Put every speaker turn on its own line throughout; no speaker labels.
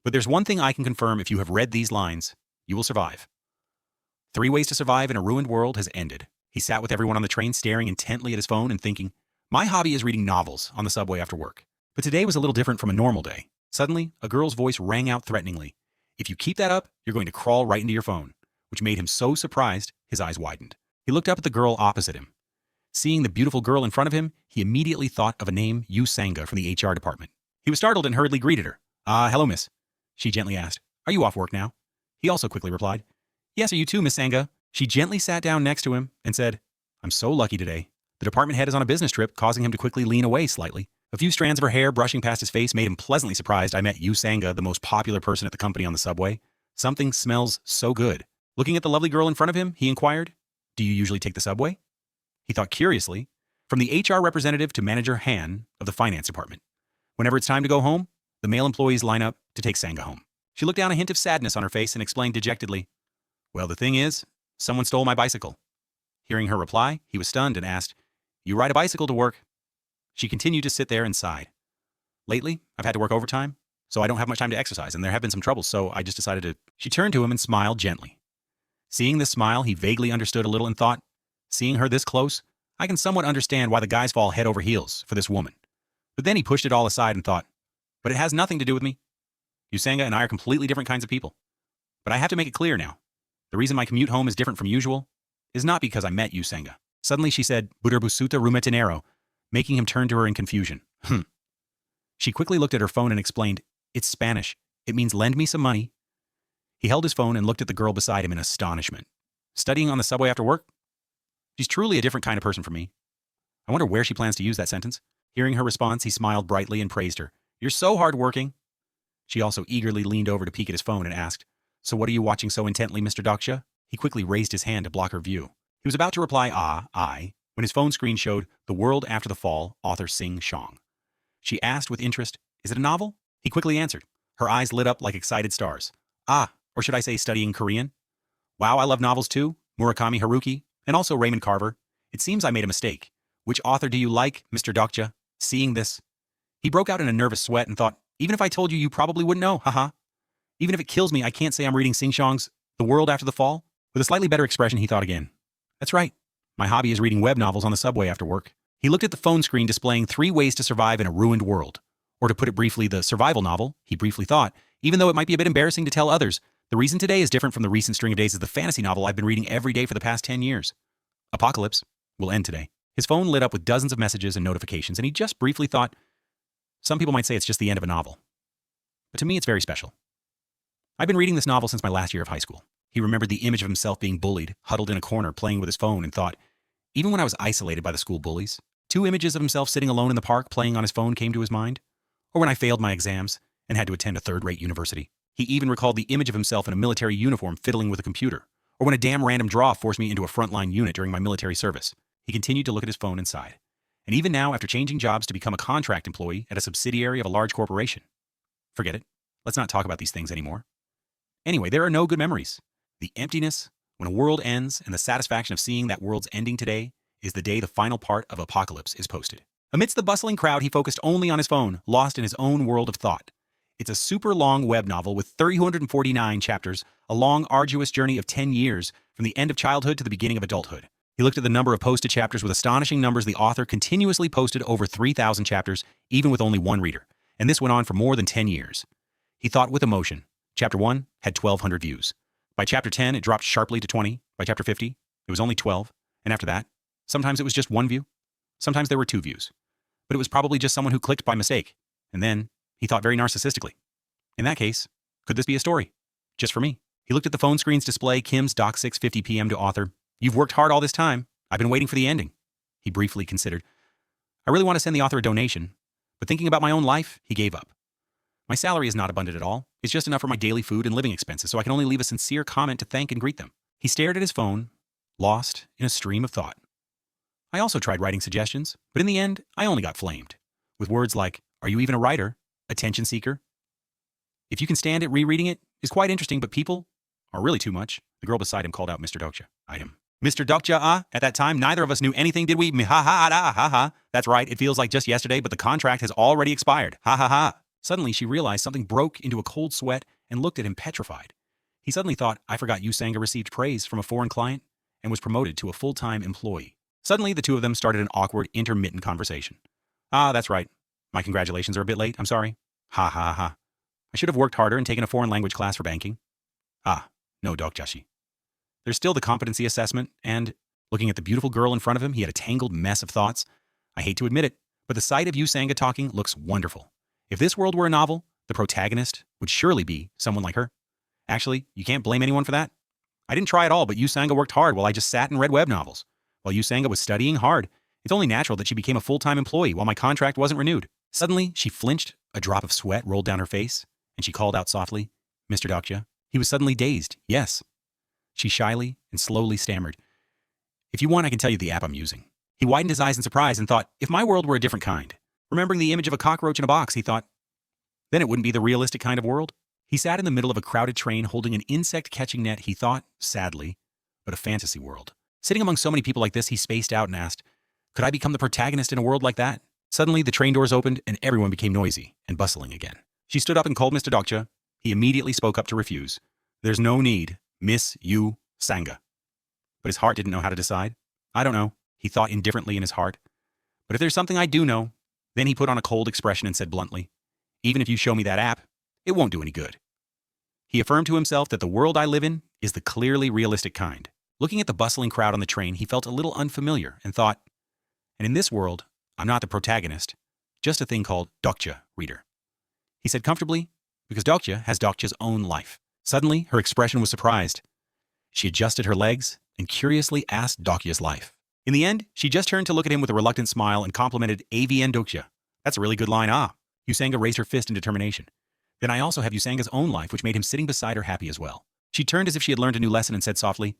But there's one thing I can confirm: if you have read these lines, you will survive. 3 Ways to Survive in a Ruined World has ended. He sat with everyone on the train, staring intently at his phone and thinking, my hobby is reading novels on the subway after work. But today was a little different from a normal day. Suddenly, a girl's voice rang out threateningly. If you keep that up, you're going to crawl right into your phone, which made him so surprised, his eyes widened. He looked up at the girl opposite him. Seeing the beautiful girl in front of him, he immediately thought of a name, Yu Sanga from the HR department. He was startled and hurriedly greeted her. Hello, miss. She gently asked, are you off work now? He also quickly replied, yes, are you too, Miss Sanga? She gently sat down next to him and said, I'm so lucky today. The department head is on a business trip, causing him to quickly lean away slightly. A few strands of her hair brushing past his face made him pleasantly surprised. I met Yu Sanga, the most popular person at the company, on the subway. Something smells so good. Looking at the lovely girl in front of him, he inquired, do you usually take the subway? He thought curiously. From the HR representative to Manager Han of the finance department. Whenever it's time to go home, the male employees line up to take Sanga home. She looked down, a hint of sadness on her face, and explained dejectedly, well, the thing is, someone stole my bicycle. Hearing her reply, he was stunned and asked, you ride a bicycle to work? She continued to sit there and sighed. Lately, I've had to work overtime, so I don't have much time to exercise, and there have been some troubles, so I just decided to... She turned to him and smiled gently. Seeing this smile, he vaguely understood a little and thought, seeing her this close, I can somewhat understand why the guys fall head over heels for this woman. But then he pushed it all aside and thought, but it has nothing to do with me. Yu Sanga and I are completely different kinds of people. But I have to make it clear now. The reason my commute home is different from usual is not because I met Yu Sanga. Suddenly she said, Buderbusuta rumetinero, making him turn to her in confusion. She quickly looked at her phone and explained, it's Spanish. It means lend me some money. He held his phone and looked at the girl beside him in astonishment. Studying on the subway after work? She's truly a different kind of person from me. I wonder where she plans to use that sentence. Hearing her response, he smiled brightly and praised her. You're so hardworking. She also eagerly leaned over to peek at his phone and asked, so what are you watching so intently, Mr. Daksha? He quickly raised his hand to block her view. He was about to reply, I, when his phone screen showed The World After the Fall, author Sing Shong. She asked with interest, is it a novel? He quickly answered. Her eyes lit up like excited stars. Or should I say studying Korean? Wow, I love novels too. Murakami Haruki, and also Raymond Carver. It seems I made a mistake. Which author do you like, Mr. Daksha? Seeing this, he broke out in a nervous sweat and thought, even if I told you, you probably wouldn't know, haha. Even if it kills me, I can't say I'm reading Sing Shong's The World After the Fall. With a slightly better expression, he thought again. That's right. My hobby is reading web novels on the subway after work. He looked at the phone screen displaying 3 Ways to Survive in a Ruined World. Or to put it briefly, the survival novel, he briefly thought, even though it might be a bit embarrassing to tell others, the reason today is different from the recent string of days is the fantasy novel I've been reading every day for the past 10 years. Apocalypse will end today. His phone lit up with dozens of messages and notifications, and he just briefly thought, some people might say it's just the end of a novel. But to me, it's very special. I've been reading this novel since my last year of high school. He remembered the image of himself being bullied, huddled in a corner, playing with his phone, and thought, even when I was isolated by the school bullies, 2 images of himself sitting alone in the park playing on his phone came to his mind. Or when I failed my exams and had to attend a third-rate university. He even recalled the image of himself in a military uniform fiddling with a computer. Or when a damn random draw forced me into a frontline unit during my military service. He continued to look at his phone and sighed. And even now, after changing jobs to become a contract employee at a subsidiary of a large corporation. Forget it. Let's not talk about these things anymore. Anyway, there are no good memories. The emptiness, when a world ends, and the satisfaction of seeing that world's ending today is the day the final part of Apocalypse is posted. Amidst the bustling crowd, he focused only on his phone, lost in his own world of thought. It's a super long web novel with 349 chapters, a long, arduous journey of 10 years from the end of childhood to the beginning of adulthood. He looked at the number of posted chapters with astonishing numbers. The author continuously posted over 3,000 chapters, even with only 1 reader, and this went on for more than 10 years. He thought with emotion. Chapter 1 had 1,200 views. By chapter 10, it dropped sharply to 20. By chapter 50, it was only 12. And after that, sometimes it was just 1 view. Sometimes there were 2 views. But it was probably just someone who clicked by mistake. And then, he thought very narcissistically. In that case, could this be a story? Just for me. He looked at the phone screen's display, Kim's Doc 6:50 p.m. to author. You've worked hard all this time. I've been waiting for the ending. He briefly considered. I really want to send the author a donation, but thinking about my own life, he gave up. My salary is not abundant at all. It's just enough for my daily food and living expenses, so I can only leave a sincere comment to thank and greet them. He stared at his phone, lost in a stream of thought. I also tried writing suggestions, but in the end, I only got flamed. With words like, are you even a writer? Attention seeker? If you can stand it, rereading it is quite interesting, but people are really too much. The girl beside him called out Mr. Daksha. Item. Mr. Daksha, at that time, neither of us knew anything, did we? Ha ha ha ha ha. That's right, it feels like just yesterday, but the contract has already expired. Ha ha ha. Suddenly, she realized something broke into a cold sweat and looked at him petrified. He suddenly thought, I forgot Yusanga received praise from a foreign client and was promoted to a full-time employee. Suddenly, the two of them started an awkward, intermittent conversation. Ah, that's right. My congratulations are a bit late. I'm sorry. Ha ha ha. I should have worked harder and taken a foreign language class for banking. Ah, no, Dokjashi. There's still the competency assessment, and looking at the beautiful girl in front of him, he had a tangled mess of thoughts. I hate to admit it, but the sight of Yusanga talking looks wonderful. If this world were a novel, the protagonist would surely be someone like her. Actually, you can't blame anyone for that. I didn't try at all, but Yusanga worked hard while I just sat and read web novels. While Yusanga was studying hard, it's only natural that she became a full-time employee while my contract wasn't renewed. Suddenly, she flinched, a drop of sweat rolled down her face, and she called out softly, Mr. Dokja. He was suddenly dazed. Yes. She shyly and slowly stammered. If you want, I can tell you the app I'm using. He widened his eyes in surprise and thought, if my world were a different kind. Remembering the image of a cockroach in a box, he thought, then it wouldn't be the realistic kind of world. He sat in the middle of a crowded train holding an insect-catching net, he thought, sadly, but a fantasy world. Sitting among so many people like this, he spaced out and asked, could I become the protagonist in a world like that? Suddenly, the train doors opened and everyone became noisy and bustling again. She stood up and called Mr. Dokja. He immediately spoke up to refuse. There's no need, Miss Yusanga. But his heart didn't know how to decide. I don't know, he thought indifferently in his heart. But if there's something I do know, then he put on a cold expression and said bluntly, even if you show me that app, it won't do any good. He affirmed to himself that the world I live in is the clearly realistic kind. Looking at the bustling crowd on the train, he felt a little unfamiliar and thought, and in this world, I'm not the protagonist, just a thing called Dokja Reader. He said comfortably, because Dokja has Dokja's own life. Suddenly, her expression was surprised. She adjusted her legs and curiously asked Dokja's life. In the end, she just turned to look at him with a reluctant smile and complimented AVN Dokja. That's a really good line, ah. Yusanga raised her fist in determination. Then I also have Yusanga's own life, which made him sitting beside her happy as well. She turned as if she had learned a new lesson and said softly,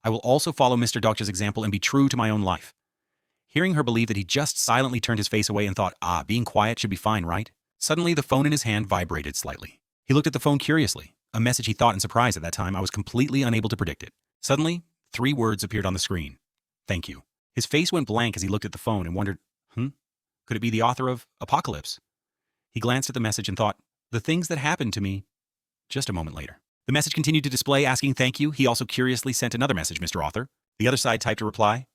I will also follow Mr. Dokja's example and be true to my own life. Hearing her believe that he just silently turned his face away and thought, being quiet should be fine, right? Suddenly, the phone in his hand vibrated slightly. He looked at the phone curiously, a message he thought in surprise at that time. I was completely unable to predict it. Suddenly, 3 words appeared on the screen. Thank you. His face went blank as he looked at the phone and wondered, could it be the author of Apocalypse? He glanced at the message and thought, the things that happened to me. Just a moment later. The message continued to display, asking thank you. He also curiously sent another message, Mr. Author. The other side typed a reply.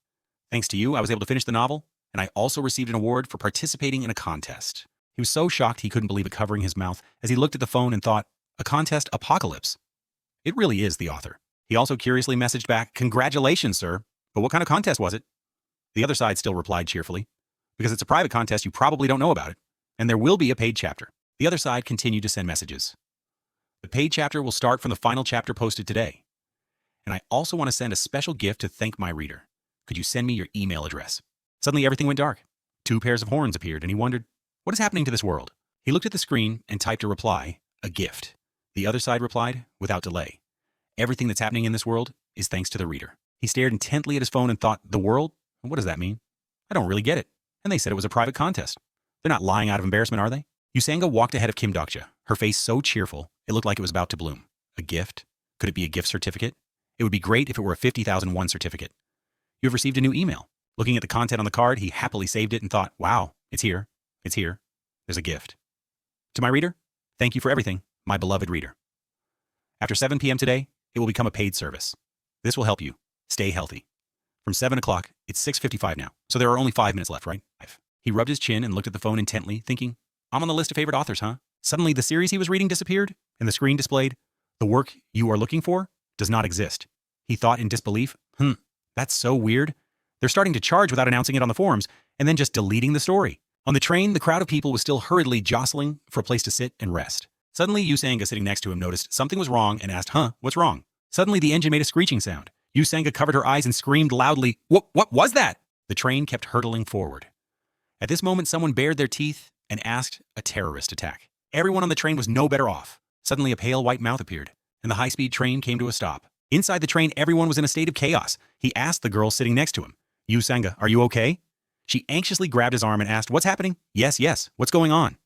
Thanks to you, I was able to finish the novel, and I also received an award for participating in a contest. He was so shocked he couldn't believe it, covering his mouth as he looked at the phone and thought, a contest Apocalypse? It really is the author. He also curiously messaged back, congratulations, sir. But what kind of contest was it? The other side still replied cheerfully, because it's a private contest, you probably don't know about it, and there will be a paid chapter. The other side continued to send messages. The paid chapter will start from the final chapter posted today. And I also want to send a special gift to thank my reader. Could you send me your email address? Suddenly everything went dark. 2 pairs of horns appeared and he wondered, what is happening to this world? He looked at the screen and typed a reply, a gift. The other side replied, without delay. Everything that's happening in this world is thanks to the reader. He stared intently at his phone and thought, the world? What does that mean? I don't really get it. And they said it was a private contest. They're not lying out of embarrassment, are they? Yusanga walked ahead of Kim Dokja, her face so cheerful, it looked like it was about to bloom. A gift? Could it be a gift certificate? It would be great if it were a 50,001 certificate. You have received a new email. Looking at the content on the card, he happily saved it and thought, wow, it's here. It's here. There's a gift. To my reader, thank you for everything, my beloved reader. After 7 p.m. today, it will become a paid service. This will help you stay healthy. From 7 o'clock, it's 6:55 now, so there are only 5 minutes left, right? He rubbed his chin and looked at the phone intently, thinking, I'm on the list of favorite authors, huh? Suddenly, the series he was reading disappeared, and the screen displayed, the work you are looking for does not exist. He thought in disbelief, that's so weird. They're starting to charge without announcing it on the forums, and then just deleting the story. On the train, the crowd of people was still hurriedly jostling for a place to sit and rest. Suddenly, Yusanga sitting next to him noticed something was wrong and asked, what's wrong? Suddenly, the engine made a screeching sound. Yusanga covered her eyes and screamed loudly, What was that? The train kept hurtling forward. At this moment, someone bared their teeth and asked a terrorist attack. Everyone on the train was no better off. Suddenly, a pale white mouth appeared, and the high-speed train came to a stop. Inside the train, everyone was in a state of chaos. He asked the girl sitting next to him, Yusanga, are you okay? She anxiously grabbed his arm and asked, what's happening? Yes, what's going on?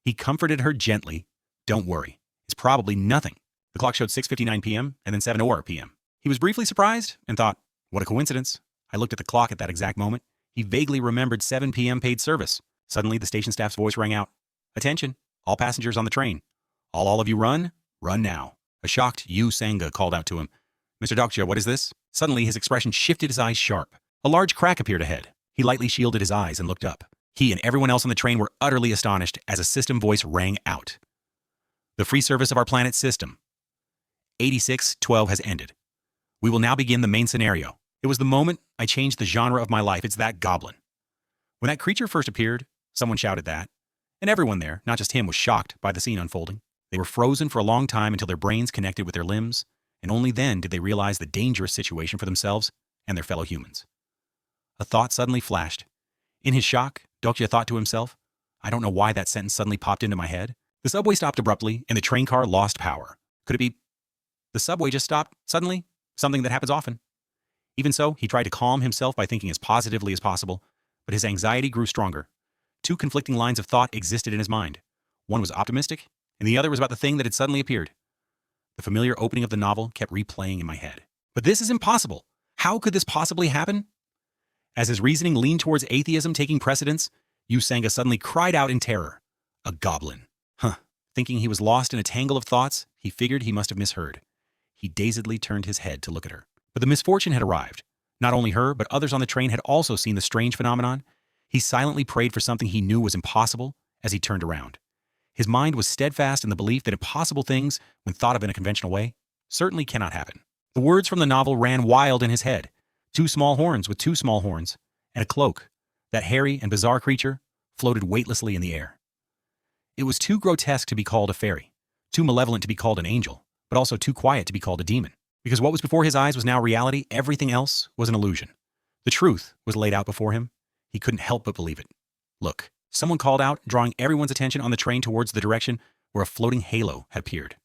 He comforted her gently. Don't worry, it's probably nothing. The clock showed 6:59 p.m. and then 7:00 p.m. He was briefly surprised and thought, what a coincidence. I looked at the clock at that exact moment. He vaguely remembered 7 p.m. paid service. Suddenly, the station staff's voice rang out. Attention, All passengers on the train. All of you run. Run now. A shocked Yu Sanga called out to him. Mr. Dokja, what is this? Suddenly, his expression shifted, his eyes sharp. A large crack appeared ahead. He lightly shielded his eyes and looked up. He and everyone else on the train were utterly astonished as a system voice rang out. The free service of our planet's system. 8612 has ended. We will now begin the main scenario. It was the moment I changed the genre of my life. It's that goblin. When that creature first appeared, someone shouted that, and everyone there, not just him, was shocked by the scene unfolding. They were frozen for a long time until their brains connected with their limbs, and only then did they realize the dangerous situation for themselves and their fellow humans. A thought suddenly flashed. In his shock, Dokja thought to himself, I don't know why that sentence suddenly popped into my head. The subway stopped abruptly, and the train car lost power. Could it be the subway just stopped suddenly? Something that happens often. Even so, he tried to calm himself by thinking as positively as possible, but his anxiety grew stronger. Two conflicting lines of thought existed in his mind. One was optimistic, and the other was about the thing that had suddenly appeared. The familiar opening of the novel kept replaying in my head. But this is impossible. How could this possibly happen? As his reasoning leaned towards atheism taking precedence, Yu Sanga suddenly cried out in terror. A goblin. Thinking he was lost in a tangle of thoughts, he figured he must have misheard. He dazedly turned his head to look at her. But the misfortune had arrived. Not only her, but others on the train had also seen the strange phenomenon. He silently prayed for something he knew was impossible as he turned around. His mind was steadfast in the belief that impossible things, when thought of in a conventional way, certainly cannot happen. The words from the novel ran wild in his head. 2 small horns with 2 small horns, and a cloak. That hairy and bizarre creature floated weightlessly in the air. It was too grotesque to be called a fairy, too malevolent to be called an angel, but also too quiet to be called a demon. Because what was before his eyes was now reality, everything else was an illusion. The truth was laid out before him. He couldn't help but believe it. Look, someone called out, drawing everyone's attention on the train towards the direction where a floating halo had appeared.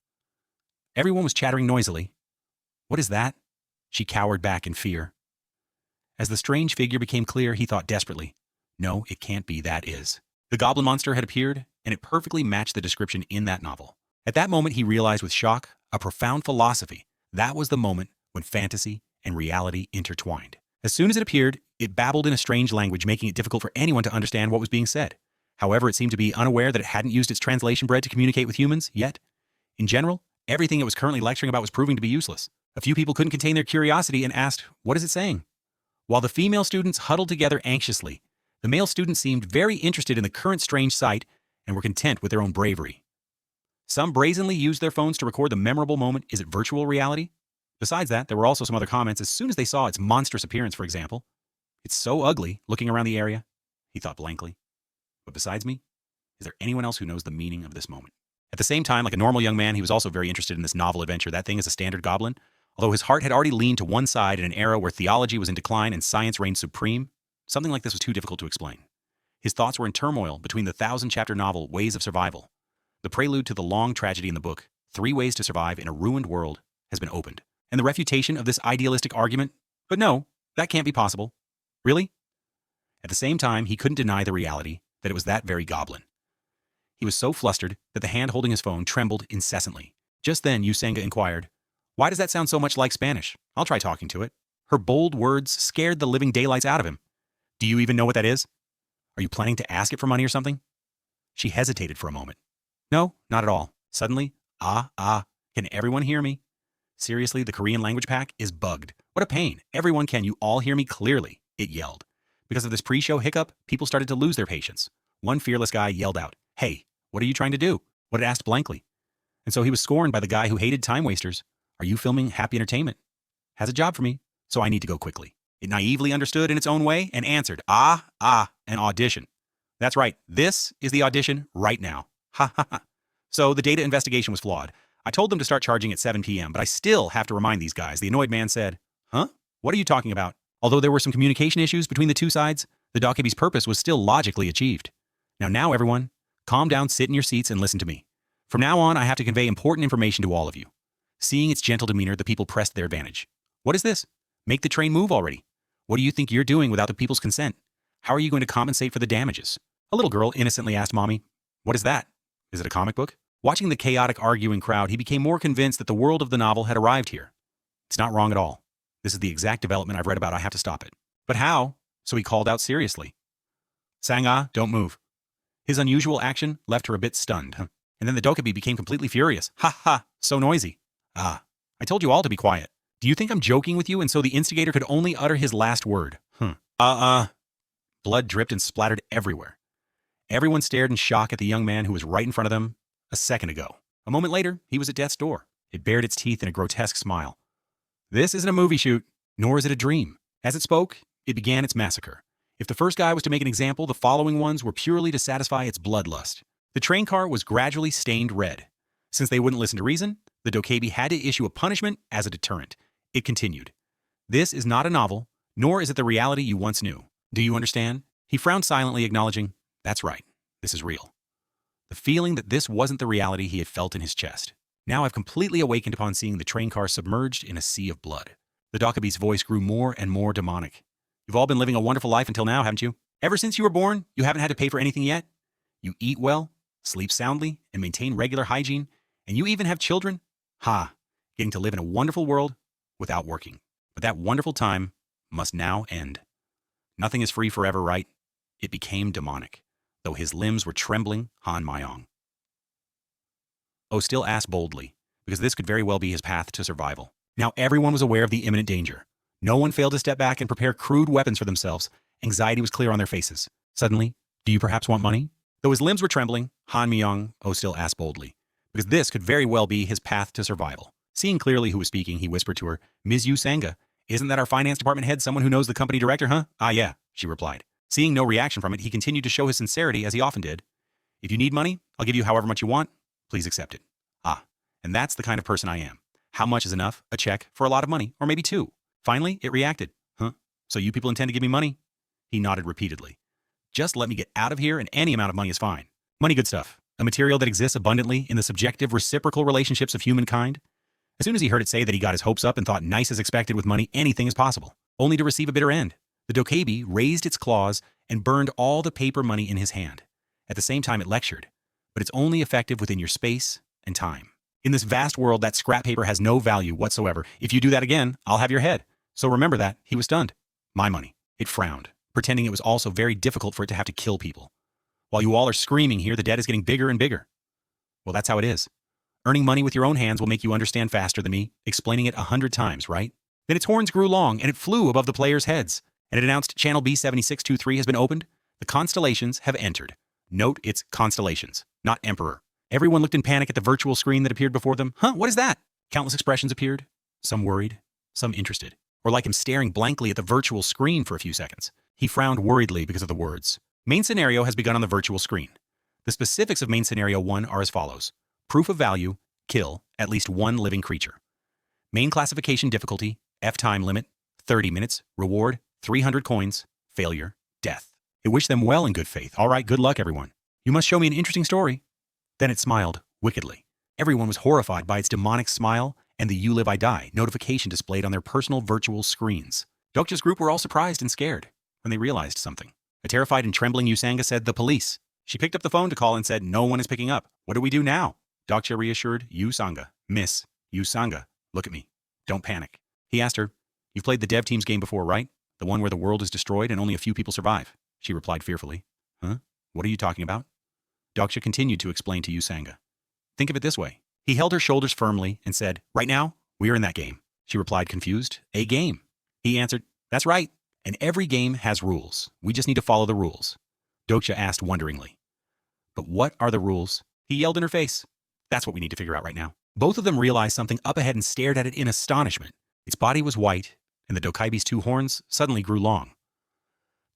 Everyone was chattering noisily. What is that? She cowered back in fear. As the strange figure became clear, he thought desperately, no, it can't be, that is. The goblin monster had appeared, and it perfectly matched the description in that novel. At that moment, he realized with shock a profound philosophy. That was the moment when fantasy and reality intertwined. As soon as it appeared, it babbled in a strange language, making it difficult for anyone to understand what was being said. However, it seemed to be unaware that it hadn't used its translation bread to communicate with humans yet. In general, everything it was currently lecturing about was proving to be useless. A few people couldn't contain their curiosity and asked, what is it saying? While the female students huddled together anxiously, the male students seemed very interested in the current strange sight and were content with their own bravery. Some brazenly used their phones to record the memorable moment. Is it virtual reality? Besides that, there were also some other comments as soon as they saw its monstrous appearance, for example. It's so ugly, looking around the area, he thought blankly. But besides me, is there anyone else who knows the meaning of this moment? At the same time, like a normal young man, he was also very interested in this novel adventure. That thing is a standard goblin. Although his heart had already leaned to one side in an era where theology was in decline and science reigned supreme, something like this was too difficult to explain. His thoughts were in turmoil between the 1,000-chapter novel Ways of Survival. The prelude to the long tragedy in the book, 3 Ways to Survive in a Ruined World, has been opened. And the refutation of this idealistic argument? But no, that can't be possible. Really? At the same time, he couldn't deny the reality that it was that very goblin. He was so flustered that the hand holding his phone trembled incessantly. Just then, Yu Sanga inquired, why does that sound so much like Spanish? I'll try talking to it. Her bold words scared the living daylights out of him. Do you even know what that is? Are you planning to ask it for money or something? She hesitated for a moment. No, not at all. Suddenly, can everyone hear me? Seriously, the Korean language pack is bugged. What a pain. Everyone, can you all hear me clearly? It yelled. Because of this pre-show hiccup, people started to lose their patience. One fearless guy yelled out, hey, what are you trying to do? What it asked blankly. And so he was scorned by the guy who hated time wasters. Are you filming Happy Entertainment? Has a job for me, so I need to go quickly. It naively understood in its own way and answered, an audition. That's right, this is the audition right now. Ha ha ha. So the data investigation was flawed. I told them to start charging at 7 p.m., but I still have to remind these guys. The annoyed man said, huh? What are you talking about? Although there were some communication issues between the two sides, the dokebi's purpose was still logically achieved. Now everyone, calm down, sit in your seats and listen to me. From now on, I have to convey important information to all of you. Seeing its gentle demeanor, the people pressed their advantage. What is this? Make the train move already. What do you think you're doing without the people's consent? How are you going to compensate for the damages? A little girl innocently asked Mommy, what is that? Is it a comic book? Watching the chaotic arguing crowd, he became more convinced that the world of the novel had arrived here. It's not wrong at all. This is the exact development I've read about. I have to stop it. But how? So he called out seriously. Sanga, don't move. His unusual action left her a bit stunned. And then the Dokkaebi became completely furious. Ha ha, so noisy. Ah, I told you all to be quiet. Do you think I'm joking with you and so the instigator could only utter his last word? Blood dripped and splattered everywhere. Everyone stared in shock at the young man who was right in front of them a second ago. A moment later, he was at death's door. It bared its teeth in a grotesque smile. This isn't a movie shoot, nor is it a dream. As it spoke, it began its massacre. If the first guy was to make an example, the following ones were purely to satisfy its bloodlust. The train car was gradually stained red. Since they wouldn't listen to reason, the Dokkaebi had to issue a punishment as a deterrent. It continued. This is not a novel, nor is it the reality you once knew. Do you understand? He frowned silently, acknowledging, that's right, this is real. The feeling that this wasn't the reality he had felt in his chest. Now I've completely awakened upon seeing the train car submerged in a sea of blood. The Dokkaebi's voice grew more and more demonic. You've all been living a wonderful life until now, haven't you? Ever since you were born, you haven't had to pay for anything yet. You eat well, sleep soundly, and maintain regular hygiene, and you even have children. Ha! Getting to live in a wonderful world without working. But that wonderful time must now end. Nothing is free forever, right? It became demonic, though his limbs were trembling, Han Mayong. Oh still asked boldly, because this could very well be his path to survival. Now everyone was aware of the imminent danger. No one failed to step back and prepare crude weapons for themselves. Anxiety was clear on their faces. Suddenly, do you perhaps want money? Though his limbs were trembling, Han Myung still asked boldly, because this could very well be his path to survival. Seeing clearly who was speaking, he whispered to her, Ms. Yu Sanga, isn't that our finance department head someone who knows the company director, huh? Ah, yeah, she replied. Seeing no reaction from it, he continued to show his sincerity as he often did. If you need money, I'll give you however much you want. Please accept it. Ah, and that's the kind of person I am. How much is enough? A check for a lot of money, or maybe two. Finally, it reacted. Huh? So you people intend to give me money? He nodded repeatedly. Just let me get out of here and any amount of money is fine. Money, good stuff. A material that exists abundantly in the subjective reciprocal relationships of humankind. As soon as he heard it say that he got his hopes up and thought nice as expected with money, anything is possible, only to receive a bitter end. The Dokkaebi raised its claws and burned all the paper money in his hand. At the same time it lectured, but it's only effective within your space and time. In this vast world, that scrap paper has no value whatsoever. If you do that again, I'll have your head. So remember that. He was stunned. My money. It frowned, pretending it was also very difficult for it to have to kill people. While you all are screaming here, the debt is getting bigger and bigger. Well, that's how it is. Earning money with your own hands will make you understand faster than me, explaining it 100 times, right? Then its horns grew long, and it flew above the players' heads, and it announced Channel B7623 has been opened. The constellations have entered. Note it's constellations, not emperor. Everyone looked in panic at the virtual screen that appeared before them. Huh, what is that? Countless expressions appeared, some worried, some interested, or like him staring blankly at the virtual screen for a few seconds. He frowned worriedly because of the words. Main scenario has begun on the virtual screen. The specifics of main scenario 1 are as follows. Proof of value, kill at least one living creature. Main classification difficulty, F time limit, 30 minutes, reward, 300 coins, failure, death. It wished them well in good faith. All right, good luck, everyone. You must show me an interesting story. Then it smiled, wickedly. Everyone was horrified by its demonic smile and the You Live I Die notification displayed on their personal virtual screens. Dokja's group were all surprised and scared when they realized something. A terrified and trembling Yusanga said, the police. She picked up the phone to call and said, no one is picking up. What do we do now? Dokja reassured Yusanga. Miss Yusanga, look at me. Don't panic. He asked her, you've played the dev team's game before, right? The one where the world is destroyed and only a few people survive. She replied fearfully. Huh? What are you talking about? Dokja continued to explain to Yusanga. Think of it this way. He held her shoulders firmly and said, right now, we are in that game. She replied confused, a game. He answered, that's right. And every game has rules. We just need to follow the rules. Dokja asked wonderingly. But what are the rules? He yelled in her face. That's what we need to figure out right now. Both of them realized something up ahead and stared at it in astonishment. Its body was white, and the Dokkaebi's two horns suddenly grew long.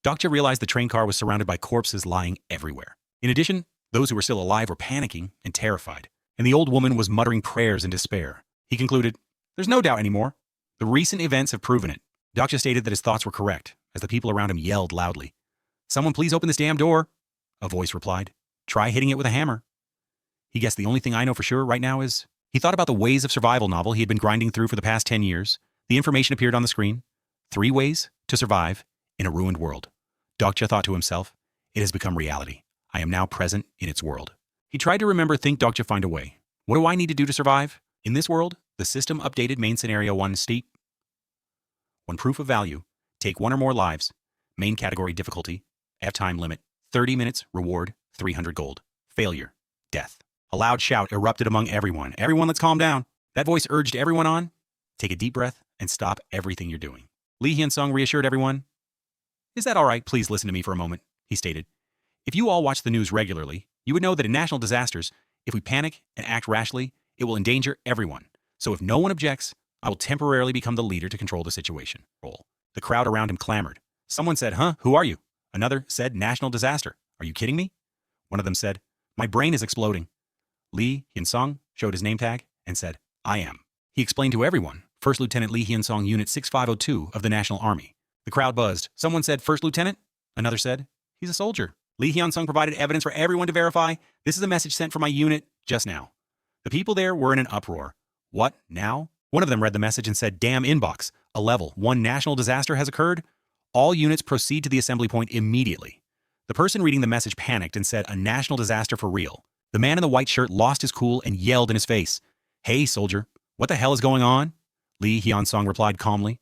Dokja realized the train car was surrounded by corpses lying everywhere. In addition, those who were still alive were panicking and terrified, and the old woman was muttering prayers in despair. He concluded, there's no doubt anymore. The recent events have proven it. Dokja stated that his thoughts were correct, as the people around him yelled loudly. Someone please open this damn door, a voice replied. Try hitting it with a hammer. He guessed the only thing I know for sure right now is... He thought about the Ways of Survival novel he had been grinding through for the past 10 years. The information appeared on the screen. 3 ways to survive in a ruined world. Dokja thought to himself, it has become reality. I am now present in its world. He tried to remember think Dokja find a way. What do I need to do to survive? In this world, the system updated main scenario 1 state. 1 proof of value. Take 1 or more lives. Main category difficulty. F time limit. 30 minutes. Reward. 300 gold. Failure. Death. A loud shout erupted among everyone. Everyone, let's calm down. That voice urged everyone on. Take a deep breath and stop everything you're doing. Lee Hyun-sung reassured everyone. Is that all right? Please listen to me for a moment, he stated. If you all watch the news regularly, you would know that in national disasters, if we panic and act rashly, it will endanger everyone. So if no one objects, I will temporarily become the leader to control the situation. The crowd around him clamored. Someone said, huh, who are you? Another said, national disaster. Are you kidding me? One of them said, my brain is exploding. Lee Hyun-sung showed his name tag and said, I am. He explained to everyone, First Lieutenant Lee Hyun-sung, Unit 6502 of the National Army. The crowd buzzed. Someone said, First Lieutenant? Another said, he's a soldier. Lee Hyun-sung provided evidence for everyone to verify. This is a message sent from my unit just now. The people there were in an uproar. What, now? One of them read the message and said, damn inbox. A level 1 national disaster has occurred. All units proceed to the assembly point immediately. The person reading the message panicked and said, a national disaster for real. The man in the white shirt lost his cool and yelled in his face, hey, soldier, what the hell is going on? Lee Hyun-sung replied calmly.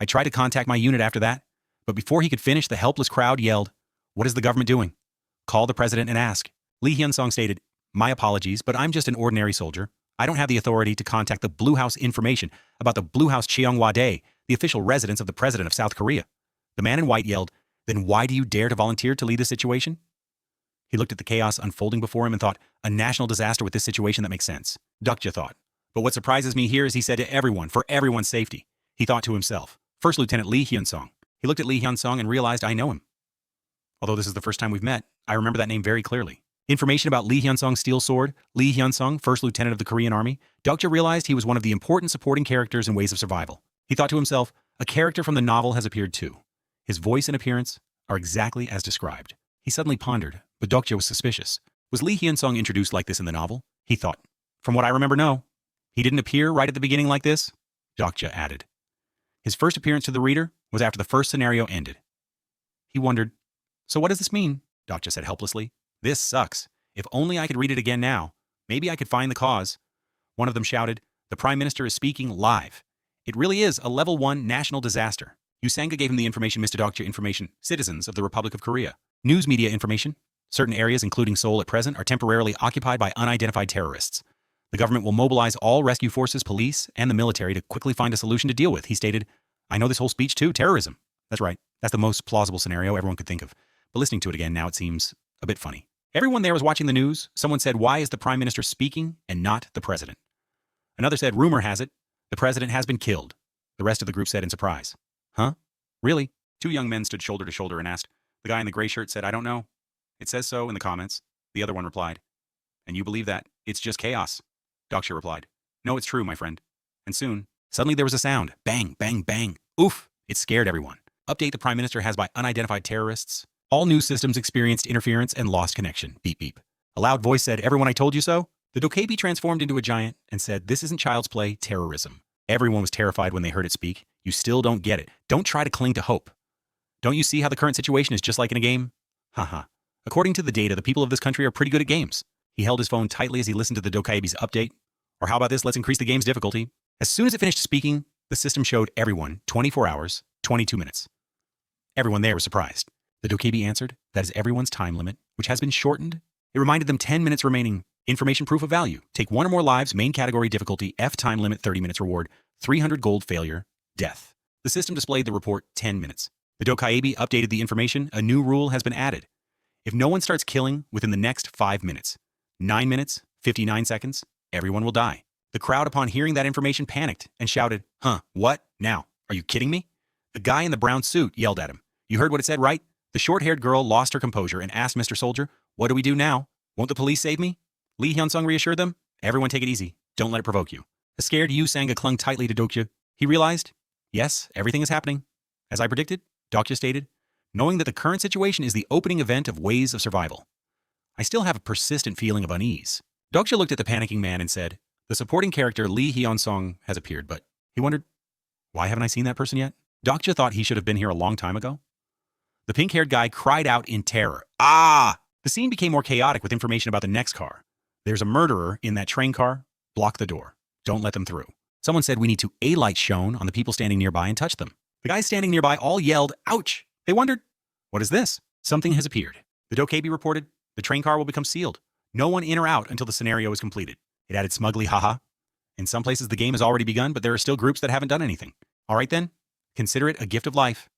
I tried to contact my unit after that, but before he could finish, the helpless crowd yelled, what is the government doing? Call the president and ask. Lee Hyun-sung stated, my apologies, but I'm just an ordinary soldier. I don't have the authority to contact the Blue House information about the Blue House Cheongwa-dae, the official residence of the president of South Korea. The man in white yelled, then why do you dare to volunteer to lead the situation? He looked at the chaos unfolding before him and thought, a national disaster with this situation, that makes sense. Dokja thought. But what surprises me here is he said to everyone, for everyone's safety. He thought to himself, First Lieutenant Lee Hyun-sung. He looked at Lee Hyun-sung and realized, I know him. Although this is the first time we've met, I remember that name very clearly. Information about Lee Hyun-sung's steel sword, Lee Hyun-sung, First Lieutenant of the Korean Army. Dokja realized he was one of the important supporting characters in Ways of Survival. He thought to himself, a character from the novel has appeared too. His voice and appearance are exactly as described. He suddenly pondered, but Dokja was suspicious. Was Lee Hyun-sung introduced like this in the novel? He thought. From what I remember, no. He didn't appear right at the beginning like this? Dokja added. His first appearance to the reader was after the first scenario ended. He wondered, so what does this mean? Dokja said helplessly. This sucks. If only I could read it again now. Maybe I could find the cause. One of them shouted, the Prime Minister is speaking live. It really is a level 1 national disaster. Usanga gave him the information, Mr. Dokja information, citizens of the Republic of Korea. News media information. Certain areas, including Seoul at present, are temporarily occupied by unidentified terrorists. The government will mobilize all rescue forces, police, and the military to quickly find a solution to deal with, he stated. I know this whole speech too, terrorism. That's right. That's the most plausible scenario everyone could think of. But listening to it again now, it seems a bit funny. Everyone there was watching the news. Someone said, why is the Prime Minister speaking and not the President? Another said, rumor has it, the President has been killed. The rest of the group said in surprise. Huh? Really? 2 young men stood shoulder to shoulder and asked. The guy in the gray shirt said, I don't know. It says so in the comments. The other one replied. And you believe that? It's just chaos. Dokja replied. No, it's true, my friend. And soon, suddenly there was a sound. Bang, bang, bang. Oof! It scared everyone. Update the Prime Minister has by unidentified terrorists. All news systems experienced interference and lost connection. Beep, beep. A loud voice said, everyone, I told you so? The dokebi transformed into a giant and said, this isn't child's play, terrorism. Everyone was terrified when they heard it speak. You still don't get it. Don't try to cling to hope. Don't you see how the current situation is just like in a game? Haha. According to the data, the people of this country are pretty good at games. He held his phone tightly as he listened to the dokebi's update. Or how about this, let's increase the game's difficulty. As soon as it finished speaking, the system showed everyone 24 hours, 22 minutes. Everyone there was surprised. The dokebi answered, that is everyone's time limit, which has been shortened. It reminded them 10 minutes remaining. Information proof of value. Take 1 or more lives, main category difficulty, F time limit 30 minutes reward, 300 gold failure, death. The system displayed the report 10 minutes. The dokebi updated the information. A new rule has been added. If no one starts killing within the next 5 minutes, 9 minutes, 59 seconds, everyone will die. The crowd, upon hearing that information, panicked and shouted, huh, what? Now? Are you kidding me? The guy in the brown suit yelled at him. You heard what it said, right? The short-haired girl lost her composure and asked Mr. Soldier, what do we do now? Won't the police save me? Lee Hyun-sung reassured them. Everyone take it easy. Don't let it provoke you. A scared Usanga clung tightly to Dokja. He realized, yes, everything is happening. As I predicted, Dokja stated, knowing that the current situation is the opening event of Ways of Survival. I still have a persistent feeling of unease. Dokja looked at the panicking man and said, the supporting character Lee Hyun-sung has appeared, but he wondered, why haven't I seen that person yet? Dokja thought he should have been here a long time ago. The pink-haired guy cried out in terror. Ah! The scene became more chaotic with information about the next car. There's a murderer in that train car. Block the door. Don't let them through. Someone said we need to a light shone on the people standing nearby and touch them. The guys standing nearby all yelled, ouch! They wondered, what is this? Something has appeared. The dokebi reported, The train car will become sealed. No one in or out until the scenario is completed. It added smugly, haha. In some places, the game has already begun, but there are still groups that haven't done anything. All right then, consider it a gift of life.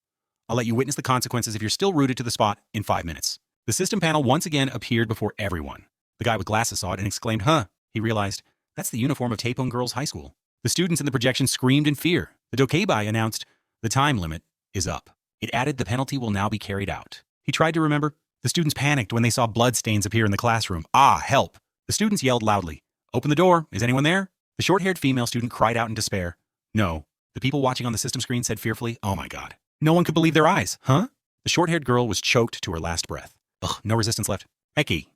I'll let you witness the consequences if you're still rooted to the spot in 5 minutes. The system panel once again appeared before everyone. The guy with glasses saw it and exclaimed, huh. He realized, that's the uniform of Taepung Girls High School. The students in the projection screamed in fear. The dokeibai announced, the time limit is up. It added the penalty will now be carried out. He tried to remember. The students panicked when they saw bloodstains appear in the classroom. Ah, help! The students yelled loudly. Open the door. Is anyone there? The short-haired female student cried out in despair. No. The people watching on the system screen said fearfully, oh my god. No one could believe their eyes. Huh? The short-haired girl was choked to her last breath. Ugh, no resistance left. Eki.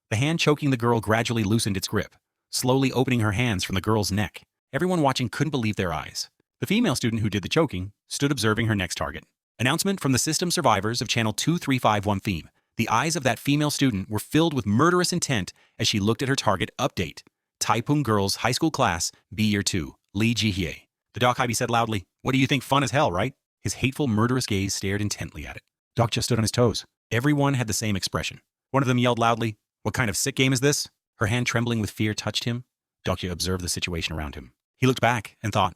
The hand choking the girl gradually loosened its grip, slowly opening her hands from the girl's neck. Everyone watching couldn't believe their eyes. The female student who did the choking stood observing her next target. Announcement from the system survivors of channel 2351 theme. The eyes of that female student were filled with murderous intent as she looked at her target update. Taepung Girls High School Class, B Year 2, Lee Ji-hye. The Dokaibi said loudly, what do you think, fun as hell, right? His hateful, murderous gaze stared intently at it. Dokja stood on his toes. Everyone had the same expression. One of them yelled loudly, what kind of sick game is this? Her hand trembling with fear touched him. Dokja observed the situation around him. He looked back and thought,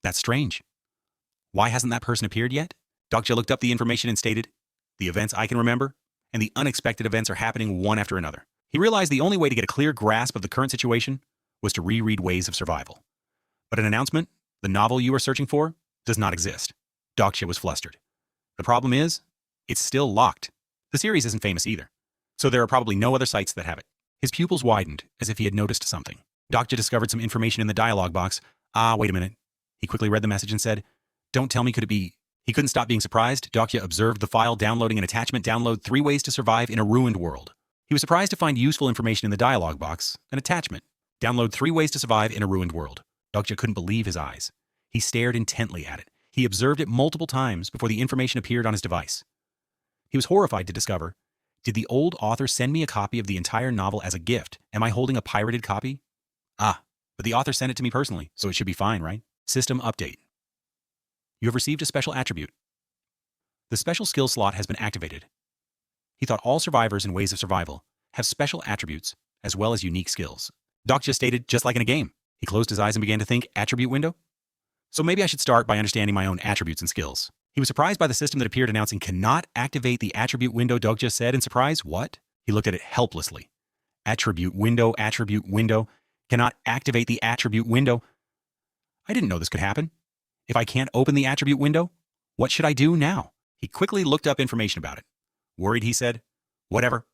that's strange. Why hasn't that person appeared yet? Dokja looked up the information and stated, the events I can remember, and the unexpected events are happening one after another. He realized the only way to get a clear grasp of the current situation was to reread Ways of Survival. But an announcement, the novel you are searching for, does not exist. Dokja was flustered. The problem is, it's still locked. The series isn't famous either, so there are probably no other sites that have it. His pupils widened, as if he had noticed something. Dokja discovered some information in the dialogue box. Ah, wait a minute. He quickly read the message and said, don't tell me could it be... He couldn't stop being surprised. Dokja observed the file downloading an attachment. Download 3 ways to survive in a ruined world. He was surprised to find useful information in the dialogue box, an attachment. Download 3 ways to survive in a ruined world. Dokja couldn't believe his eyes. He stared intently at it. He observed it multiple times before the information appeared on his device. He was horrified to discover, did the old author send me a copy of the entire novel as a gift? Am I holding a pirated copy? Ah, but the author sent it to me personally, so it should be fine, right? System update. You have received a special attribute. The special skill slot has been activated. He thought all survivors in Ways of Survival have special attributes as well as unique skills. Dokja stated, just like in a game. He closed his eyes and began to think, attribute window? So maybe I should start by understanding my own attributes and skills. He was surprised by the system that appeared announcing, cannot activate the attribute window. Dokja said in surprise, what? He looked at it helplessly. Attribute window, cannot activate the attribute window. I didn't know this could happen. If I can't open the attribute window, what should I do now? He quickly looked up information about it. Worried, he said, whatever.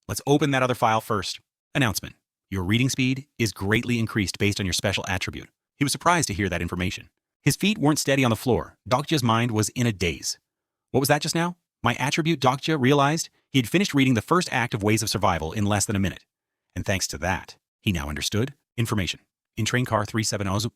Let's open that other file first. Announcement. Your reading speed is greatly increased based on your special attribute. He was surprised to hear that information. His feet weren't steady on the floor. Dokja's mind was in a daze. What was that just now? My attribute? Dokja realized he had finished reading the first act of Ways of Survival in less than a minute. And thanks to that, he now understood information. In train car 370,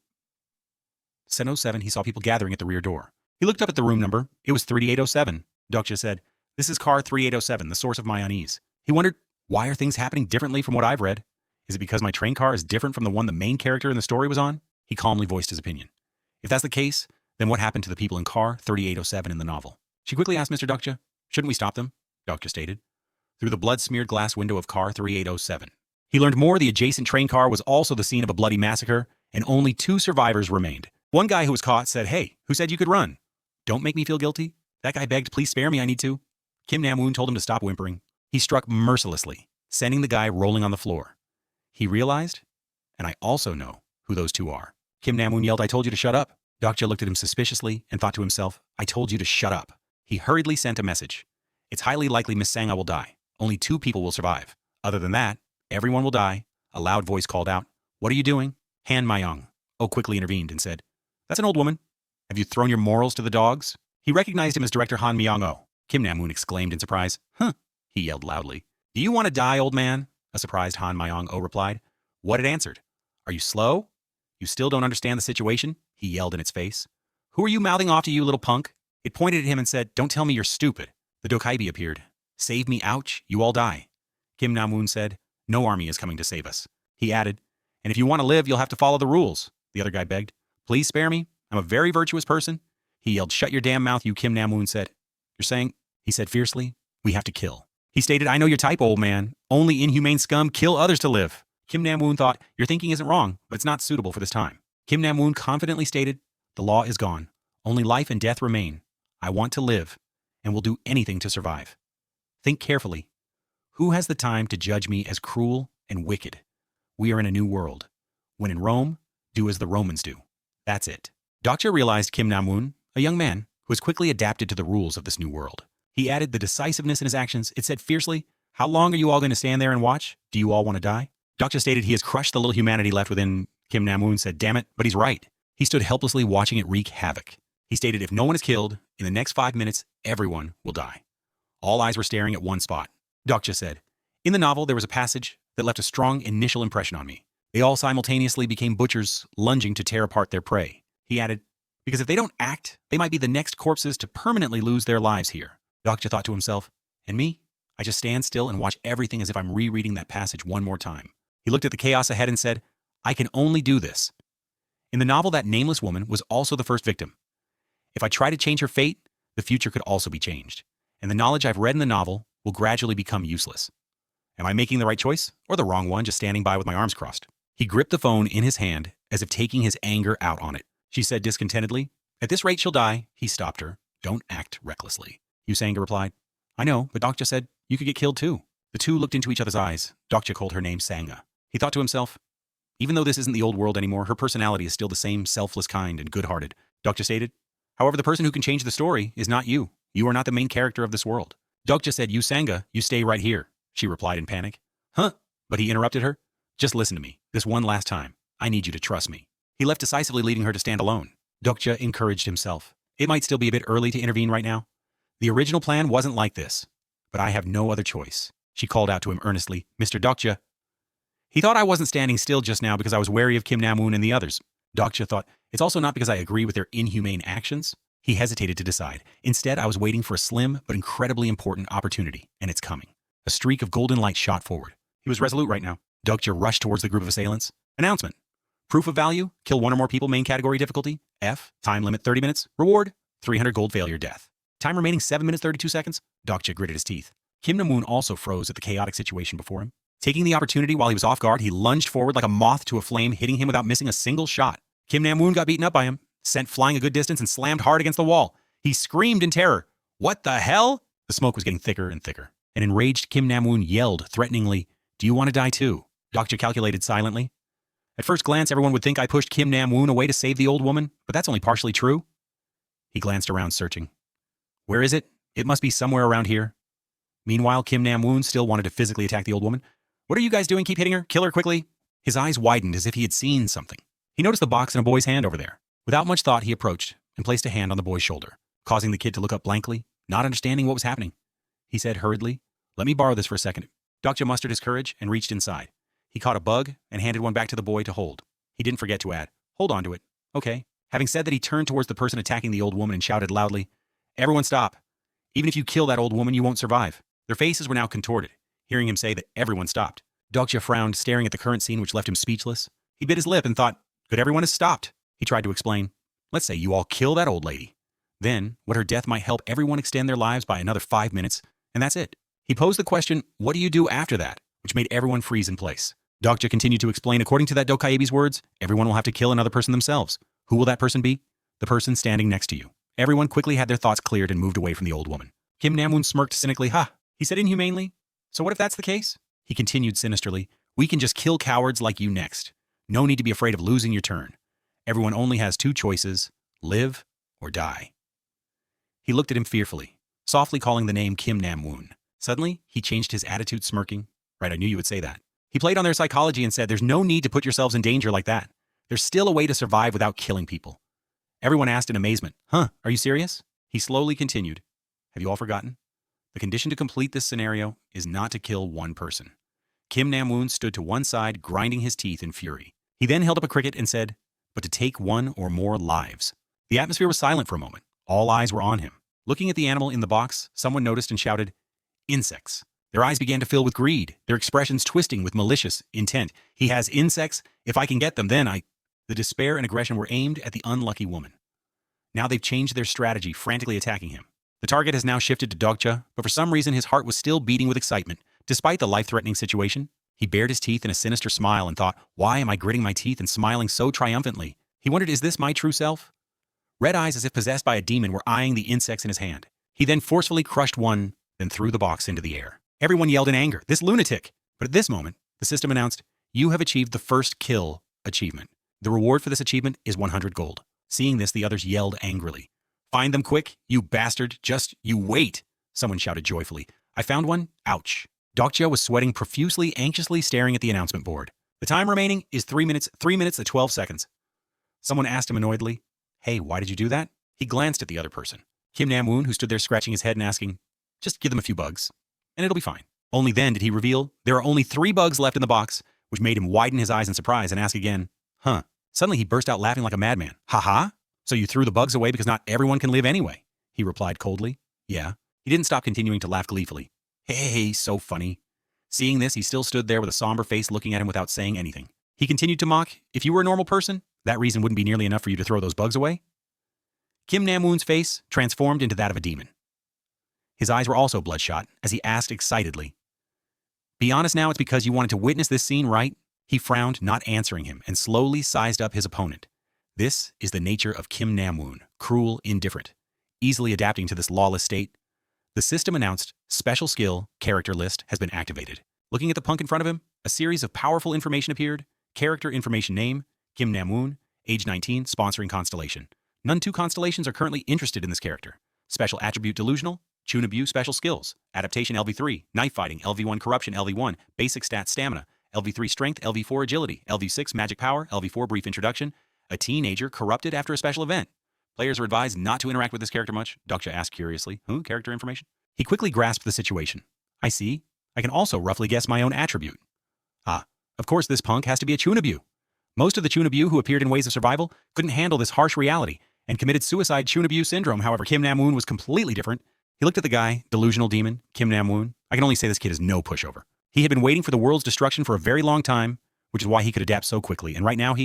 707, he saw people gathering at the rear door. He looked up at the room number. It was 3807. Dokja said, this is car 3807, the source of my unease. He wondered, why are things happening differently from what I've read? Is it because my train car is different from the one the main character in the story was on? He calmly voiced his opinion. If that's the case, then what happened to the people in car 3807 in the novel? She quickly asked Mr. Dokja, shouldn't we stop them? Dokja stated. Through the blood-smeared glass window of car 3807. He learned more. The adjacent train car was also the scene of a bloody massacre, and only 2 survivors remained. One guy who was caught said, hey, who said you could run? Don't make me feel guilty. That guy begged, please spare me, I need to. Kim Nam-woon told him to stop whimpering. He struck mercilessly, sending the guy rolling on the floor. He realized, and I also know who those 2 are. Kim Nam-woon yelled, I told you to shut up. Dokja looked at him suspiciously and thought to himself, I told you to shut up. He hurriedly sent a message. It's highly likely Miss Sangha will die. Only 2 people will survive. Other than that, everyone will die. A loud voice called out, what are you doing? Han Mayong. Oh quickly intervened and said, that's an old woman. Have you thrown your morals to the dogs? He recognized him as director Han Myong-oh. Kim Nam-woon exclaimed in surprise. Huh, he yelled loudly. Do you want to die, old man? A surprised Han Myong-oh replied. What it answered? Are you slow? You still don't understand the situation? He yelled in its face. Who are you mouthing off to, you little punk? It pointed at him and said, don't tell me you're stupid. The Dokaibi appeared. Save me, ouch, you all die. Kim Nam-woon said, no army is coming to save us. He added, and if you want to live, you'll have to follow the rules. The other guy begged. Please spare me. I'm a very virtuous person. He yelled, shut your damn mouth, you Kim Nam-woon said. You're saying, he said fiercely, we have to kill. He stated, I know your type, old man. Only inhumane scum kill others to live. Kim Nam-woon thought, your thinking isn't wrong, but it's not suitable for this time. Kim Nam-woon confidently stated, the law is gone. Only life and death remain. I want to live, and will do anything to survive. Think carefully. Who has the time to judge me as cruel and wicked? We are in a new world. When in Rome, do as the Romans do. That's it. Dokja realized Kim Nam-woon, a young man, who has quickly adapted to the rules of this new world. He added the decisiveness in his actions. It said fiercely, how long are you all going to stand there and watch? Do you all want to die? Dokja stated he has crushed the little humanity left within. Kim Nam-woon said, damn it, but he's right. He stood helplessly watching it wreak havoc. He stated if no one is killed, in the next 5 minutes, everyone will die. All eyes were staring at one spot. Dokja said, in the novel, there was a passage that left a strong initial impression on me. They all simultaneously became butchers, lunging to tear apart their prey. He added, because if they don't act, they might be the next corpses to permanently lose their lives here. Dokja thought to himself, and me? I just stand still and watch everything as if I'm rereading that passage one more time. He looked at the chaos ahead and said, I can only do this. In the novel, that nameless woman was also the first victim. If I try to change her fate, the future could also be changed. And the knowledge I've read in the novel will gradually become useless. Am I making the right choice or the wrong one, just standing by with my arms crossed? He gripped the phone in his hand as if taking his anger out on it. She said discontentedly, at this rate she'll die. He stopped her. Don't act recklessly. Yusanga replied, I know, but Dokja said you could get killed too. The two looked into each other's eyes. Dokja called her name Sanga. He thought to himself, even though this isn't the old world anymore, her personality is still the same selfless kind and good-hearted. Dokja stated, however, the person who can change the story is not you. You are not the main character of this world. Dokja said, Yusanga, you stay right here. She replied in panic. Huh? But he interrupted her. Just listen to me. This one last time. I need you to trust me. He left decisively, leaving her to stand alone. Dokja encouraged himself. It might still be a bit early to intervene right now. The original plan wasn't like this, but I have no other choice. She called out to him earnestly, Mr. Dokja. He thought I wasn't standing still just now because I was wary of Kim Nam-woon and the others. Dokja thought, it's also not because I agree with their inhumane actions. He hesitated to decide. Instead, I was waiting for a slim but incredibly important opportunity, and it's coming. A streak of golden light shot forward. He was resolute right now. Dokja rushed towards the group of assailants. Announcement. Proof of value, kill one or more people, main category difficulty. F, time limit 30 minutes. Reward, 300 gold, failure, death. Time remaining 7 minutes 32 seconds. Dokja gritted his teeth. Kim Nam-woon also froze at the chaotic situation before him. Taking the opportunity while he was off guard, he lunged forward like a moth to a flame, hitting him without missing a single shot. Kim Nam-woon got beaten up by him, sent flying a good distance and slammed hard against the wall. He screamed in terror. What the hell? The smoke was getting thicker and thicker. An enraged Kim Nam-woon yelled threateningly, do you want to die too? Dokja calculated silently. At first glance, everyone would think I pushed Kim Nam-woon away to save the old woman, but that's only partially true. He glanced around, searching. Where is it? It must be somewhere around here. Meanwhile, Kim Nam-woon still wanted to physically attack the old woman. What are you guys doing? Keep hitting her. Kill her quickly. His eyes widened as if he had seen something. He noticed the box in a boy's hand over there. Without much thought, he approached and placed a hand on the boy's shoulder, causing the kid to look up blankly, not understanding what was happening. He said hurriedly, let me borrow this for a second. Dokja mustered his courage and reached inside. He caught a bug and handed one back to the boy to hold. He didn't forget to add, hold on to it. Okay. Having said that, he turned towards the person attacking the old woman and shouted loudly, everyone stop. Even if you kill that old woman, you won't survive. Their faces were now contorted, hearing him say that everyone stopped. Dokja frowned, staring at the current scene, which left him speechless. He bit his lip and thought, good, everyone has stopped. He tried to explain, let's say you all kill that old lady. Then, what her death might help everyone extend their lives by another 5 minutes, and that's it. He posed the question, what do you do after that? Which made everyone freeze in place. Dokja continued to explain, according to that Dokaebi's words, everyone will have to kill another person themselves. Who will that person be? The person standing next to you. Everyone quickly had their thoughts cleared and moved away from the old woman. Kim Nam-woon smirked cynically. Ha! He said inhumanely. So what if that's the case? He continued sinisterly. We can just kill cowards like you next. No need to be afraid of losing your turn. Everyone only has 2 choices, live or die. He looked at him fearfully, softly calling the name Kim Nam-woon. Suddenly, he changed his attitude, smirking. Right, I knew you would say that. He played on their psychology and said, there's no need to put yourselves in danger like that. There's still a way to survive without killing people. Everyone asked in amazement, huh, are you serious? He slowly continued. Have you all forgotten? The condition to complete this scenario is not to kill one person. Kim Nam-woon stood to one side, grinding his teeth in fury. He then held up a cricket and said, but to take 1 or more lives. The atmosphere was silent for a moment. All eyes were on him. Looking at the animal in the box, someone noticed and shouted, insects. Their eyes began to fill with greed, their expressions twisting with malicious intent. He has insects. If I can get them, then I... The despair and aggression were aimed at the unlucky woman. Now they've changed their strategy, frantically attacking him. The target has now shifted to Dokja, but for some reason his heart was still beating with excitement. Despite the life-threatening situation, he bared his teeth in a sinister smile and thought, why am I gritting my teeth and smiling so triumphantly? He wondered, is this my true self? Red eyes, as if possessed by a demon, were eyeing the insects in his hand. He then forcefully crushed one, then threw the box into the air. Everyone yelled in anger, this lunatic! But at this moment, the system announced, you have achieved the first kill achievement. The reward for this achievement is 100 gold. Seeing this, the others yelled angrily. Find them quick, you bastard, just you wait, someone shouted joyfully. I found one, ouch. Dokja was sweating profusely, anxiously staring at the announcement board. The time remaining is 3 minutes and 12 seconds. Someone asked him annoyedly, hey, why did you do that? He glanced at the other person, Kim Nam-woon, who stood there scratching his head and asking, just give them a few bugs, and it'll be fine. Only then did he reveal there are only 3 bugs left in the box, which made him widen his eyes in surprise and ask again, huh? Suddenly he burst out laughing like a madman. Ha-ha? So you threw the bugs away because not everyone can live anyway? He replied coldly. Yeah. He didn't stop continuing to laugh gleefully. Hey, so funny. Seeing this, he still stood there with a somber face looking at him without saying anything. He continued to mock, if you were a normal person, that reason wouldn't be nearly enough for you to throw those bugs away? Kim Nam-woon's face transformed into that of a demon. His eyes were also bloodshot as he asked excitedly, be honest now, it's because you wanted to witness this scene, right? He frowned, not answering him, and slowly sized up his opponent. This is the nature of Kim Nam-woon, cruel, indifferent, easily adapting to this lawless state. The system announced, special skill, character list has been activated. Looking at the punk in front of him, a series of powerful information appeared. Character information name, Kim Nam-woon, age 19, sponsoring constellation. None 2 constellations are currently interested in this character. Special attribute delusional, Chunabu special skills, adaptation LV3, knife fighting, LV1 corruption, LV1, basic stats stamina, LV3 strength, LV4 agility, LV6 magic power, LV4 brief introduction, a teenager corrupted after a special event. Players are advised not to interact with this character much, Dokja asked curiously. Character information? He quickly grasped the situation. I see. I can also roughly guess my own attribute. Ah, of course this punk has to be a Chunabu. Most of the Chunabu who appeared in Ways of Survival couldn't handle this harsh reality and committed suicide Chunabu syndrome. However, Kim Nam-woon was completely different. He looked at the guy, delusional demon, Kim Nam-woon. I can only say this kid is no pushover. He had been waiting for the world's destruction for a very long time, which is why he could adapt so quickly. And right now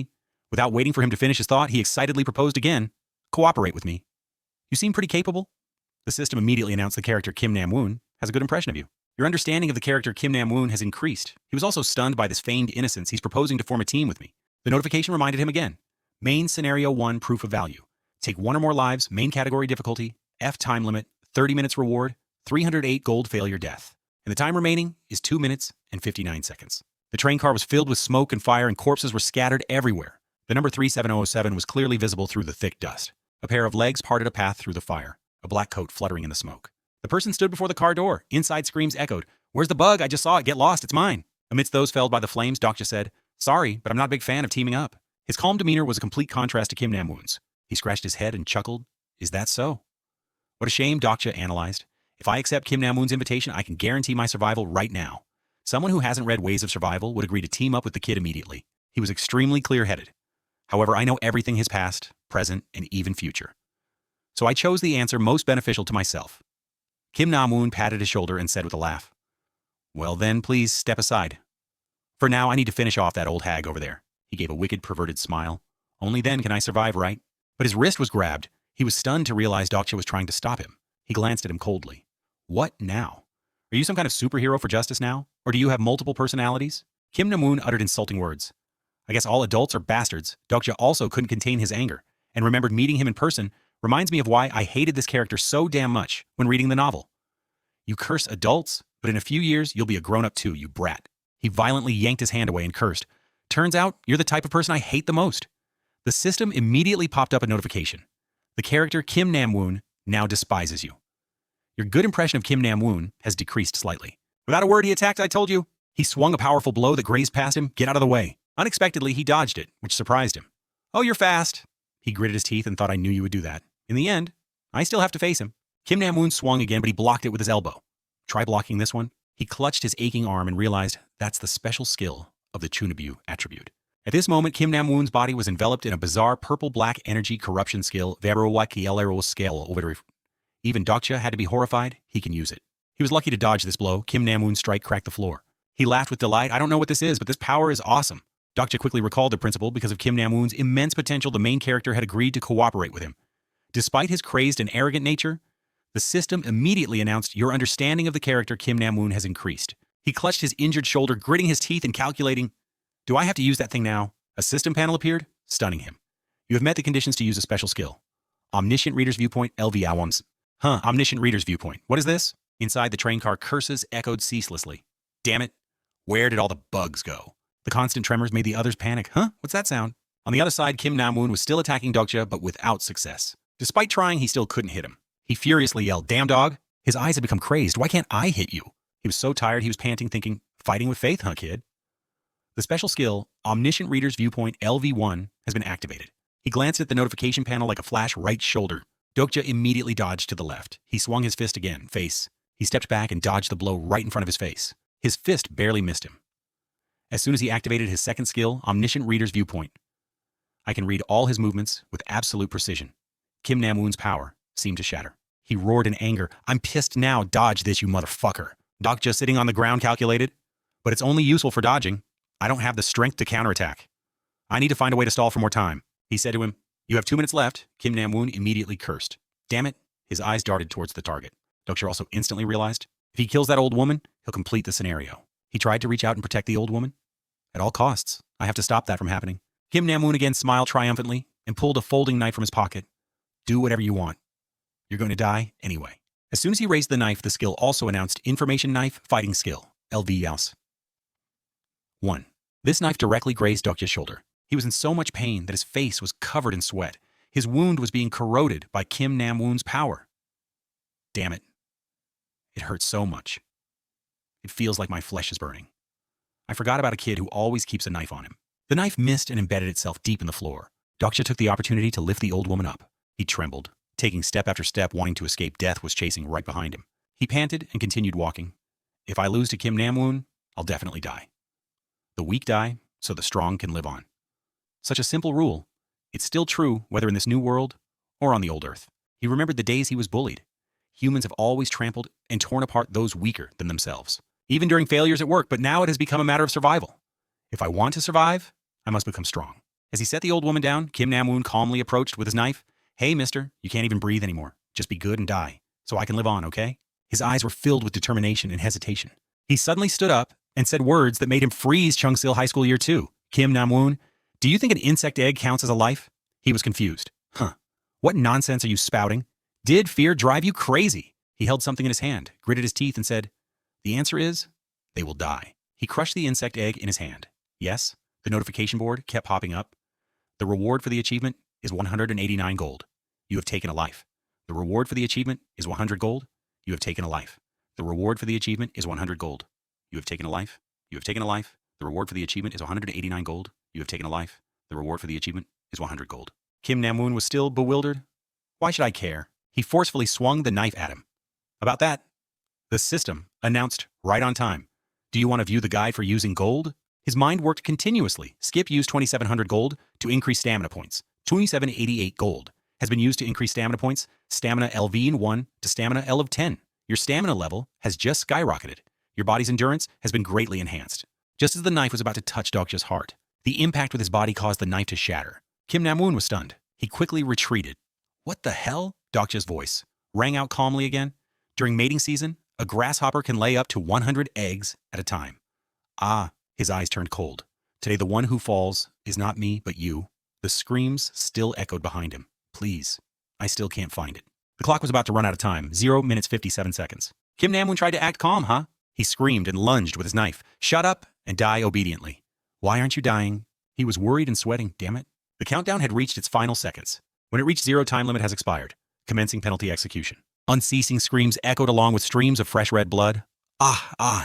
without waiting for him to finish his thought, he excitedly proposed again, cooperate with me. You seem pretty capable. The system immediately announced the character Kim Nam-woon has a good impression of you. Your understanding of the character Kim Nam-woon has increased. He was also stunned by this feigned innocence. He's proposing to form a team with me. The notification reminded him again. Main Scenario 1 Proof of Value. Take 1 or more lives, main category difficulty, F time limit, 30 minutes reward, 308 gold failure death. And the time remaining is 2 minutes and 59 seconds. The train car was filled with smoke and fire and corpses were scattered everywhere. The number 37007 was clearly visible through the thick dust. A pair of legs parted a path through the fire, a black coat fluttering in the smoke. The person stood before the car door. Inside screams echoed. Where's the bug? I just saw it. Get lost. It's mine. Amidst those felled by the flames, Dokja said, sorry, but I'm not a big fan of teaming up. His calm demeanor was a complete contrast to Kim Nam-woon's. He scratched his head and chuckled. Is that so? What a shame, Dokja analyzed. If I accept Kim Nam-woon's invitation, I can guarantee my survival right now. Someone who hasn't read Ways of Survival would agree to team up with the kid immediately. He was extremely clear-headed. However, I know everything his past, present, and even future. So I chose the answer most beneficial to myself. Kim Nam-woon patted his shoulder and said with a laugh, well then, please step aside. For now, I need to finish off that old hag over there. He gave a wicked, perverted smile. Only then can I survive, right? But his wrist was grabbed. He was stunned to realize Dokja was trying to stop him. He glanced at him coldly. What now? Are you some kind of superhero for justice now? Or do you have multiple personalities? Kim Nam-woon uttered insulting words. I guess all adults are bastards. Dokja also couldn't contain his anger, and remembered meeting him in person reminds me of why I hated this character so damn much when reading the novel. You curse adults, but in a few years, you'll be a grown-up too, you brat. He violently yanked his hand away and cursed. Turns out, you're the type of person I hate the most. The system immediately popped up a notification. The character Kim Nam-woon now despises you. Your good impression of Kim Nam-woon has decreased slightly. Without a word, he attacked, I told you. He swung a powerful blow that grazed past him. Get out of the way. Unexpectedly, he dodged it, which surprised him. Oh, you're fast. He gritted his teeth and thought I knew you would do that. In the end, I still have to face him. Kim Nam-woon swung again, but he blocked it with his elbow. Try blocking this one. He clutched his aching arm and realized that's the special skill of the Chunabu attribute. At this moment, Kim Nam-woon's body was enveloped in a bizarre purple-black energy corruption skill. Even Dokja had to be horrified. He can use it. He was lucky to dodge this blow. Kim Nam-woon's strike cracked the floor. He laughed with delight. I don't know what this is, but this power is awesome. Dokja quickly recalled the principle because of Kim Nam-woon's immense potential. The main character had agreed to cooperate with him. Despite his crazed and arrogant nature, The system immediately announced your understanding of the character Kim Nam-woon has increased. He clutched his injured shoulder, gritting his teeth and calculating, do I have to use that thing now? A system panel appeared, stunning him. You have met the conditions to use a special skill. Omniscient Reader's Viewpoint, LV Awams. Omniscient Reader's Viewpoint. What is this? Inside the train car, curses echoed ceaselessly. Damn it. Where did all the bugs go? The constant tremors made the others panic. What's that sound? On the other side, Kim Nam-woon was still attacking Dokja, but without success. Despite trying, he still couldn't hit him. He furiously yelled, damn dog! His eyes had become crazed. Why can't I hit you? He was so tired he was panting, thinking, fighting with faith, kid? The special skill, Omniscient Reader's Viewpoint LV1, has been activated. He glanced at the notification panel like a flash right shoulder. Dokja immediately dodged to the left. He swung his fist again, face. He stepped back and dodged the blow right in front of his face. His fist barely missed him. As soon as he activated his second skill, Omniscient Reader's Viewpoint, I can read all his movements with absolute precision. Kim Nam-woon's power seemed to shatter. He roared in anger. I'm pissed now. Dodge this, you motherfucker. Dokja sitting on the ground calculated. But it's only useful for dodging. I don't have the strength to counterattack. I need to find a way to stall for more time. He said to him, you have 2 minutes left. Kim Nam-woon immediately cursed. Damn it. His eyes darted towards the target. Dokja also instantly realized, if he kills that old woman, he'll complete the scenario. He tried to reach out and protect the old woman. At all costs, I have to stop that from happening. Kim Nam-woon again smiled triumphantly and pulled a folding knife from his pocket. Do whatever you want. You're going to die anyway. As soon as he raised the knife, the skill also announced Information Knife Fighting Skill, LV Yaos. 1. This knife directly grazed Dokja's shoulder. He was in so much pain that his face was covered in sweat. His wound was being corroded by Kim Nam-woon's power. Damn it. It hurts so much. It feels like my flesh is burning. I forgot about a kid who always keeps a knife on him. The knife missed and embedded itself deep in the floor. Dokja took the opportunity to lift the old woman up. He trembled, taking step after step, wanting to escape. Death was chasing right behind him. He panted and continued walking. If I lose to Kim Nam-woon, I'll definitely die. The weak die, so the strong can live on. Such a simple rule. It's still true whether in this new world or on the old Earth. He remembered the days he was bullied. Humans have always trampled and torn apart those weaker than themselves, even during failures at work, but now it has become a matter of survival. If I want to survive, I must become strong. As he set the old woman down, Kim Nam-woon calmly approached with his knife. Hey, mister, you can't even breathe anymore. Just be good and die, so I can live on, okay? His eyes were filled with determination and hesitation. He suddenly stood up and said words that made him freeze Chungsil High School Year 2. Kim Nam-woon, do you think an insect egg counts as a life? He was confused. What nonsense are you spouting? Did fear drive you crazy? He held something in his hand, gritted his teeth, and said, the answer is, they will die. He crushed the insect egg in his hand. Yes, the notification board kept popping up. The reward for the achievement is 189 gold. You have taken a life. The reward for the achievement is 100 gold. You have taken a life. The reward for the achievement is 100 gold. You have taken a life. You have taken a life. The reward for the achievement is 189 gold. You have taken a life. The reward for the achievement is 100 gold. Kim Nam-woon was still bewildered. Why should I care? He forcefully swung the knife at him. About that, the system announced right on time. Do you want to view the guide for using gold? His mind worked continuously. Skip used 2,700 gold to increase stamina points. 2788 gold has been used to increase stamina points. Stamina LV in 1 to stamina L of 10. Your stamina level has just skyrocketed. Your body's endurance has been greatly enhanced. Just as the knife was about to touch Dokja's heart, the impact with his body caused the knife to shatter. Kim Nam-woon was stunned. He quickly retreated. What the hell? Dokja's voice rang out calmly again. During mating season, a grasshopper can lay up to 100 eggs at a time. His eyes turned cold. Today the one who falls is not me, but you. The screams still echoed behind him. Please, I still can't find it. The clock was about to run out of time. 0 minutes 57 seconds. Kim Nam-woon tried to act calm, He screamed and lunged with his knife. Shut up and die obediently. Why aren't you dying? He was worried and sweating, damn it. The countdown had reached its final seconds. When it reached 0, time limit has expired. Commencing penalty execution. Unceasing screams echoed along with streams of fresh red blood.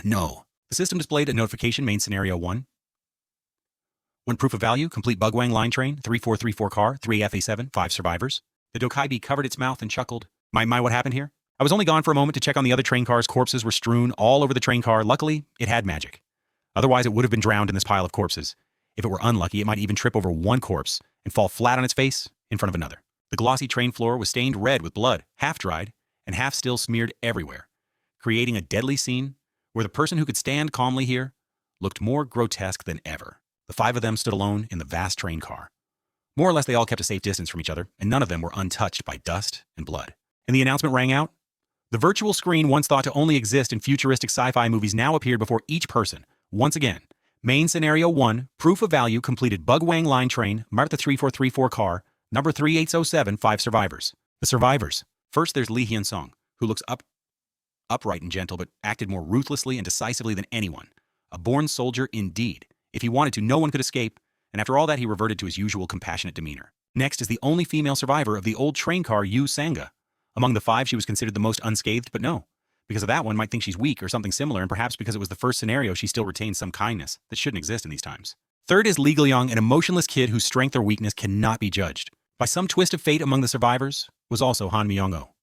No. The system displayed a notification. Main scenario 1. When proof of value, complete Bugwang line train, 3434 car, 3FA7, 5 survivors. The Dokaibi covered its mouth and chuckled. My, what happened here? I was only gone for a moment to check on the other train cars. Corpses were strewn all over the train car. Luckily, it had magic. Otherwise, it would have been drowned in this pile of corpses. If it were unlucky, it might even trip over one corpse and fall flat on its face in front of another. The glossy train floor was stained red with blood, half dried and half still smeared everywhere, creating a deadly scene where the person who could stand calmly here looked more grotesque than ever. The 5 of them stood alone in the vast train car. More or less, they all kept a safe distance from each other, and none of them were untouched by dust and blood. And the announcement rang out, The virtual screen once thought to only exist in futuristic sci-fi movies now appeared before each person. Once again, main scenario 1, proof of value completed Bugwang Line Train, Martha 3434 car, number 3807, 5 survivors. The survivors. First, there's Lee Hyun-sung, who looks upright and gentle, but acted more ruthlessly and decisively than anyone. A born soldier indeed. If he wanted to, no one could escape, and after all that, he reverted to his usual compassionate demeanor. Next is the only female survivor of the old train car, Yu Sanga. Among the 5, she was considered the most unscathed, but no. Because of that, one might think she's weak or something similar, and perhaps because it was the first scenario, she still retains some kindness that shouldn't exist in these times. Third is Lee Gil-young, an emotionless kid whose strength or weakness cannot be judged. By some twist of fate among the survivors was also Han Myung-oh.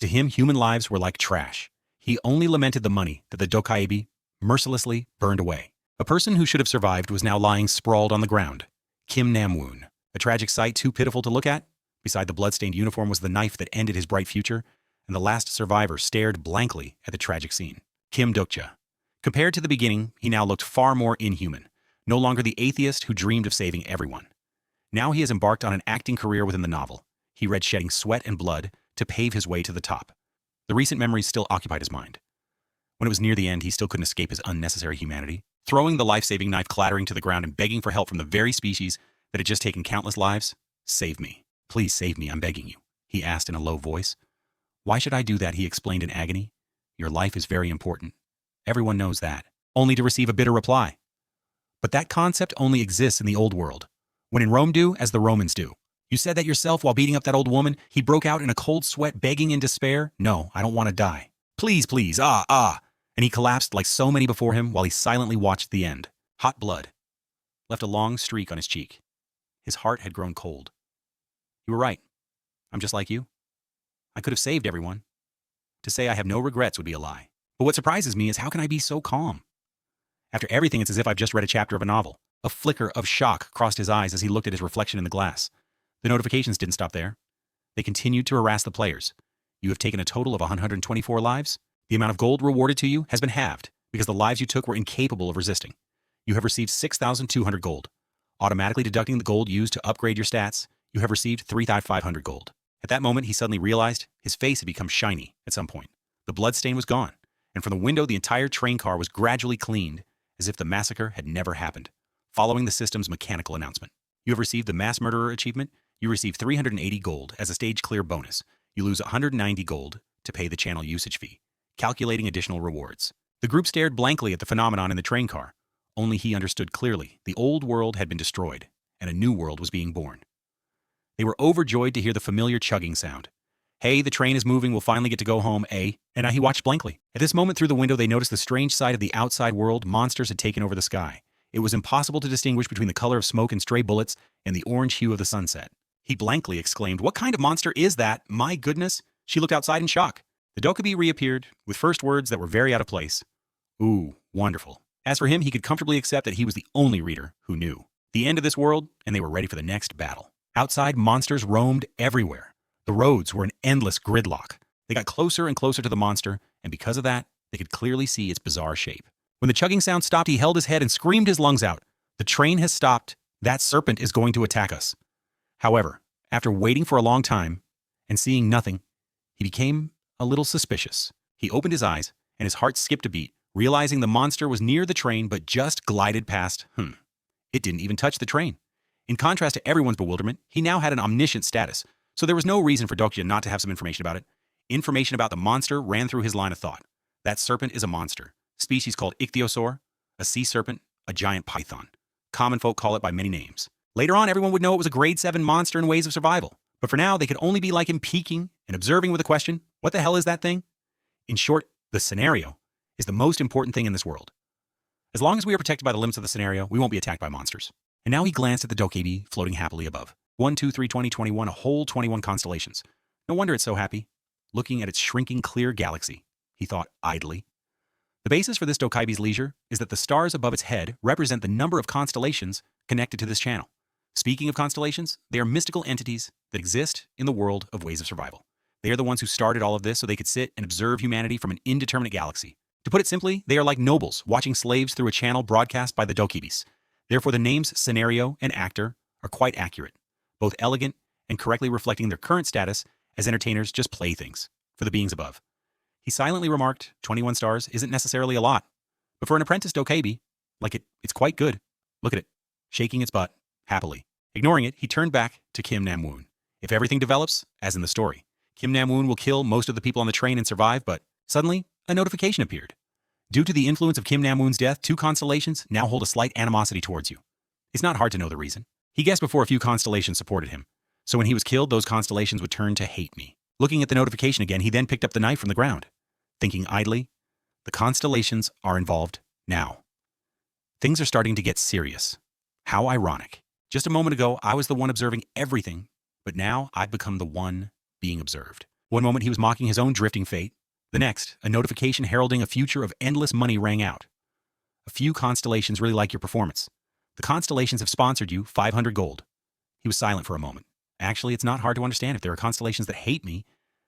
To him, human lives were like trash. He only lamented the money that the Dokkaebi mercilessly burned away. A person who should have survived was now lying sprawled on the ground. Kim Nam-woon. A tragic sight too pitiful to look at. Beside the blood-stained uniform was the knife that ended his bright future, and the last survivor stared blankly at the tragic scene. Kim Dokja. Compared to the beginning, he now looked far more inhuman, no longer the atheist who dreamed of saving everyone. Now he has embarked on an acting career within the novel. He read shedding sweat and blood to pave his way to the top. The recent memories still occupied his mind. When it was near the end, he still couldn't escape his unnecessary humanity, throwing the life-saving knife clattering to the ground and begging for help from the very species that had just taken countless lives. "Save me. Please save me, I'm begging you," he asked in a low voice. "Why should I do that?" he explained in agony. "Your life is very important. Everyone knows that." Only to receive a bitter reply. "But that concept only exists in the old world. When in Rome, do as the Romans do. You said that yourself while beating up that old woman." He broke out in a cold sweat, begging in despair. "No, I don't want to die. Please, please, ah. And he collapsed like so many before him while he silently watched the end. Hot blood left a long streak on his cheek. His heart had grown cold. "You were right. I'm just like you. I could have saved everyone. To say I have no regrets would be a lie. But what surprises me is how can I be so calm? After everything, it's as if I've just read a chapter of a novel." A flicker of shock crossed his eyes as he looked at his reflection in the glass. The notifications didn't stop there. They continued to harass the players. "You have taken a total of 124 lives. The amount of gold rewarded to you has been halved because the lives you took were incapable of resisting. You have received 6,200 gold. Automatically deducting the gold used to upgrade your stats, you have received 3,500 gold." At that moment, he suddenly realized his face had become shiny at some point. The blood stain was gone, and from the window, the entire train car was gradually cleaned as if the massacre had never happened. Following the system's mechanical announcement, "You have received the Mass Murderer achievement. You receive 380 gold as a stage clear bonus. You lose 190 gold to pay the channel usage fee. Calculating additional rewards." The group stared blankly at the phenomenon in the train car. Only he understood clearly. The old world had been destroyed, and a new world was being born. They were overjoyed to hear the familiar chugging sound. "Hey, the train is moving. We'll finally get to go home, eh?" And now he watched blankly. At this moment, through the window, they noticed the strange side of the outside world. Monsters had taken over the sky. It was impossible to distinguish between the color of smoke and stray bullets and the orange hue of the sunset. He blankly exclaimed, "What kind of monster is that? My goodness!" She looked outside in shock. The Dokkaebi reappeared, with first words that were very out of place. "Ooh, wonderful." As for him, he could comfortably accept that he was the only reader who knew the end of this world, and they were ready for the next battle. Outside, monsters roamed everywhere. The roads were an endless gridlock. They got closer and closer to the monster, and because of that, they could clearly see its bizarre shape. When the chugging sound stopped, he held his head and screamed his lungs out. "The train has stopped. That serpent is going to attack us." However, after waiting for a long time and seeing nothing, he became a little suspicious. He opened his eyes, and his heart skipped a beat, realizing the monster was near the train but just glided past. It didn't even touch the train. In contrast to everyone's bewilderment, he now had an omniscient status, so there was no reason for Dokja not to have some information about it. Information about the monster ran through his line of thought. That serpent is a monster, species called ichthyosaur, a sea serpent, a giant python. Common folk call it by many names. Later on, everyone would know it was a grade 7 monster in ways of survival. But for now, they could only be like him, peeking and observing with a question, "What the hell is that thing?" In short, the scenario is the most important thing in this world. As long as we are protected by the limits of the scenario, we won't be attacked by monsters. And now he glanced at the Dokkaebi floating happily above. 1, 2, 3, 20, 21, a whole 21 constellations. No wonder it's so happy. Looking at its shrinking clear galaxy, he thought idly. The basis for this Dokkaebi's leisure is that the stars above its head represent the number of constellations connected to this channel. Speaking of constellations, they are mystical entities that exist in the world of ways of survival. They are the ones who started all of this so they could sit and observe humanity from an indeterminate galaxy. To put it simply, they are like nobles watching slaves through a channel broadcast by the Dokkaebis. Therefore, the names scenario and actor are quite accurate, both elegant and correctly reflecting their current status as entertainers, just playthings for the beings above. He silently remarked, 21 stars isn't necessarily a lot. But for an apprentice dokebi, it's quite good. Look at it, shaking its butt, happily. Ignoring it, he turned back to Kim Nam-woon. If everything develops, as in the story, Kim Nam-woon will kill most of the people on the train and survive, but suddenly, a notification appeared. Due to the influence of Kim Nam-woon's death, 2 constellations now hold a slight animosity towards you. It's not hard to know the reason. He guessed before a few constellations supported him. So when he was killed, those constellations would turn to hate me. Looking at the notification again, he then picked up the knife from the ground. Thinking idly, the constellations are involved now. Things are starting to get serious. How ironic. Just a moment ago, I was the one observing everything, but now I've become the one being observed. One moment he was mocking his own drifting fate. The next, a notification heralding a future of endless money rang out. A few constellations really like your performance. The constellations have sponsored you 500 gold. He was silent for a moment. Actually, it's not hard to understand. If there are constellations that hate me,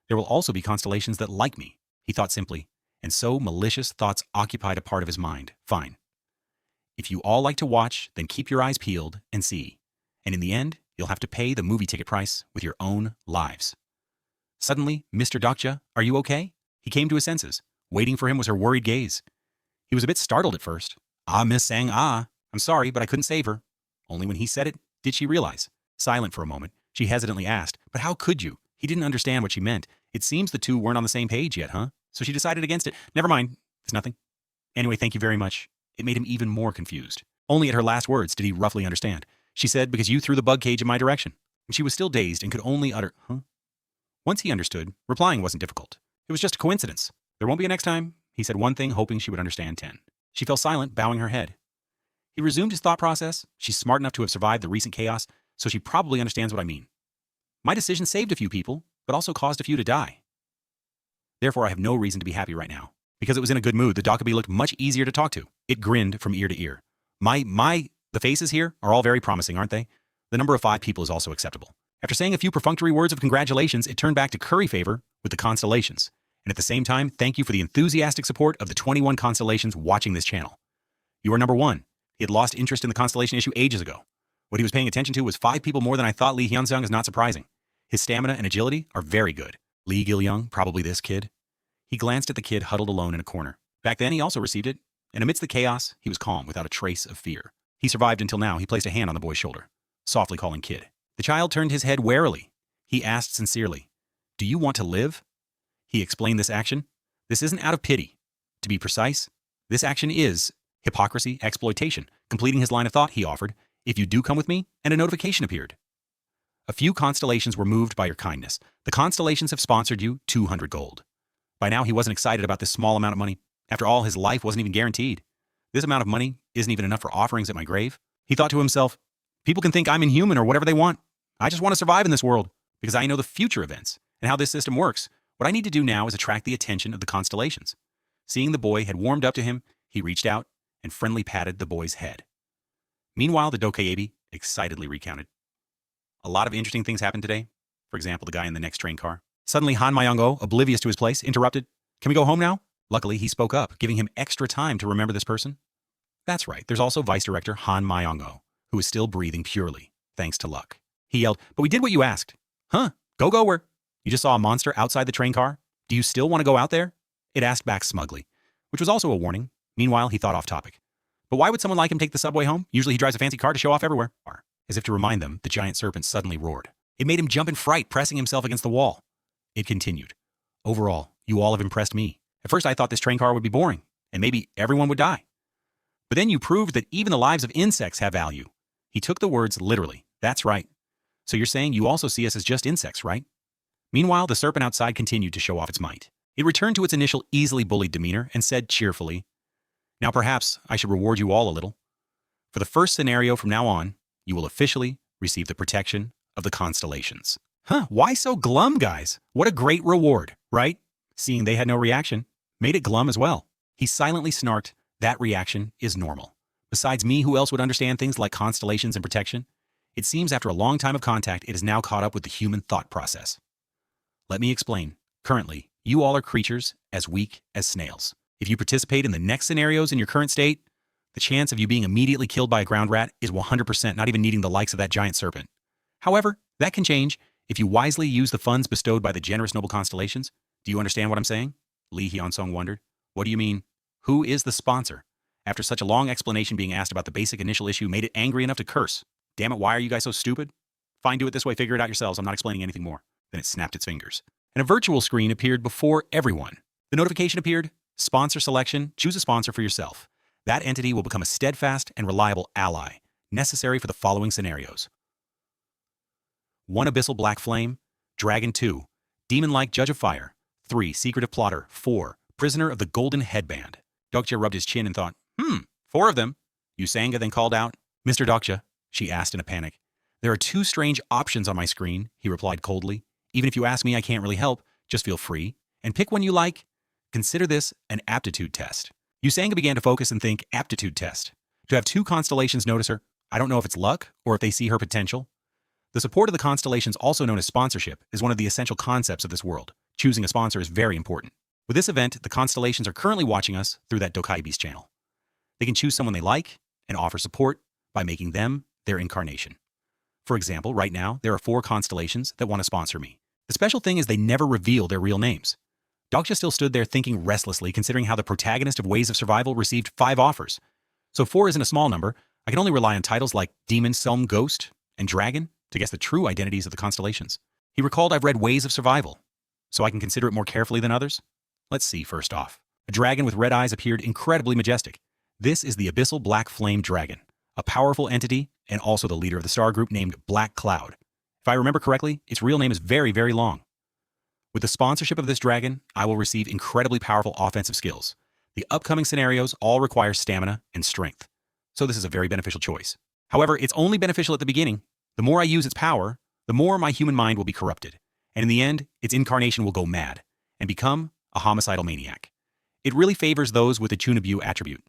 there will also be constellations that like me. He thought simply, and so malicious thoughts occupied a part of his mind. Fine. If you all like to watch, then keep your eyes peeled and see. And in the end, you'll have to pay the movie ticket price with your own lives. Suddenly, Mr. Dokja, are you okay? He came to his senses. Waiting for him was her worried gaze. He was a bit startled at first. Ah, Miss Sang, ah. I'm sorry, but I couldn't save her. Only when he said it did she realize. Silent for a moment, she hesitantly asked, but how could you? He didn't understand what she meant. It seems the two weren't on the same page yet, huh? So she decided against it. Never mind. It's nothing. Anyway, thank you very much. It made him even more confused. Only at her last words did he roughly understand. She said, because you threw the bug cage in my direction. And she was still dazed and could only utter, huh? Once he understood, replying wasn't difficult. It was just a coincidence. There won't be a next time. He said one thing, hoping she would understand 10. She fell silent, bowing her head. He resumed his thought process. She's smart enough to have survived the recent chaos, so she probably understands what I mean. My decision saved a few people, but also caused a few to die. Therefore, I have no reason to be happy right now. Because it was in a good mood, the Dokubi looked much easier to talk to. It grinned from ear to ear. The faces here are all very promising, aren't they? The number of 5 people is also acceptable. After saying a few perfunctory words of congratulations, it turned back to curry favor with the constellations. And at the same time, thank you for the enthusiastic support of the 21 constellations watching this channel. You are number 1. He had lost interest in the constellation issue ages ago. What he was paying attention to was 5 people more than I thought. Lee Hyun-sung is not surprising. His stamina and agility are very good. Lee Gil-young, probably this kid. He glanced at the kid huddled alone in a corner. Back then, he also received it. And amidst the chaos, he was calm, without a trace of fear. He survived until now. He placed a hand on the boy's shoulder, softly calling kid. The child turned his head warily. He asked sincerely, do you want to live? He explained this action. This isn't out of pity. To be precise, this action is hypocrisy, exploitation. Completing his line of thought, he offered, if you do come with me, and a notification appeared. A few constellations were moved by your kindness. The constellations have sponsored you 200 gold. By now, he wasn't excited about this small amount of money. After all, his life wasn't even guaranteed. This amount of money isn't even enough for offerings at my grave. He thought to himself, people can think I'm inhuman or whatever they want. I just want to survive in this world because I know the future events and how this system works. What I need to do now is attract the attention of the constellations. Seeing the boy had warmed up to him, he reached out and friendly patted the boy's head. Meanwhile, the dokebi excitedly recounted. A lot of interesting things happened today. For example, the guy in the next train car. Suddenly, Han Myung-oh, oblivious to his place, interrupted. Can we go home now? Luckily, he spoke up, giving him extra time to remember this person. That's right, there's also Vice Director Han Myung-oh, who is still breathing purely, thanks to luck. He yelled, but we did what you asked. Huh? Go where? You just saw a monster outside the train car? Do you still want to go out there? It asked back smugly, which was also a warning. Meanwhile, he thought off topic. But why would someone like him take the subway home? Usually he drives a fancy car to show off everywhere. As if to remind them, the giant serpent suddenly roared. It made him jump in fright, pressing himself against the wall. It continued. Overall, you all have impressed me. At first I thought this train car would be boring, and maybe everyone would die. But then you proved that even the lives of insects have value. He took the words literally. That's right. So you're saying you also see us as just insects, right? Meanwhile, the serpent outside continued to show off its might. It returned to its initial easily bullied demeanor and said cheerfully, now perhaps I should reward you all a little. For the first scenario from now on, you will officially receive the protection of the constellations. Huh, why so glum, guys? What a great reward, right? Seeing they had no reaction, made it glum as well. He silently snarked, that reaction is normal. Besides me, who else would understand things like constellations and protection? It seems after a long time of contact, it is now caught up with the human thought process. Let me explain. Currently, you all are creatures as weak as snails. If you participate in the next scenarios in your current state, the chance of you being immediately killed by a ground rat is 100%, not even needing the likes of that giant serpent. However, that can change if you wisely use the funds bestowed by the generous noble constellations. Do you understand what I'm saying? Lee Hyun-sung wondered. What do you mean? Who is the sponsor? After such a long explanation, being asked about the basic initial issue made it angry enough to curse. Damn it, why are you guys so stupid? Fine, do it this way, figure it out yourselves, I'm not explaining anything more. Then it snapped its fingers. And a virtual screen appeared before everyone. The notification appeared, sponsor selection, choose a sponsor for yourself. That entity will become a steadfast and reliable ally, necessary for the following scenarios. 1. Abyssal Black Flame. Dragon 2. Demon-like Judge of Fire. 3. Secretive Plotter. 4. Prisoner of the Golden Headband. Dokja rubbed his chin and thought, 4 of them. Yusanga then called out, Mr. Dokja, she asked in a panic. There are 2 strange options on my screen, he replied coldly. Even if you ask me, I can't really help. Just feel free. And pick one you like. Consider this an aptitude test. Yusanga began to focus and think, aptitude test. To have 2 constellations notice her, I don't know if it's luck or if they see her potential. The support of the constellations, also known as sponsorship, is one of the essential concepts of this world. Choosing a sponsor is very important. With this event, the constellations are currently watching us through that Dokaibi's channel. They can choose someone they like and offer support by making them their incarnation. For example, right now, there are 4 constellations that want to sponsor me. The special thing is they never reveal their real names. Dokja still stood there thinking restlessly, considering how the protagonist of Ways of Survival received 5 offers. So 4 isn't a small number. I can only rely on titles like Demon, Selm, Ghost, and Dragon to guess the true identities of the constellations. He recalled I've read Ways of Survival, so I can consider it more carefully than others. Let's see first off. A dragon with red eyes appeared incredibly majestic. This is the Abyssal Black Flame Dragon, a powerful entity and also the leader of the star group named Black Cloud. If I remember correctly, its real name is very, very long. With the sponsorship of this dragon, I will receive incredibly powerful offensive skills. The upcoming scenarios all require stamina and strength, so this is a very beneficial choice. However, it's only beneficial at the beginning. The more I use its power, the more my human mind will be corrupted, and in the end, its incarnation will go mad and become a homicidal maniac. It really favors those with the Chunabu attribute.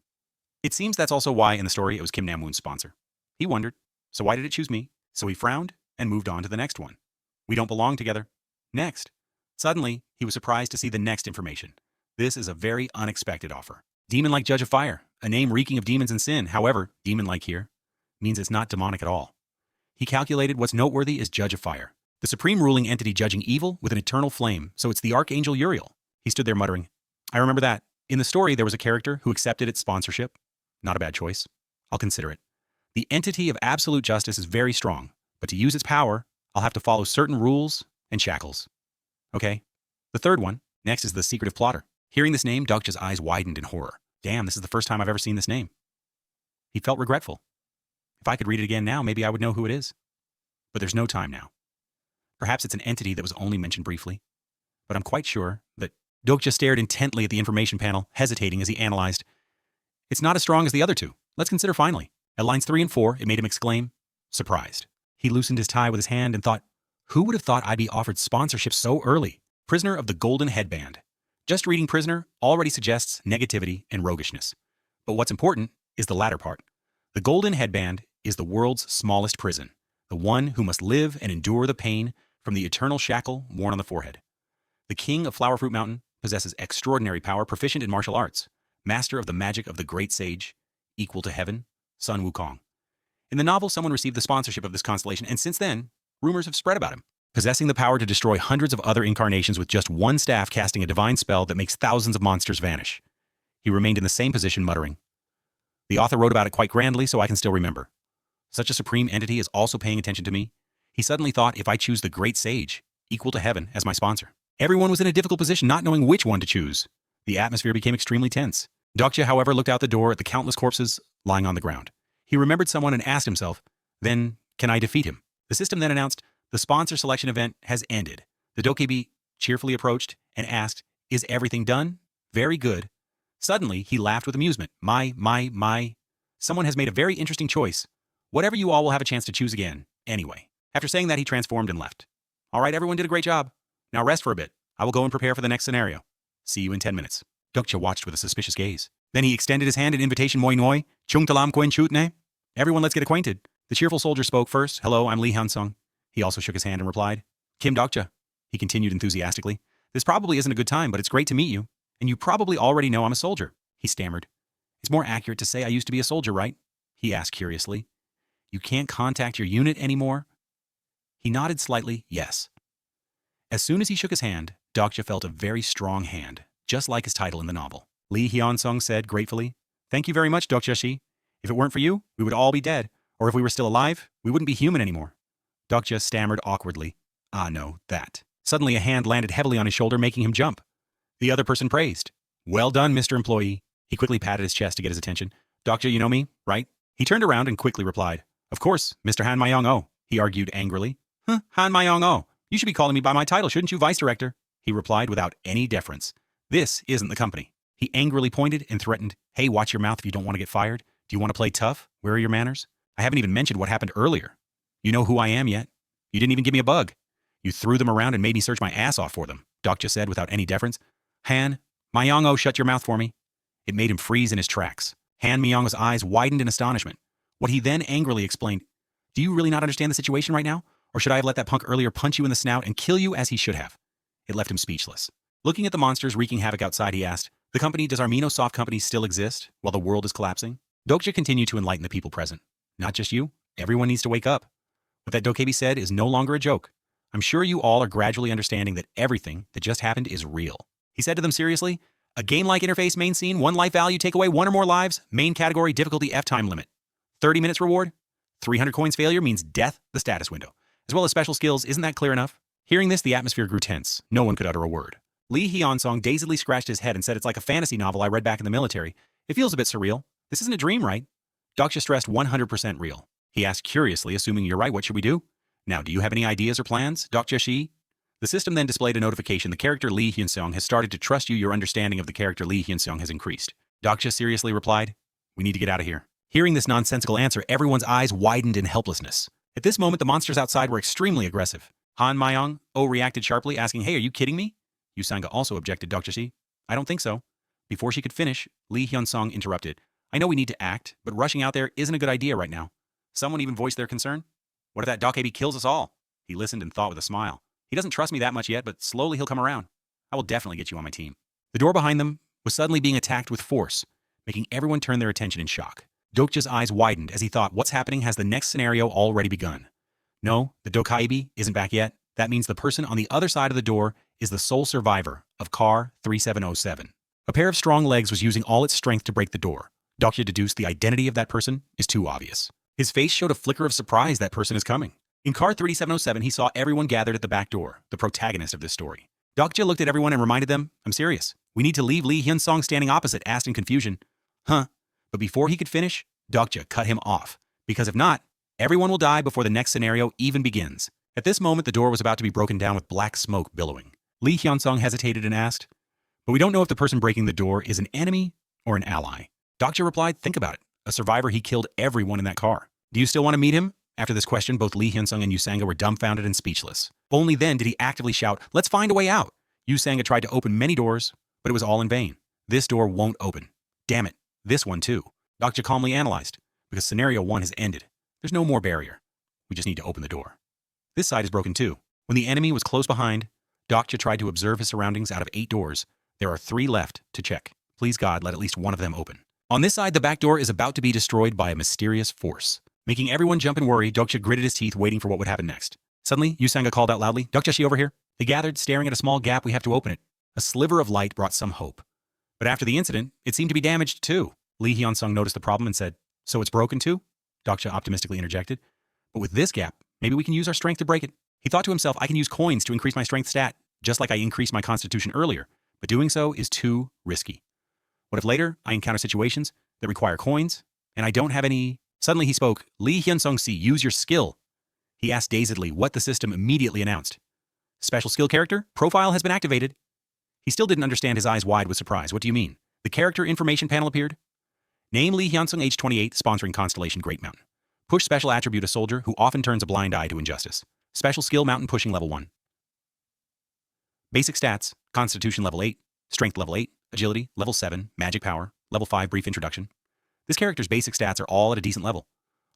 It seems that's also why in the story it was Kim Nam-woon's sponsor. He wondered, so why did it choose me? So he frowned and moved on to the next one. We don't belong together. Next. Suddenly, he was surprised to see the next information. This is a very unexpected offer. Demon-like Judge of Fire, a name reeking of demons and sin. However, demon-like here means it's not demonic at all. He calculated what's noteworthy is Judge of Fire, the supreme ruling entity judging evil with an eternal flame, so it's the Archangel Uriel. He stood there muttering, I remember that. In the story, there was a character who accepted its sponsorship. Not a bad choice. I'll consider it. The entity of absolute justice is very strong, but to use its power, I'll have to follow certain rules and shackles. Okay. The third one, next is the Secretive Plotter. Hearing this name, Dokja's eyes widened in horror. Damn, this is the first time I've ever seen this name. He felt regretful. If I could read it again now, maybe I would know who it is. But there's no time now. Perhaps it's an entity that was only mentioned briefly. But I'm quite sure that Dokja stared intently at the information panel, hesitating as he analyzed. It's not as strong as the other 2. Let's consider finally. At lines 3 and 4, it made him exclaim, surprised. He loosened his tie with his hand and thought, who would have thought I'd be offered sponsorship so early? Prisoner of the Golden Headband. Just reading prisoner already suggests negativity and roguishness. But what's important is the latter part. The Golden Headband is the world's smallest prison, the one who must live and endure the pain from the eternal shackle worn on the forehead. The king of Flower Fruit Mountain possesses extraordinary power, proficient in martial arts, master of the magic of the great sage, equal to heaven, Sun Wukong. In the novel, someone received the sponsorship of this constellation, and since then, rumors have spread about him, possessing the power to destroy hundreds of other incarnations with just one staff, casting a divine spell that makes thousands of monsters vanish. He remained in the same position, muttering. The author wrote about it quite grandly, so I can still remember. Such a supreme entity is also paying attention to me. He suddenly thought if I choose the great sage, equal to heaven, as my sponsor. Everyone was in a difficult position, not knowing which one to choose. The atmosphere became extremely tense. Dokja, however, looked out the door at the countless corpses lying on the ground. He remembered someone and asked himself, then, can I defeat him? The system then announced, the sponsor selection event has ended. The Dokaibi cheerfully approached and asked, is everything done? Very good. Suddenly, he laughed with amusement. My. Someone has made a very interesting choice. Whatever you all will have a chance to choose again. Anyway. After saying that, he transformed and left. All right, everyone did a great job. Now rest for a bit. I will go and prepare for the next scenario. See you in 10 minutes. Dokja watched with a suspicious gaze. Then he extended his hand in invitation. Moi noi, chung talam quen chutne. Everyone, let's get acquainted. The cheerful soldier spoke first. Hello, I'm Lee Hyun-sung. He also shook his hand and replied. Kim Dokja. He continued enthusiastically. This probably isn't a good time, but it's great to meet you. And you probably already know I'm a soldier. He stammered. It's more accurate to say I used to be a soldier, right? He asked curiously. You can't contact your unit anymore? He nodded slightly, yes. As soon as he shook his hand, Dokja felt a very strong hand just like his title in the novel. Lee Hyun-sung said gratefully, "Thank you very much, Dokja Shi. If it weren't for you, we would all be dead. Or if we were still alive, we wouldn't be human anymore." Dokja stammered awkwardly, "Ah, no, that." Suddenly a hand landed heavily on his shoulder, making him jump. The other person praised. "Well done, Mr. Employee." He quickly patted his chest to get his attention. "Dokja, you know me, right?" He turned around and quickly replied, "Of course, Mr. Han Mayong-oh." He argued angrily. "Huh, Han Mayong-oh. You should be calling me by my title, shouldn't you, Vice Director?" He replied without any deference. "This isn't the company." He angrily pointed and threatened, "Hey, watch your mouth if you don't want to get fired. Do you want to play tough? Where are your manners? I haven't even mentioned what happened earlier. You know who I am yet? You didn't even give me a bug. You threw them around and made me search my ass off for them," Dokja said without any deference. "Han, Mayong-oh, shut your mouth for me." It made him freeze in his tracks. Han Myong's eyes widened in astonishment. What he then angrily explained, "Do you really not understand the situation right now? Or should I have let that punk earlier punch you in the snout and kill you as he should have?" It left him speechless. Looking at the monsters wreaking havoc outside, he asked, "The company, does Armino Soft Company still exist while the world is collapsing?" Dokja continued to enlighten the people present. "Not just you. Everyone needs to wake up. What that dokebi said is no longer a joke. I'm sure you all are gradually understanding that everything that just happened is real." He said to them seriously, "A game-like interface, main scene, 1 life value, take away 1 or more lives, main category, difficulty, F time limit. 30 minutes reward, 300 coins failure means death, the status window. As well as special skills, isn't that clear enough?" Hearing this, the atmosphere grew tense. No one could utter a word. Lee Hyun-sung dazedly scratched his head and said, "It's like a fantasy novel I read back in the military. It feels a bit surreal. This isn't a dream, right?" Dokja stressed 100% real. He asked curiously, "Assuming you're right, what should we do? Now, do you have any ideas or plans, Dokja Shi?" The system then displayed a notification. "The character Lee Hyun-sung has started to trust you. Your understanding of the character Lee Hyun-sung has increased." Dokja seriously replied, "We need to get out of here." Hearing this nonsensical answer, everyone's eyes widened in helplessness. At this moment, the monsters outside were extremely aggressive. Han Mayong-oh reacted sharply, asking, "Hey, are you kidding me?" Yusanga also objected. "Dokja Shi, I don't think so." Before she could finish, Lee Hyun-sung interrupted. "I know we need to act, but rushing out there isn't a good idea right now." Someone even voiced their concern. "What if that dokebi kills us all?" He listened and thought with a smile. "He doesn't trust me that much yet, but slowly he'll come around. I will definitely get you on my team." The door behind them was suddenly being attacked with force, making everyone turn their attention in shock. Dokja's eyes widened as he thought, what's happening? Has the next scenario already begun? No, the dokebi isn't back yet. That means the person on the other side of the door is the sole survivor of car 3707. A pair of strong legs was using all its strength to break the door. Dokja deduced the identity of that person is too obvious. His face showed a flicker of surprise that person is coming. In car 3707, he saw everyone gathered at the back door, the protagonist of this story. Dokja looked at everyone and reminded them, "I'm serious. We need to leave." Lee Hyun-sung, standing opposite, asked in confusion, "Huh?" But before he could finish, Dokja cut him off. Because if not, everyone will die before the next scenario even begins. At this moment, the door was about to be broken down with black smoke billowing. Lee Hyun-sung hesitated and asked, "But we don't know if the person breaking the door is an enemy or an ally." Dokja replied, "Think about it. A survivor, he killed everyone in that car. Do you still want to meet him?" After this question, both Lee Hyun-sung and Yusanga were dumbfounded and speechless. Only then did he actively shout, "Let's find a way out." Yusanga tried to open many doors, but it was all in vain. "This door won't open. Damn it, this one too." Dokja calmly analyzed, "Because scenario 1 has ended. There's no more barrier. We just need to open the door. This side is broken too." When the enemy was close behind, Dokja tried to observe his surroundings. Out of 8 doors, there are 3 left to check. Please God, let at least one of them open. On this side, the back door is about to be destroyed by a mysterious force. Making everyone jump and worry, Dokja gritted his teeth, waiting for what would happen next. Suddenly, Yusanga called out loudly, "Dokja Shi, over here." They gathered, staring at a small gap. "We have to open it." A sliver of light brought some hope. But after the incident, it seemed to be damaged too. Lee Hyun-sung noticed the problem and said, "So it's broken too?" Dokja optimistically interjected. "But with this gap, maybe we can use our strength to break it." He thought to himself, "I can use coins to increase my strength stat, just like I increased my constitution earlier, but doing so is too risky. What if later I encounter situations that require coins, and I don't have any..." Suddenly he spoke, "Lee Hyun-sung, see, use your skill." He asked dazedly what the system immediately announced. "Special skill character, profile has been activated." He still didn't understand, his eyes wide with surprise. "What do you mean?" The character information panel appeared. Name Lee Hyun-sung, age 28, sponsoring Constellation Great Mountain. Push special attribute, a soldier who often turns a blind eye to injustice. Special skill, mountain pushing level 1. Basic stats, Constitution level 8, Strength level 8, Agility level 7, Magic power, level 5, brief introduction. This character's basic stats are all at a decent level.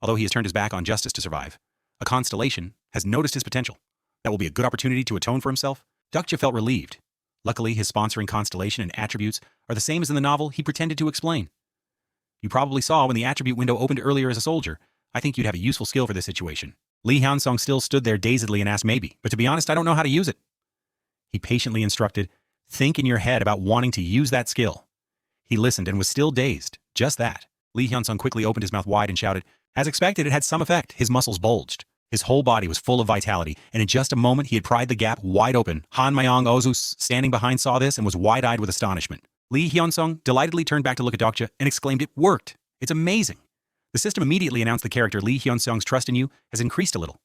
Although he has turned his back on justice to survive, a constellation has noticed his potential. That will be a good opportunity to atone for himself. Dokja felt relieved. Luckily, his sponsoring constellation and attributes are the same as in the novel he pretended to explain. "You probably saw when the attribute window opened earlier as a soldier. I think you'd have a useful skill for this situation." Lee Hyun-sung still stood there dazedly and asked, "Maybe, but to be honest, I don't know how to use it." He patiently instructed, Think in your head about wanting to use that skill. He listened and was still dazed. Just that. Lee Hyun-sung quickly opened his mouth wide and shouted. As expected, it had some effect. His muscles bulged. His whole body was full of vitality, and in just a moment he had pried the gap wide open. Han Mayong-ozus, standing behind, saw this and was wide-eyed with astonishment. Lee Hyun-sung delightedly turned back to look at Dokja and exclaimed, "It worked! It's amazing!" The system immediately announced the character Lee Hyun-sung's trust in you has increased a little.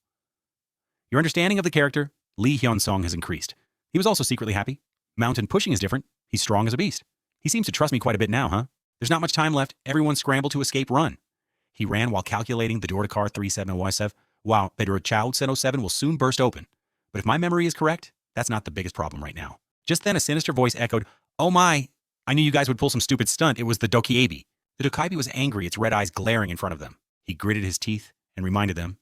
Your understanding of the character Lee Hyun-sung has increased. He was also secretly happy. Mountain pushing is different. He's strong as a beast. He seems to trust me quite a bit now, huh? There's not much time left. Everyone scramble to escape run. He ran while calculating the door to car 3707. Wow, Pedro Chow 707 will soon burst open. But if my memory is correct, that's not the biggest problem right now. Just then a sinister voice echoed, "Oh my, I knew you guys would pull some stupid stunt. It was the Dokaibi." The Dokaibi was angry, its red eyes glaring in front of them. He gritted his teeth and reminded them,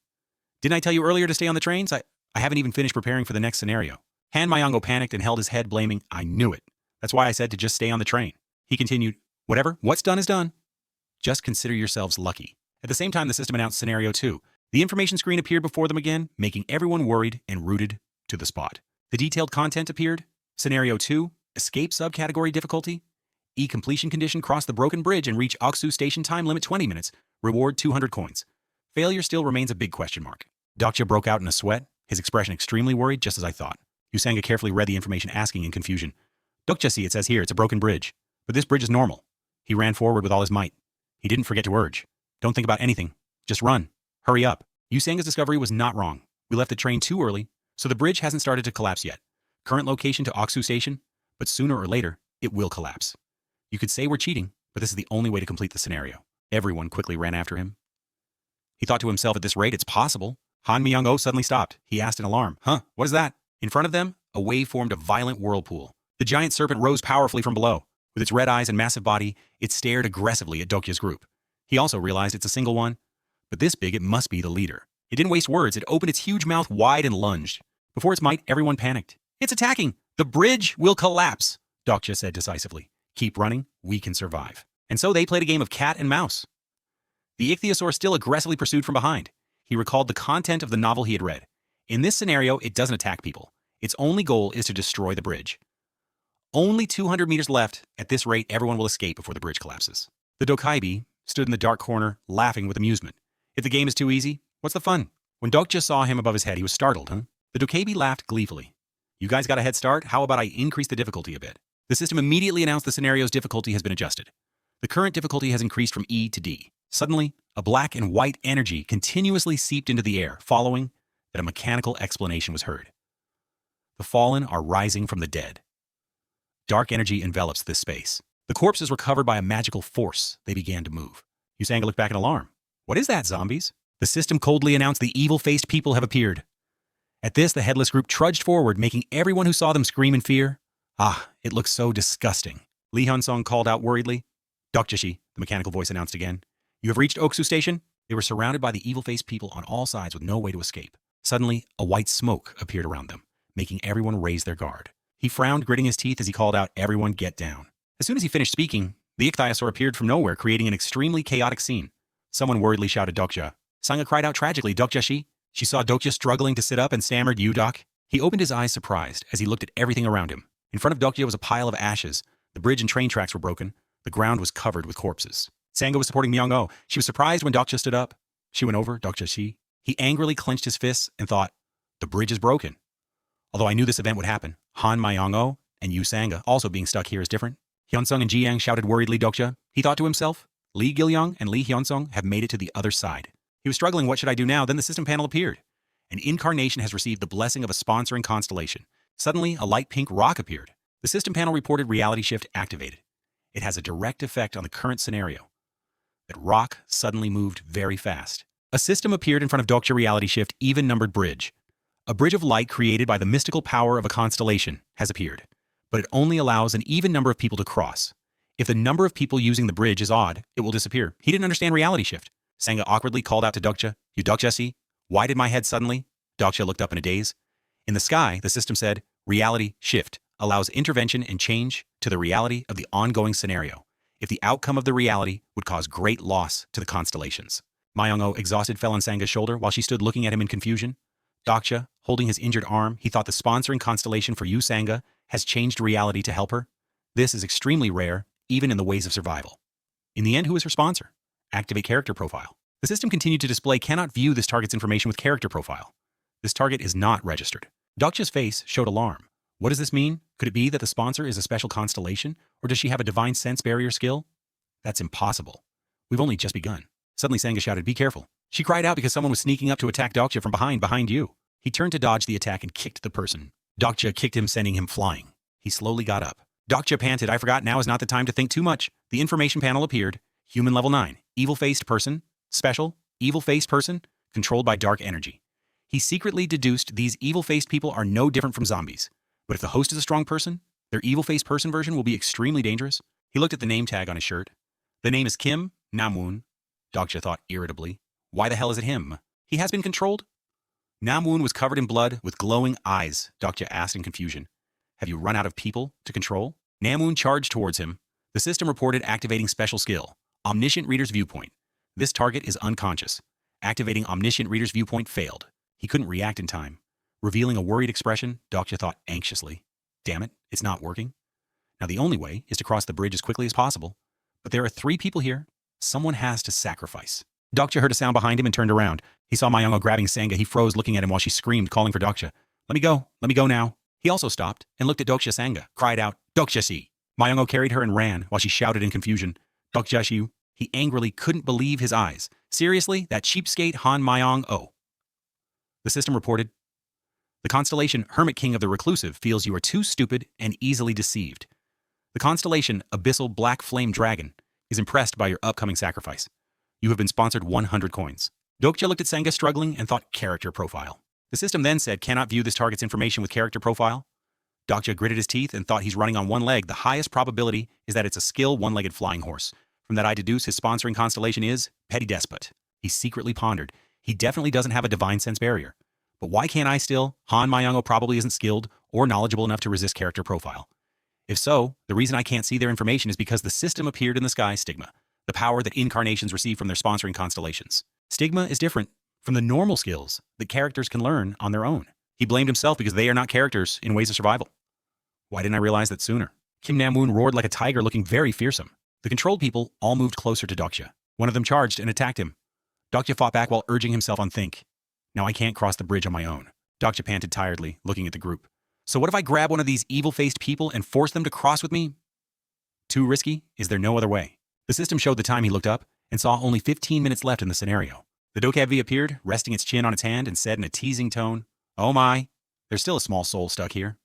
"Didn't I tell you earlier to stay on the trains? I haven't even finished preparing for the next scenario." Han Mayongo panicked and held his head, blaming, "I knew it. That's why I said to just stay on the train." He continued, "Whatever, what's done is done. Just consider yourselves lucky." At the same time, the system announced Scenario 2. The information screen appeared before them again, making everyone worried and rooted to the spot. The detailed content appeared. Scenario 2, Escape Subcategory Difficulty. E-completion condition, cross the broken bridge and reach Oksu Station, time limit 20 minutes. Reward 200 coins. Failure still remains a big question mark. Dokja broke out in a sweat, his expression extremely worried, just as I thought. Yusanga carefully read the information, asking in confusion, "Dokja, see, it says here, it's a broken bridge. But this bridge is normal." He ran forward with all his might. He didn't forget to urge, "Don't think about anything. Just run. Hurry up." Yusanga's discovery was not wrong. We left the train too early, so the bridge hasn't started to collapse yet. Current location to Oksu Station, but sooner or later, it will collapse. You could say we're cheating, but this is the only way to complete the scenario. Everyone quickly ran after him. He thought to himself, at this rate, it's possible. Han Myung-oh suddenly stopped. He asked in alarm, "Huh, what is that?" In front of them, a wave formed a violent whirlpool. The giant serpent rose powerfully from below. With its red eyes and massive body, it stared aggressively at Dokya's group. He also realized it's a single one, but this big it must be the leader. It didn't waste words. It opened its huge mouth wide and lunged. Before its might, everyone panicked. "It's attacking! The bridge will collapse!" Dokya said decisively. "Keep running, we can survive." And so they played a game of cat and mouse. The ichthyosaur still aggressively pursued from behind. He recalled the content of the novel he had read. In this scenario, it doesn't attack people. Its only goal is to destroy the bridge. Only 200 meters left. At this rate, everyone will escape before the bridge collapses. The Dokaibi stood in the dark corner, laughing with amusement. If the game is too easy, what's the fun? When Dokja saw him above his head, he was startled, huh? The Dokaibi laughed gleefully. "You guys got a head start? How about I increase the difficulty a bit?" The system immediately announced the scenario's difficulty has been adjusted. The current difficulty has increased from E to D. Suddenly, a black and white energy continuously seeped into the air, following that a mechanical explanation was heard. The fallen are rising from the dead. Dark energy envelops this space. The corpses were covered by a magical force. They began to move. Yusanga looked back in alarm. "What is that, zombies?" The system coldly announced the evil-faced people have appeared. At this, the headless group trudged forward, making everyone who saw them scream in fear. "Ah, it looks so disgusting." Lee Hyun-sung called out worriedly. "Dokjashi," the mechanical voice announced again. "You have reached Oksu Station." They were surrounded by the evil-faced people on all sides with no way to escape. Suddenly, a white smoke appeared around them, making everyone raise their guard. He frowned, gritting his teeth as he called out, "Everyone get down." As soon as he finished speaking, the ichthyosaur appeared from nowhere, creating an extremely chaotic scene. Someone worriedly shouted, "Dokja." Sanga cried out tragically, "Dokjashi." She saw Dokja struggling to sit up and stammered, "You, Dok." He opened his eyes surprised as he looked at everything around him. In front of Dokja was a pile of ashes. The bridge and train tracks were broken. The ground was covered with corpses. Sanga was supporting Myung-oh. She was surprised when Dokja stood up. She went over, "Dokjashi." He angrily clenched his fists and thought, "The bridge is broken." Although I knew this event would happen, Han Myung-oh and Yu Sanga also being stuck here is different. Hyun-sung and Ji-yang shouted worriedly, "Dokja." He thought to himself, Lee Gil-young and Lee Hyun-sung have made it to the other side. He was struggling, what should I do now? Then the system panel appeared. An incarnation has received the blessing of a sponsoring constellation. Suddenly, a light pink rock appeared. The system panel reported reality shift activated. It has a direct effect on the current scenario. That rock suddenly moved very fast. A system appeared in front of Dokja Reality Shift even-numbered bridge. A bridge of light created by the mystical power of a constellation has appeared, but it only allows an even number of people to cross. If the number of people using the bridge is odd, it will disappear. He didn't understand reality shift. Sanga awkwardly called out to Dokja, "You Dokja-see? Why did my head suddenly?" Dokja looked up in a daze. In the sky, the system said, "Reality shift allows intervention and change to the reality of the ongoing scenario, if the outcome of the reality would cause great loss to the constellations." Myung-oh, exhausted, fell on Sanga's shoulder while she stood looking at him in confusion. Dokja, holding his injured arm, he thought the sponsoring constellation for Yu Sanga has changed reality to help her? This is extremely rare, even in the ways of survival. In the end, who is her sponsor? Activate character profile. The system continued to display cannot view this target's information with character profile. This target is not registered. Dokja's face showed alarm. What does this mean? Could it be that the sponsor is a special constellation, or does she have a divine sense barrier skill? That's impossible. We've only just begun. Suddenly Sangha shouted, "Be careful." She cried out because someone was sneaking up to attack Dokja from behind you. He turned to dodge the attack and kicked the person. Dokja kicked him, sending him flying. He slowly got up. Dokja panted, "I forgot, now is not the time to think too much." The information panel appeared. Human level 9. Evil-faced person. Special. Evil-faced person. Controlled by dark energy. He secretly deduced these evil-faced people are no different from zombies. But if the host is a strong person, their evil-faced person version will be extremely dangerous. He looked at the name tag on his shirt. The name is Kim Namwoon. Dokja thought irritably. Why the hell is it him? He has been controlled? Namwoon was covered in blood with glowing eyes, Dokja asked in confusion. Have you run out of people to control? Namwoon charged towards him. The system reported activating special skill. Omniscient Reader's viewpoint. This target is unconscious. Activating Omniscient Reader's viewpoint failed. He couldn't react in time. Revealing a worried expression, Dokja thought anxiously. Damn it, it's not working. Now the only way is to cross the bridge as quickly as possible. But there are 3 people here. Someone has to sacrifice. Dokja heard a sound behind him and turned around. He saw Mayongo grabbing Sangha. He froze, looking at him while she screamed, calling for Dokja. Let me go now. He also stopped and looked at Dokja. Sangha cried out, Dokja-si. Mayongo carried her and ran while she shouted in confusion, Dokja-shi. He angrily couldn't believe his eyes. Seriously, that cheapskate Han Mayong-o. The system reported, the constellation Hermit King of the Reclusive feels you are too stupid and easily deceived. The constellation Abyssal Black Flame Dragon is impressed by your upcoming sacrifice. You have been sponsored 100 coins. Dokja looked at Sangha struggling and thought character profile. The system then said cannot view this target's information with character profile. Dokja gritted his teeth and thought he's running on one leg. The highest probability is that it's a skill one-legged flying horse. From that I deduce his sponsoring constellation is Petty Despot. He secretly pondered. He definitely doesn't have a divine sense barrier. But why can't I still? Han Mayongo probably isn't skilled or knowledgeable enough to resist character profile. If so, the reason I can't see their information is because the system appeared in the sky stigma, the power that incarnations receive from their sponsoring constellations. Stigma is different from the normal skills that characters can learn on their own. He blamed himself because they are not characters in ways of survival. Why didn't I realize that sooner? Kim Namwoon roared like a tiger, looking very fearsome. The controlled people all moved closer to Dokja. One of them charged and attacked him. Dokja fought back while urging himself on think. Now I can't cross the bridge on my own. Dokja panted tiredly, looking at the group. So what if I grab one of these evil-faced people and force them to cross with me? Too risky? Is there no other way? The system showed the time. He looked up and saw only 15 minutes left in the scenario. The Dokkaev appeared, resting its chin on its hand, and said in a teasing tone, Oh my, there's still a small soul stuck here.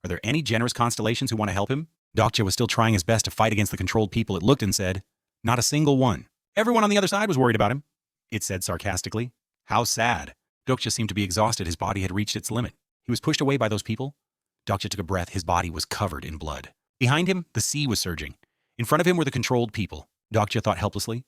Are there any generous constellations who want to help him? Dokja was still trying his best to fight against the controlled people. It looked and said, Not a single one. Everyone on the other side was worried about him. It said sarcastically. How sad. Dokja seemed to be exhausted. His body had reached its limit. He was pushed away by those people. Dokja took a breath. His body was covered in blood. Behind him, the sea was surging. In front of him were the controlled people. Dokja thought helplessly.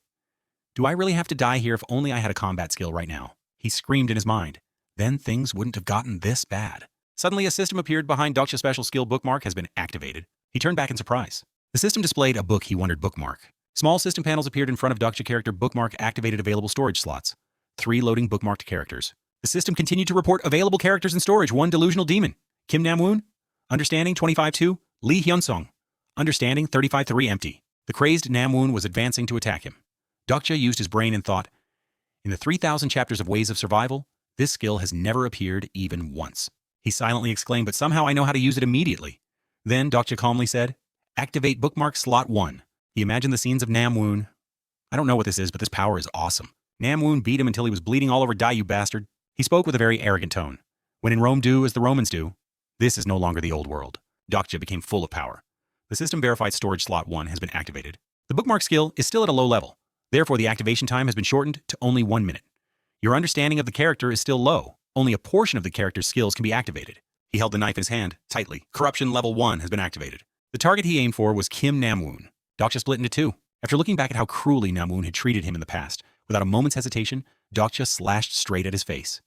Do I really have to die here? If only I had a combat skill right now. He screamed in his mind. Then things wouldn't have gotten this bad. Suddenly, a system appeared behind Dokja's special skill bookmark has been activated. He turned back in surprise. The system displayed a book he wondered bookmark. Small system panels appeared in front of Dokja. Character bookmark activated available storage slots. 3 loading bookmarked characters. The system continued to report available characters in storage. 1 delusional demon. Kim Namwoon. Understanding 25-2. Lee Hyunsung. Understanding 35-3 empty. The crazed Namwoon was advancing to attack him. Dokja used his brain and thought, in the 3,000 chapters of Ways of Survival, this skill has never appeared even once. He silently exclaimed, but somehow I know how to use it immediately. Then Dokja calmly said, activate bookmark slot 1. He imagined the scenes of Namwoon. I don't know what this is, but this power is awesome. Namwoon beat him until he was bleeding all over. Die, you bastard. He spoke with a very arrogant tone. When in Rome, do as the Romans do. This is no longer the old world. Dokja became full of power. The system verified storage slot 1 has been activated. The bookmark skill is still at a low level. Therefore, the activation time has been shortened to only 1 minute. Your understanding of the character is still low. Only a portion of the character's skills can be activated. He held the knife in his hand, tightly. Corruption level 1 has been activated. The target he aimed for was Kim Namwoon. Dokja split into 2. After looking back at how cruelly Namwoon had treated him in the past, without a moment's hesitation, Dokja slashed straight at his face.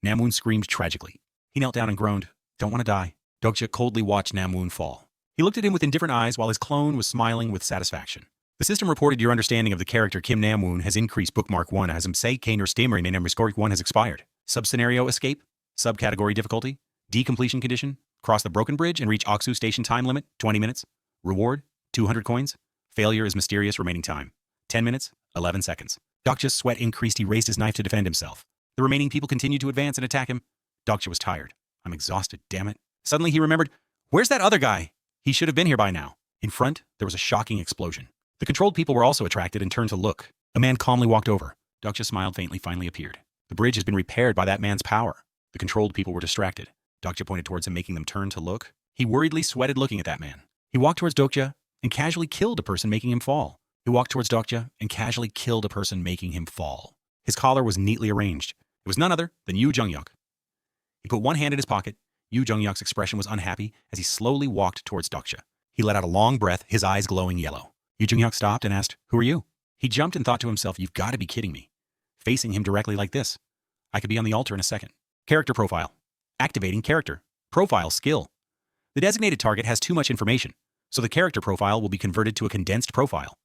Namwoon screamed tragically. He knelt down and groaned, Don't want to die. Dokja coldly watched Namwoon fall. He looked at him with indifferent eyes while his clone was smiling with satisfaction. The system reported your understanding of the character Kim Namwoon has increased. Bookmark 1 as say Kaner Stamery Main Scoring 1 has expired. Sub-scenario escape. Subcategory difficulty. D-completion condition. Cross the broken bridge and reach Oksu station time limit, 20 minutes. Reward, 200 coins. Failure is mysterious remaining time. 10 minutes, 11 seconds. Dokja's sweat increased. He raised his knife to defend himself. The remaining people continued to advance and attack him. Dokja was tired. I'm exhausted, damn it. Suddenly he remembered, where's that other guy? He should have been here by now. In front, there was a shocking explosion. The controlled people were also attracted and turned to look. A man calmly walked over. Dokja smiled faintly, finally appeared. The bridge has been repaired by that man's power. The controlled people were distracted. Dokja pointed towards him, making them turn to look. He worriedly sweated looking at that man. He walked towards Dokja and casually killed a person, making him fall. He walked towards Dokja and casually killed a person, making him fall. His collar was neatly arranged. It was none other than Yu Jungyuk. He put one hand in his pocket. Yu Jungyuk's expression was unhappy as he slowly walked towards Dokja. He let out a long breath, his eyes glowing yellow. Yu Jungyuk stopped and asked, "Who are you?" He jumped and thought to himself, "You've got to be kidding me." Facing him directly like this, I could be on the altar in a second. Character profile. Activating character. Profile skill. The designated target has too much information, so the character profile will be converted to a condensed profile.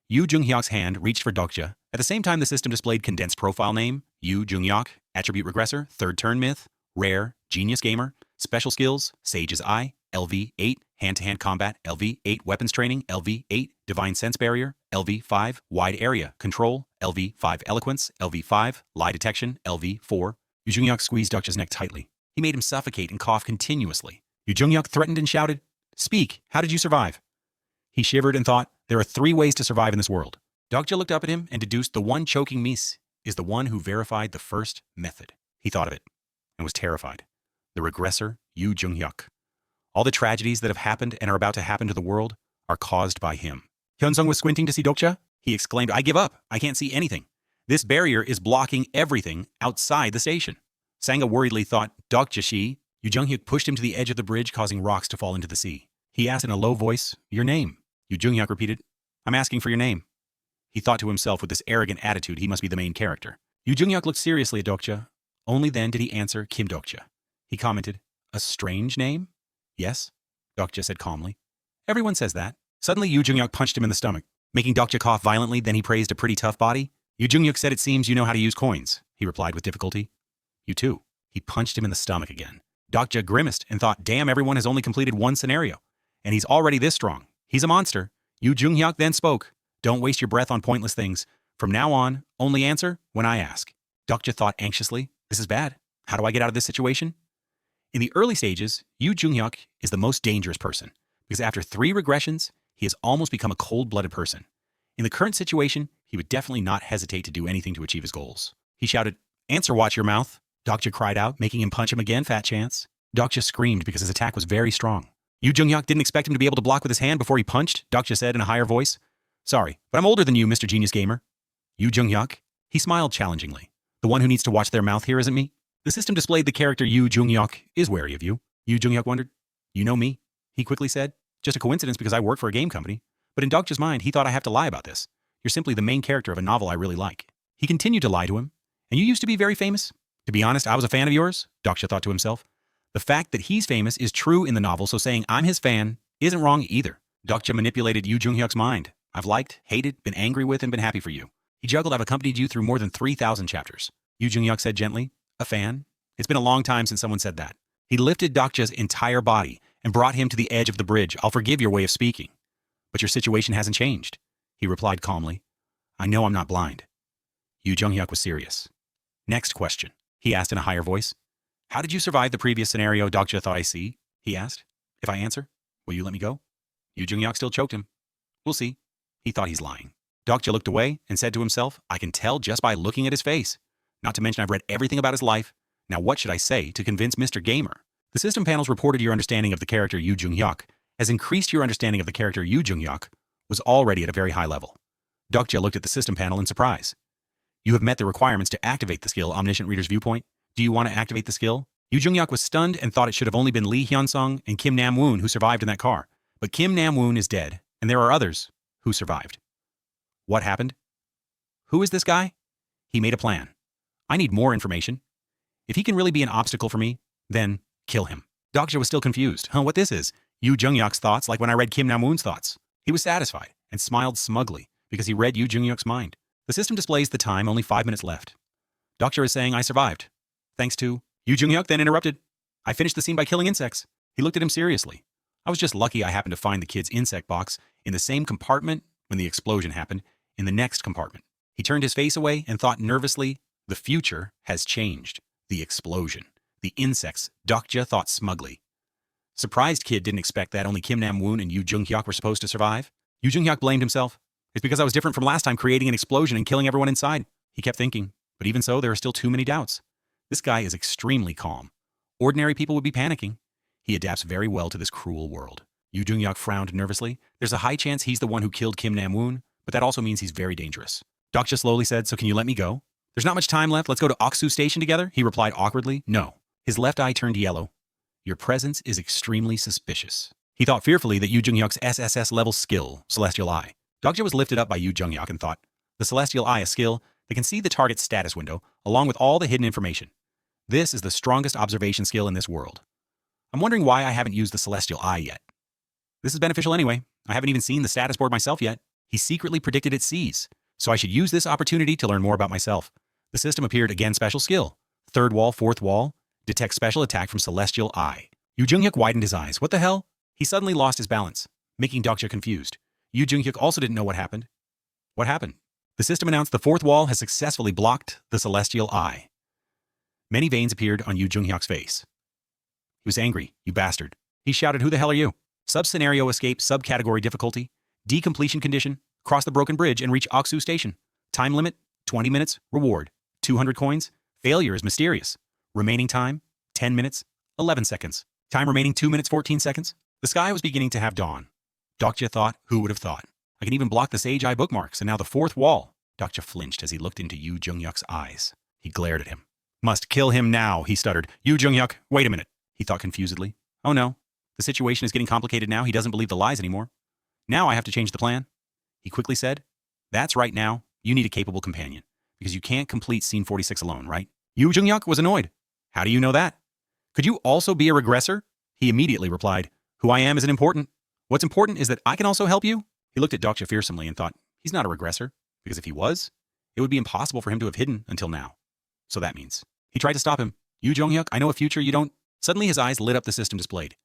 Yu Jungyuk's hand reached for Dokja. At the same time, the system displayed condensed profile name, Yu Jungyuk, attribute regressor, third turn myth, rare, genius gamer, special skills, Sage's Eye, LV8, hand-to-hand combat, LV8, weapons training, LV8, divine sense barrier, LV5, wide area, control, LV5, eloquence, LV5, lie detection, LV4. Yu Jungyuk squeezed Dokja's neck tightly. He made him suffocate and cough continuously. Yu Jungyuk threatened and shouted, "Speak, how did you survive?" He shivered and thought, there are 3 ways to survive in this world. Dokja looked up at him and deduced the one choking Mies is the one who verified the first method. He thought of it and was terrified. The regressor, Yu Jungyuk. All the tragedies that have happened and are about to happen to the world are caused by him. Hyunsung was squinting to see Dokja. He exclaimed, "I give up. I can't see anything. This barrier is blocking everything outside the station." Sanga worriedly thought, "Dokja-shi." Yu Jungyuk pushed him to the edge of the bridge, causing rocks to fall into the sea. He asked in a low voice, "Your name?" Yu Jungyuk repeated, "I'm asking for your name." He thought to himself, with this arrogant attitude, he must be the main character. Yu Jungyuk looked seriously at Dokja. Only then did he answer Kim Dokja. He commented, "A strange name?" "Yes," Dokja said calmly. "Everyone says that." Suddenly, Yu Jungyuk punched him in the stomach, making Dokja cough violently. Then he praised a pretty tough body. Yu Jungyuk said, "It seems you know how to use coins," he replied with difficulty. "You too." He punched him in the stomach again. Dokja grimaced and thought, damn, everyone has only completed one scenario, and he's already this strong. He's a monster. Yu Jungyuk then spoke, "Don't waste your breath on pointless things. From now on, only answer when I ask." Dokja thought anxiously, "This is bad. How do I get out of this situation?" In the early stages, Yu Jungyuk is the most dangerous person, because after 3 regressions, he has almost become a cold-blooded person. In the current situation, he would definitely not hesitate to do anything to achieve his goals. He shouted, "Answer, watch your mouth." Dokja cried out, making him punch him again, fat chance. Dokja screamed because his attack was very strong. Yu Jungyuk didn't expect him to be able to block with his hand before he punched, Dokja said in a higher voice. "Sorry, but I'm older than you, Mr. Genius Gamer." Yu Jungyuk? He smiled challengingly. "The one who needs to watch their mouth here isn't me." The system displayed the character Yu Jungyuk is wary of you. Yu Jungyuk wondered. "You know me?" he quickly said. "Just a coincidence because I work for a game company." But in Dokja's mind, he thought, I have to lie about this. You're simply the main character of a novel I really like. He continued to lie to him. "And you used to be very famous?" "To be honest, I was a fan of yours," Dokja thought to himself. The fact that he's famous is true in the novel, so saying I'm his fan isn't wrong either. Dokja manipulated Yu Jungyuk's mind. "I've liked, hated, been angry with, and been happy for you. He juggled, I've accompanied you through more than 3,000 chapters." Yu Jungyuk said gently, "A fan? It's been a long time since someone said that." He lifted Dokja's entire body and brought him to the edge of the bridge. "I'll forgive your way of speaking. But your situation hasn't changed," he replied calmly. "I know I'm not blind." Yu Jungyuk was serious. "Next question," he asked in a higher voice. "How did you survive the previous scenario Dokja thought I see?" he asked. "If I answer, will you let me go?" Yu Jungyuk still choked him. "We'll see." He thought he's lying. Dokja looked away and said to himself, "I can tell just by looking at his face. Not to mention I've read everything about his life. Now what should I say to convince Mr. Gamer?" The system panels reported your understanding of the character Yu Jungyuk has increased. Your understanding of the character Yu Jungyuk was already at a very high level. Dokja looked at the system panel in surprise. "You have met the requirements to activate the skill Omniscient Reader's Viewpoint. Do you want to activate the skill?" Yu Jungyuk was stunned and thought it should have only been Lee Hyunsung and Kim Nam-woon who survived in that car. But Kim Nam-woon is dead, and there are others who survived. What happened? Who is this guy? He made a plan. I need more information. If he can really be an obstacle for me, then kill him. Dokja was still confused. What this is? Yu Jungyuk's thoughts, like when I read Kim Nam-woon's thoughts. He was satisfied and smiled smugly because he read Yu Jungyuk's mind. The system displays the time, only 5 minutes left. Dokja is saying I survived. Thanks to Yu Jungyuk then interrupted. I finished the scene by killing insects. He looked at him seriously. I was just lucky I happened to find the kid's insect box in the same compartment when the explosion happened, in the next compartment. He turned his face away and thought nervously, the future has changed. The explosion. The insects, Dokja thought smugly. Surprised kid didn't expect that only Kim Nam-woon and Yoo Jung-hyuk were supposed to survive. Yoo Jung-hyuk blamed himself. It's because I was different from last time, creating an explosion and killing everyone inside. He kept thinking, but even so, there are still too many doubts. This guy is extremely calm. Ordinary people would be panicking. He adapts very well to this cruel world. Yoo Jung-hyuk frowned nervously. There's a high chance he's the one who killed Kim Nam-woon, but that also means he's very dangerous. Dokja slowly said, so can you let me go? There's not much time left. Let's go to Oksu Station together, he replied awkwardly. No. His left eye turned yellow. Your presence is extremely suspicious. He thought fearfully that Yoo Jung-hyuk's SSS level skill, Celestial Eye. Dokja was lifted up by Yoo Jung-hyuk and thought, the Celestial Eye, a skill that can see the target's status window, along with all the hidden information. This is the strongest observation skill in this world. I'm wondering why I haven't used the Celestial Eye yet. This is beneficial anyway. I haven't even seen the status board myself yet. He secretly predicted it sees, so I should use this opportunity to learn more about myself. The system appeared again special skill. Third wall, fourth wall, detect special attack from Celestial Eye. Yoo Jung-hyuk widened his eyes. What the hell? He suddenly lost his balance, making Dokja confused. Yoo Jung-hyuk also didn't know what happened. What happened? The system announced the fourth wall has successfully blocked the Celestial Eye. Many veins appeared on Yoo Jung-hyuk's face. He was angry. You bastard. He shouted, who the hell are you? Sub-scenario escape, sub-category difficulty, decompletion condition, cross the broken bridge and reach Oksu Station. Time limit, 20 minutes, reward, 200 coins. Failure is mysterious. Remaining time, 10 minutes, 11 seconds. Time remaining 2 minutes, 14 seconds. The sky was beginning to have dawn. Dokja thought, who would have thought? I can even block the Sage Eye bookmarks, and now the fourth wall. Dokja flinched as he looked into Yoo Jung-hyuk's eyes. He glared at him. Must kill him now, he stuttered. Yoo Jung-hyuk, wait a minute, he thought confusedly. Oh no, the situation is getting complicated now. He doesn't believe the lies anymore. Now I have to change the plan. He quickly said, that's right now, you need a capable companion, because you can't complete scene 46 alone, right? Yoo Jung-hyuk was annoyed. How do you know that? Could you also be a regressor? He immediately replied, who I am isn't important. What's important is that I can also help you. He looked at Dokja fearsomely and thought, he's not a regressor, because if he was, it would be impossible for him to have hidden until now. So that means. He tried to stop him. Yoo Jung-hyuk, I know a future you don't. Suddenly his eyes lit up the system displayed.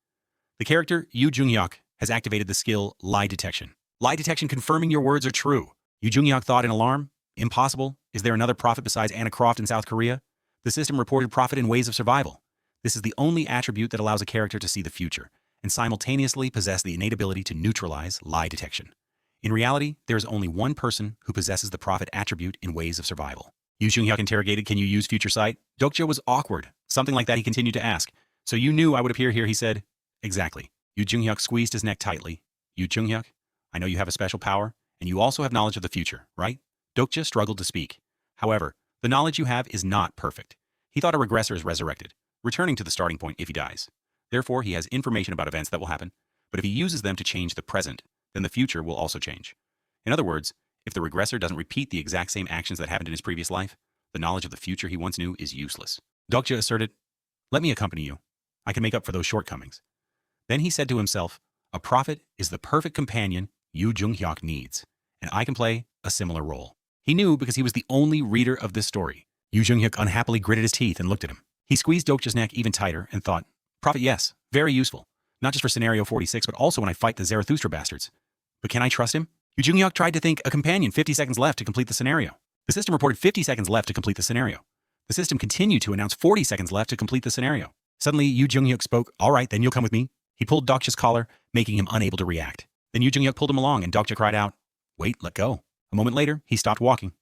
The character, Yoo Jung-hyuk, has activated the skill Lie Detection. Lie Detection confirming your words are true. Yoo Jung-hyuk thought in alarm. Impossible. Is there another prophet besides Anna Croft in South Korea? The system reported prophet in ways of survival. This is the only attribute that allows a character to see the future and simultaneously possess the innate ability to neutralize lie detection. In reality, there is only one person who possesses the prophet attribute in ways of survival. Yoo Jung-hyuk interrogated, can you use future sight? Dokja was awkward. Something like that he continued to ask. So you knew I would appear here, he said. Exactly. Yoo Jung-hyuk squeezed his neck tightly. Yoo Jung-hyuk, I know you have a special power, and you also have knowledge of the future, right? Dokja struggled to speak. However, the knowledge you have is not perfect. He thought a regressor is resurrected, returning to the starting point if he dies. Therefore, he has information about events that will happen, but if he uses them to change the present, then the future will also change. In other words, if the regressor doesn't repeat the exact same actions that happened in his previous life, the knowledge of the future he once knew is useless. Dokja asserted, let me accompany you. I can make up for those shortcomings. Then he said to himself, a prophet is the perfect companion Yoo Jung-hyuk needs, and I can play a similar role. He knew because he was the only reader of this story. Yoo Jung-hyuk unhappily gritted his teeth and looked at him. He squeezed Dokja's neck even tighter and thought, prophet, yes, very useful. Not just for scenario 46, but also when I fight the Zarathustra bastards. But can I trust him? Yoo Jung-hyuk tried to think a companion 50 seconds left to complete the scenario. The system reported 50 seconds left to complete the scenario. The system continued to announce 40 seconds left to complete the scenario. Suddenly, Yoo Jung-hyuk spoke, all right, then you'll come with me. He pulled Dokja's collar, making him unable to react. Then Yoo Jung-hyuk pulled him along and Dokja cried out, wait, let go. A moment later, he stopped walking.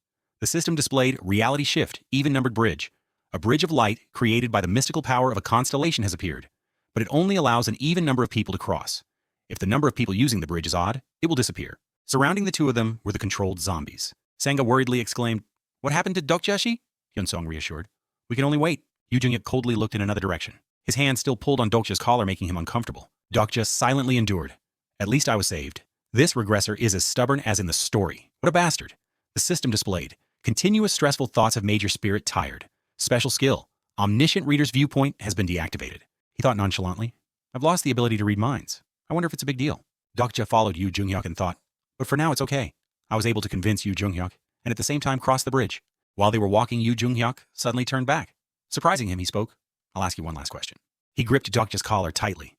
The system displayed Reality Shift, Even-Numbered Bridge. A bridge of light created by the mystical power of a constellation has appeared, but it only allows an even number of people to cross. If the number of people using the bridge is odd, it will disappear. Surrounding the two of them were the controlled zombies. Sangha worriedly exclaimed, what happened to Dokja-shi? Hyun-sung reassured. We can only wait. Yoo Jung-hyuk coldly looked in another direction. His hand still pulled on Dokja's collar, making him uncomfortable. Dokja silently endured. At least I was saved. This regressor is as stubborn as in the story. What a bastard. The system displayed. Continuous stressful thoughts have made your spirit tired. Special skill. Omniscient Reader's viewpoint has been deactivated. He thought nonchalantly. I've lost the ability to read minds. I wonder if it's a big deal. Dokja followed Yoo Jung-hyuk and thought, but for now it's okay. I was able to convince Yoo Jung-hyuk and at the same time cross the bridge. While they were walking, Yoo Jung-hyuk suddenly turned back. Surprising him, he spoke. I'll ask you one last question. He gripped Dokja's collar tightly.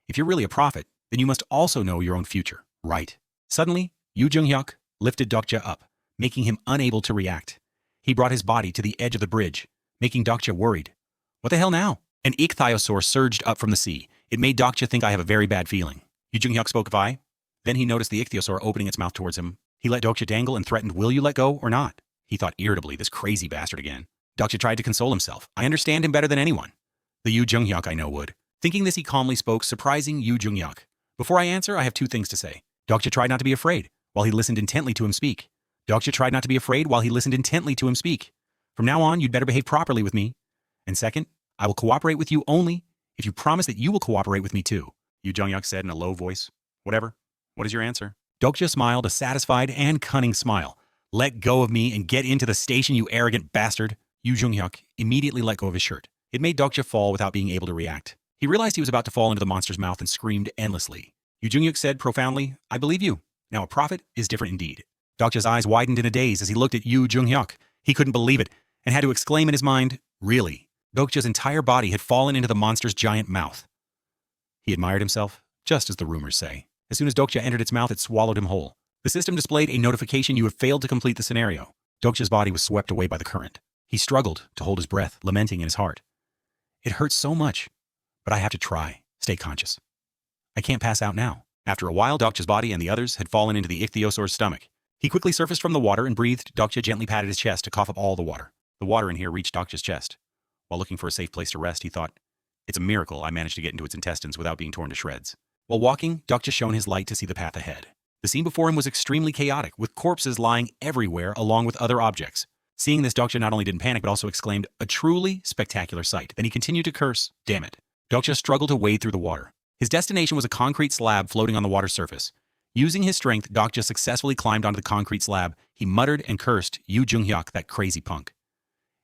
If you're really a prophet, then you must also know your own future, right? Suddenly, Yu Jung-hyuk lifted Dokja up, making him unable to react. He brought his body to the edge of the bridge, making Dokja worried. What the hell now? An ichthyosaur surged up from the sea. It made Dokja think I have a very bad feeling. Yu Jung-hyuk spoke Vi. Then he noticed the ichthyosaur opening its mouth towards him. He let Dokja dangle and threatened, will you let go or not? He thought irritably, this crazy bastard again. Dokja tried to console himself. I understand him better than anyone. The Yu Jung-hyuk I know would. Thinking this, he calmly spoke, surprising Yu Jung-hyuk. Before I answer, I have two things to say. Dokja tried not to be afraid while he listened intently to him speak. Dokja tried not to be afraid while he listened intently to him speak. From now on, you'd better behave properly with me. And second, I will cooperate with you only if you promise that you will cooperate with me too, Yu Jung-hyuk said in a low voice. Whatever. What is your answer? Dokja smiled a satisfied and cunning smile. Let go of me and get into the station, you arrogant bastard. Yu Jung-hyuk immediately let go of his shirt. It made Dokja fall without being able to react. He realized he was about to fall into the monster's mouth and screamed endlessly. Yu Jung-hyuk said profoundly, I believe you. Now a prophet is different indeed. Dokja's eyes widened in a daze as he looked at Yu Jung-hyuk. He couldn't believe it and had to exclaim in his mind, really? Dokja's entire body had fallen into the monster's giant mouth. He admired himself, just as the rumors say. As soon as Dokja entered its mouth, it swallowed him whole. The system displayed a notification: you have failed to complete the scenario. Dokja's body was swept away by the current. He struggled to hold his breath, lamenting in his heart. It hurts so much, but I have to try. Stay conscious. I can't pass out now. After a while, Dokja's body and the others had fallen into the ichthyosaur's stomach. He quickly surfaced from the water and breathed. Dokja gently patted his chest to cough up all the water. The water in here reached Dokja's chest. While looking for a safe place to rest, he thought, it's a miracle I managed to get into its intestines without being torn to shreds. While walking, Dokja shone his light to see the path ahead. The scene before him was extremely chaotic, with corpses lying everywhere along with other objects. Seeing this, Dokja not only didn't panic, but also exclaimed, a truly spectacular sight. Then he continued to curse, damn it. Dokja struggled to wade through the water. His destination was a concrete slab floating on the water's surface. Using his strength, Dokja successfully climbed onto the concrete slab. He muttered and cursed, Yu Jung-hyuk, that crazy punk.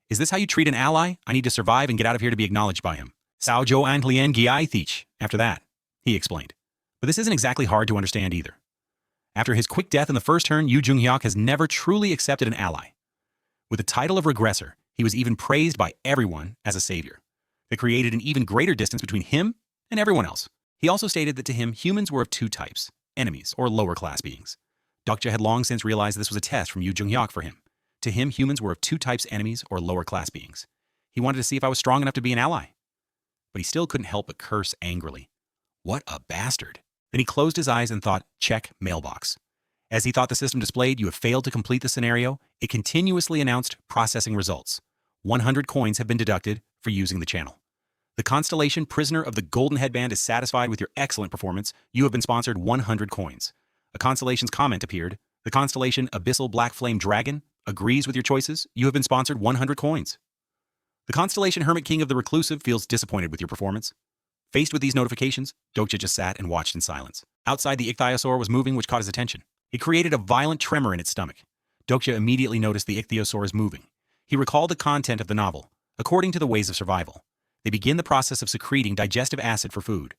Is this how you treat an ally? I need to survive and get out of here to be acknowledged by him. Sao Jo An Lien Giai Thich. After that, he explained. But this isn't exactly hard to understand either. After his quick death in the first turn, Yu Jung-hyuk has never truly accepted an ally. With the title of regressor, he was even praised by everyone as a savior. That created an even greater distance between him and everyone else. He also stated that to him, humans were of two types, enemies or lower class beings. Dokja had long since realized this was a test from Yu Jung-hyuk for him. To him, humans were of two types, enemies or lower class beings. He wanted to see if I was strong enough to be an ally. But he still couldn't help but curse angrily. What a bastard. Then he closed his eyes and thought, check mailbox. As he thought the system displayed, you have failed to complete the scenario, it continuously announced processing results. 100 coins have been deducted for using the channel. The constellation Prisoner of the Golden Headband is satisfied with your excellent performance. You have been sponsored 100 coins. A constellation's comment appeared. The constellation Abyssal Black Flame Dragon agrees with your choices. You have been sponsored 100 coins. The constellation Hermit King of the Reclusive feels disappointed with your performance. Faced with these notifications, Dokja just sat and watched in silence. Outside, the ichthyosaur was moving, which caught his attention. It created a violent tremor in its stomach. Dokja immediately noticed the ichthyosaur is moving. He recalled the content of the novel. According to the ways of survival, they begin the process of secreting digestive acid for food.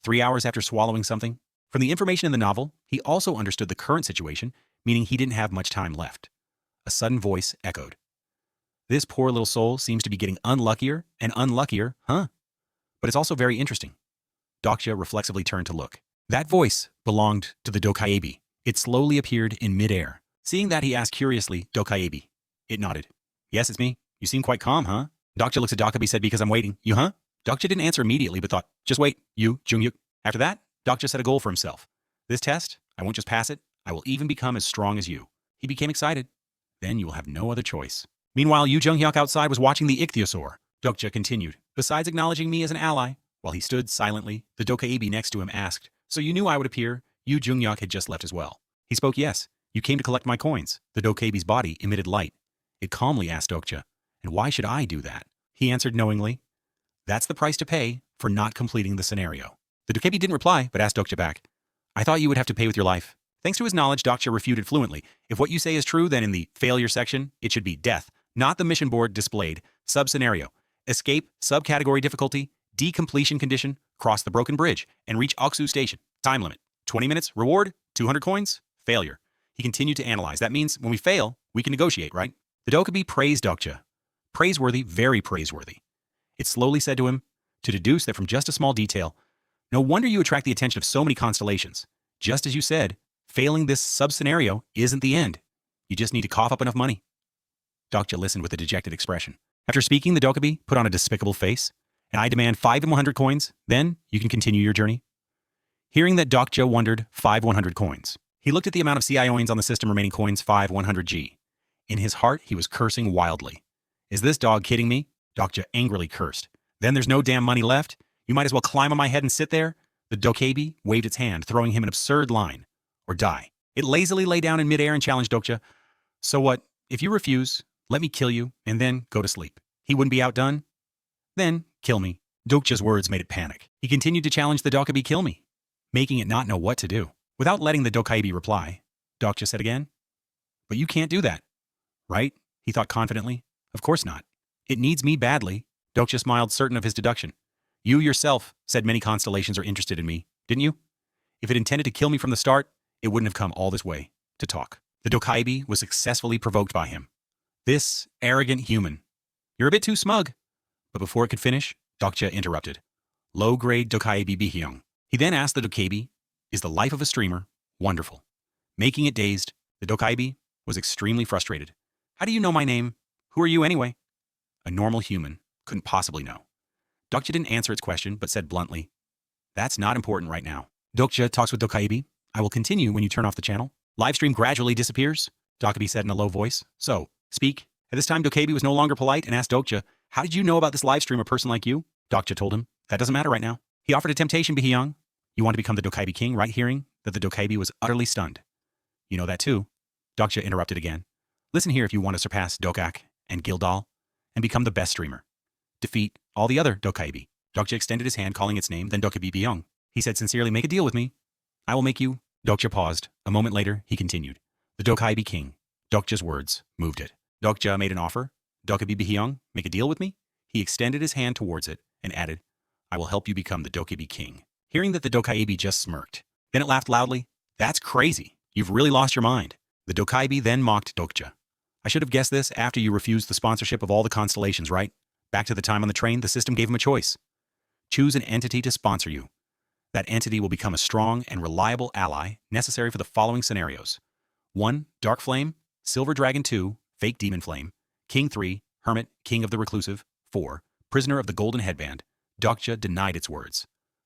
3 hours after swallowing something. From the information in the novel, he also understood the current situation, meaning he didn't have much time left. A sudden voice echoed. This poor little soul seems to be getting unluckier and unluckier, huh? But it's also very interesting. Dokja reflexively turned to look. That voice belonged to the Dokaebi. It slowly appeared in midair. Seeing that, he asked curiously, Dokaebi. It nodded. Yes, it's me. You seem quite calm, huh? Dokja looks at Dokaebi, said, because I'm waiting. You, huh? Dokja didn't answer immediately, but thought, just wait, Yu Jung-hyuk. After that, Dokja set a goal for himself. This test, I won't just pass it, I will even become as strong as you. He became excited. Then you will have no other choice. Meanwhile, Yu Jung-hyuk outside was watching the ichthyosaur. Dokja continued. Besides acknowledging me as an ally, while he stood silently, the Dokaebi next to him asked, so you knew I would appear? Yu Jung-hyuk had just left as well. He spoke, yes. You came to collect my coins. The Dokaebi's body emitted light. It calmly asked Dokja, and why should I do that? He answered knowingly, that's the price to pay for not completing the scenario. The Dokaebi didn't reply, but asked Dokja back, I thought you would have to pay with your life. Thanks to his knowledge, Dokja refuted fluently. If what you say is true, then in the failure section, it should be death, not the mission board displayed. Sub-scenario. Escape, subcategory difficulty, decompletion condition, cross the broken bridge, and reach Oksu Station. Time limit, 20 minutes, reward, 200 coins, failure. He continued to analyze. That means when we fail, we can negotiate, right? The Dokaebi praised Dokja. Praiseworthy, very praiseworthy. It slowly said to him, to deduce that from just a small detail, no wonder you attract the attention of so many constellations. Just as you said, failing this sub-scenario isn't the end. You just need to cough up enough money. Dokja listened with a dejected expression. After speaking, the Dokkaebi put on a despicable face. And I demand 5 100 coins, then you can continue your journey. Hearing that, Dokja wondered 5 100 coins. He looked at the amount of CIOins on the system remaining coins 5 100G. In his heart, he was cursing wildly. Is this dog kidding me? Dokja angrily cursed. Then there's no damn money left? You might as well climb on my head and sit there? The Dokkaebi waved its hand, throwing him an absurd line. Or die. It lazily lay down in midair and challenged Dokja. So what? If you refuse, let me kill you, and then go to sleep. He wouldn't be outdone? Then, kill me. Dokja's words made it panic. He continued to challenge the Dokkaebi kill me, making it not know what to do. Without letting the Dokkaebi reply, Dokja said again, But you can't do that. Right? He thought confidently. Of course not. It needs me badly. Dokja smiled, certain of his deduction. You yourself said many constellations are interested in me, didn't you? If it intended to kill me from the start, it wouldn't have come all this way to talk. The Dokkaebi was successfully provoked by him. This arrogant human. You're a bit too smug. But before it could finish, Dokja interrupted. Low-grade Dokkaebi Bihyung. He then asked the Dokkaebi, Is the life of a streamer wonderful? Making it dazed, the Dokkaebi was extremely frustrated. How do you know my name? Who are you anyway? A normal human couldn't possibly know. Dokja didn't answer its question, but said bluntly, That's not important right now. Dokja talks with Dokkaebi. I will continue when you turn off the channel. Livestream gradually disappears, Dokkaebi said in a low voice. So, speak. At this time, Dokkaebi was no longer polite and asked Dokja, How did you know about this livestream, a person like you? Dokja told him, That doesn't matter right now. He offered a temptation, Bihyung. You want to become the Dokkaebi king, right? Hearing that the Dokkaebi was utterly stunned. You know that too. Dokja interrupted again. Listen here if you want to surpass Dokak and Gildal and become the best streamer. Defeat all the other Dokkaebi. Dokja extended his hand, calling its name, then Dokkaebi Bihyung. He said sincerely, Make a deal with me. I will make you. Dokja paused. A moment later, he continued. The Dokkaebi king. Dokja's words moved it. Dokja made an offer. Dokkaebi Bihyung, make a deal with me? He extended his hand towards it and added, I will help you become the Dokkaebi king. Hearing that, the Dokkaebi just smirked. Then it laughed loudly. That's crazy. You've really lost your mind. The Dokkaebi then mocked Dokja. I should have guessed this after you refused the sponsorship of all the constellations, right? Back to the time on the train, the system gave him a choice. Choose an entity to sponsor you. That entity will become a strong and reliable ally necessary for the following scenarios. 1. Dark Flame. Silver Dragon 2. Fake Demon Flame. King 3. Hermit, King of the Reclusive. 4. Prisoner of the Golden Headband. Dokja denied its words.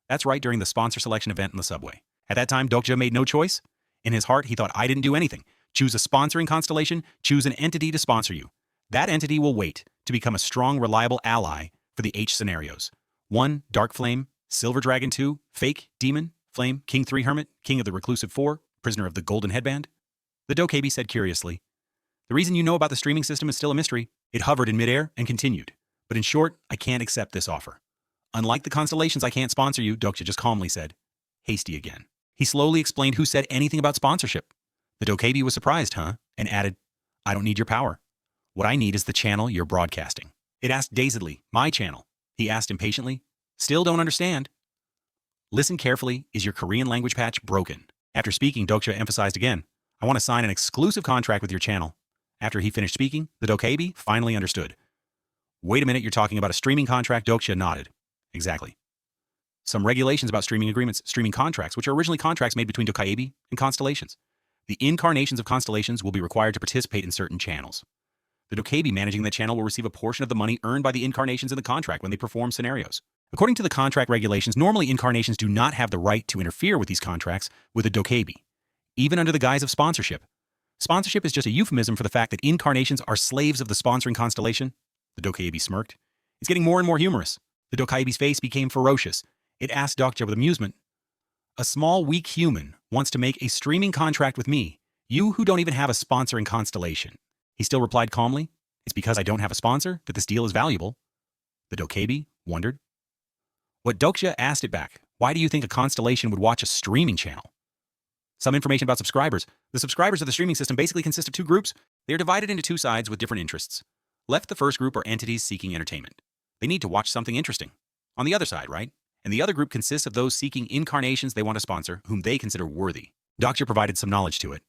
That's right, during the sponsor selection event in the subway. At that time, Dokja made no choice. In his heart, he thought, I didn't do anything. Choose a sponsoring constellation, choose an entity to sponsor you. That entity will wait to become a strong, reliable ally for the H scenarios. 1. Dark Flame. Silver Dragon 2. Fake Demon Flame. King 3. Hermit, King of the Reclusive 4. Prisoner of the Golden Headband. The Dokkaebi said curiously, The reason you know about the streaming system is still a mystery. It hovered in midair and continued. But in short, I can't accept this offer. Unlike the constellations, I can't sponsor you, Dokja just calmly said. Hasty again. He slowly explained who said anything about sponsorship. The Dokkaebi was surprised, and added, I don't need your power. What I need is the channel you're broadcasting. It asked dazedly, My channel. He asked impatiently, Still don't understand. Listen carefully, is your Korean language patch broken? After speaking, Dokja emphasized again, I want to sign an exclusive contract with your channel. After he finished speaking, the Dokkaebi finally understood. Wait a minute, you're talking about a streaming contract? Dokja nodded. Exactly. Some regulations about streaming agreements, streaming contracts, which are originally contracts made between Dokkaebi and constellations. The incarnations of constellations will be required to participate in certain channels. The Dokkaebi managing that channel will receive a portion of the money earned by the incarnations in the contract when they perform scenarios. According to the contract regulations, normally incarnations do not have the right to interfere with these contracts with the Dokkaebi, even under the guise of sponsorship. Sponsorship is just a euphemism for the fact that incarnations are slaves of the sponsoring constellation. The Dokkaebi smirked. It's getting more and more humorous. The Dokkaebi's face became ferocious. It asked Dokja with amusement, A small, weak human wants to make a streaming contract with me, you who don't even have a sponsoring constellation. He still replied calmly, It's because I don't have a sponsor that this deal is valuable. The Dokkaebi wondered. What Dokja asked it back, Why do you think a constellation would watch a streaming channel? Some information about subscribers. The subscribers of the streaming system basically consist of two groups. They are divided into two sides with different interests. Left, the first group are entities seeking entertainment. They need to watch something interesting. On the other side, right? And the other group consists of those seeking incarnations they want to sponsor, whom they consider worthy. Dokja provided some knowledge to it.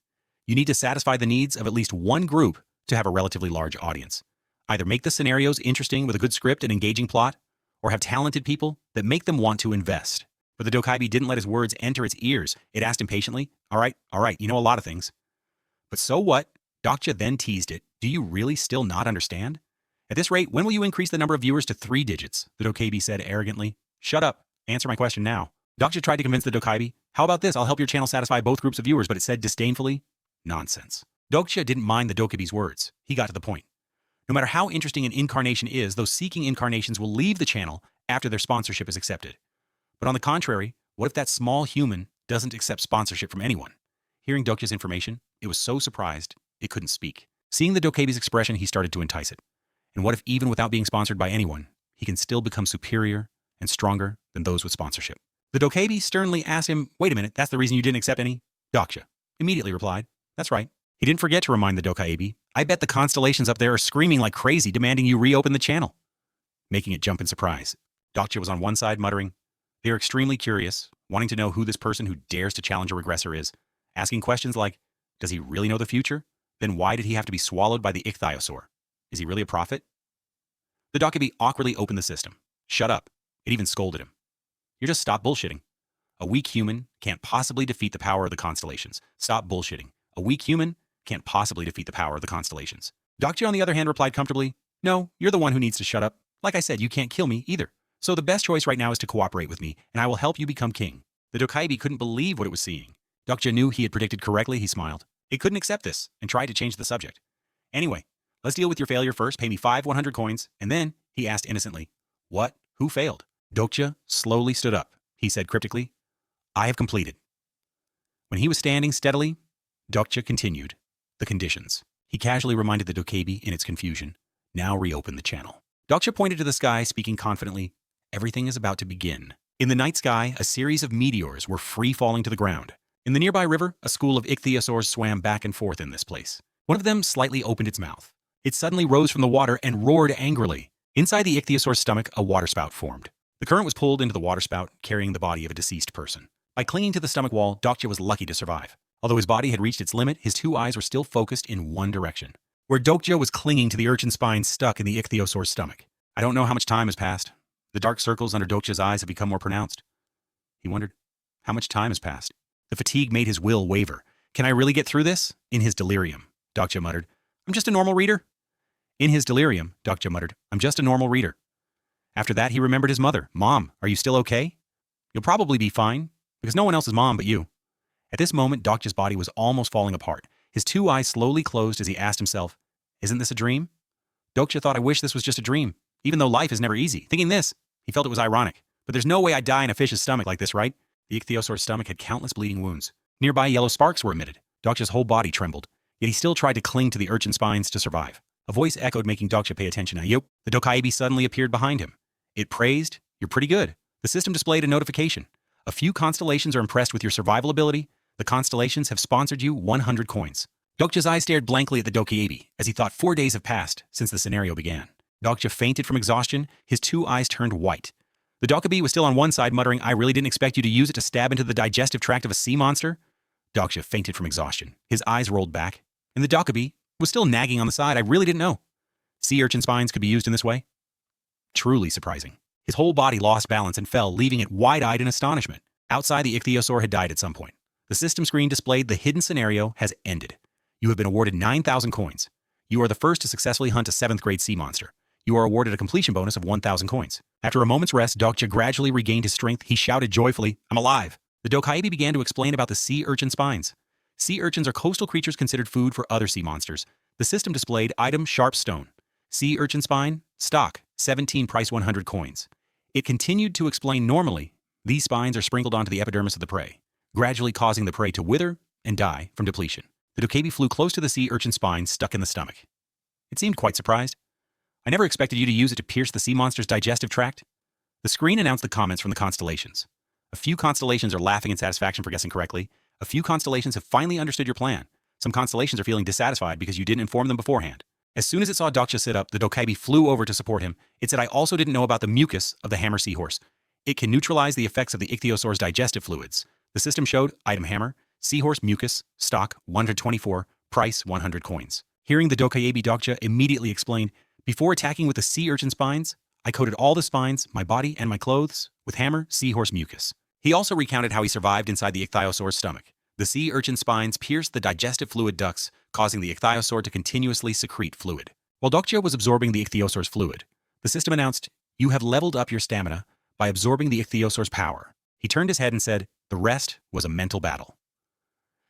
You need to satisfy the needs of at least one group to have a relatively large audience. Either make the scenarios interesting with a good script and engaging plot, or have talented people that make them want to invest. But the Dokaibi didn't let his words enter its ears. It asked impatiently, all right, you know a lot of things. But so what? Dokja then teased it. Do you really still not understand? At this rate, when will you increase the number of viewers to 3 digits? The Dokaibi said arrogantly. Shut up. Answer my question now. Dokja tried to convince the Dokaibi. How about this? I'll help your channel satisfy both groups of viewers, but it said disdainfully, nonsense. Dokja didn't mind the Dokaibi's words. He got to the point. No matter how interesting an incarnation is, those seeking incarnations will leave the channel after their sponsorship is accepted. But on the contrary, what if that small human doesn't accept sponsorship from anyone? Hearing Dokja's information, it was so surprised, it couldn't speak. Seeing the Dokaibi's expression, he started to entice it. And what if even without being sponsored by anyone, he can still become superior and stronger than those with sponsorship? The Dokaibi sternly asked him, wait a minute, that's the reason you didn't accept any? Dokja immediately replied, that's right. He didn't forget to remind the Dokaibi, I bet the constellations up there are screaming like crazy, demanding you reopen the channel. Making it jump in surprise. Dokja was on one side muttering, they are extremely curious, wanting to know who this person who dares to challenge a regressor is, asking questions like, does he really know the future? Then why did he have to be swallowed by the ichthyosaur? Is he really a prophet? The Dokaibi awkwardly opened the system. Shut up. It even scolded him. You're just stop bullshitting. A weak human can't possibly defeat the power of the constellations. Stop bullshitting. A weak human can't possibly defeat the power of the constellations. Dokja, on the other hand, replied comfortably, no, you're the one who needs to shut up. Like I said, you can't kill me either. So the best choice right now is to cooperate with me, and I will help you become king. The Dokaibi couldn't believe what it was seeing. Dokja knew he had predicted correctly. He smiled. It couldn't accept this and tried to change the subject. Anyway, let's deal with your failure first. Pay me 5 100 coins. And then, he asked innocently, what? Who failed? Dokja slowly stood up. He said cryptically, I have completed. When he was standing steadily, Dokja continued. The conditions. He casually reminded the Dokaibi in its confusion. Now reopen the channel. Dokja pointed to the sky, speaking confidently. Everything is about to begin. In the night sky, a series of meteors were free falling to the ground. In the nearby river, a school of ichthyosaurs swam back and forth in this place. One of them slightly opened its mouth. It suddenly rose from the water and roared angrily. Inside the ichthyosaur's stomach, a waterspout formed. The current was pulled into the waterspout, carrying the body of a deceased person. By clinging to the stomach wall, Dokja was lucky to survive. Although his body had reached its limit, his 2 eyes were still focused in one direction, where Dokja was clinging to the urchin spine stuck in the ichthyosaur's stomach. I don't know how much time has passed. The dark circles under Dokja's eyes have become more pronounced. He wondered, how much time has passed? The fatigue made his will waver. Can I really get through this? In his delirium, Dokja muttered, I'm just a normal reader. In his delirium, Dokja muttered, I'm just a normal reader. After that, he remembered his mother. Mom, are you still okay? You'll probably be fine, because no one else is mom but you. At this moment, Dokja's body was almost falling apart. His 2 eyes slowly closed as he asked himself, isn't this a dream? Dokja thought, I wish this was just a dream, even though life is never easy. Thinking this, he felt it was ironic. But there's no way I'd die in a fish's stomach like this, right? The ichthyosaur's stomach had countless bleeding wounds. Nearby, yellow sparks were emitted. Dokja's whole body trembled, yet he still tried to cling to the urchin spines to survive. A voice echoed, making Dokja pay attention. Ayup. The Dokaibi suddenly appeared behind him. It praised, you're pretty good. The system displayed a notification. A few constellations are impressed with your survival ability. The constellations have sponsored you 100 coins. Dokja's eyes stared blankly at the Dokaibi as he thought 4 days have passed since the scenario began. Dokja fainted from exhaustion. His 2 eyes turned white. The Dokaibi was still on one side, muttering, I really didn't expect you to use it to stab into the digestive tract of a sea monster. Dokja fainted from exhaustion. His eyes rolled back. And the Dokaibi was still nagging on the side. I really didn't know. Sea urchin spines could be used in this way? Truly surprising. His whole body lost balance and fell, leaving it wide-eyed in astonishment. Outside, the ichthyosaur had died at some point. The system screen displayed the hidden scenario has ended. You have been awarded 9,000 coins. You are the first to successfully hunt a 7th grade sea monster. You are awarded a completion bonus of 1,000 coins. After a moment's rest, Dokja gradually regained his strength. He shouted joyfully, I'm alive. The Dokaibi began to explain about the sea urchin spines. Sea urchins are coastal creatures considered food for other sea monsters. The system displayed item sharp stone. Sea urchin spine, stock, 17 price 100 coins. It continued to explain normally. These spines are sprinkled onto the epidermis of the prey, gradually causing the prey to wither and die from depletion. The Dokaibi flew close to the sea urchin spine stuck in the stomach. It seemed quite surprised. I never expected you to use it to pierce the sea monster's digestive tract. The screen announced the comments from the constellations. A few constellations are laughing in satisfaction for guessing correctly. A few constellations have finally understood your plan. Some constellations are feeling dissatisfied because you didn't inform them beforehand. As soon as it saw Dokja sit up, the Dokaibi flew over to support him. It said, I also didn't know about the mucus of the hammer seahorse. It can neutralize the effects of the ichthyosaur's digestive fluids. The system showed item hammer, seahorse mucus, stock 124, price 100 coins. Hearing the Dokaibi, Dokja immediately explained, before attacking with the sea urchin spines, I coated all the spines, my body, and my clothes with hammer seahorse mucus. He also recounted how he survived inside the ichthyosaur's stomach. The sea urchin spines pierced the digestive fluid ducts, causing the ichthyosaur to continuously secrete fluid. While Dokja was absorbing the ichthyosaur's fluid, the system announced, "You have leveled up your stamina by absorbing the ichthyosaur's power." He turned his head and said, "The rest was a mental battle."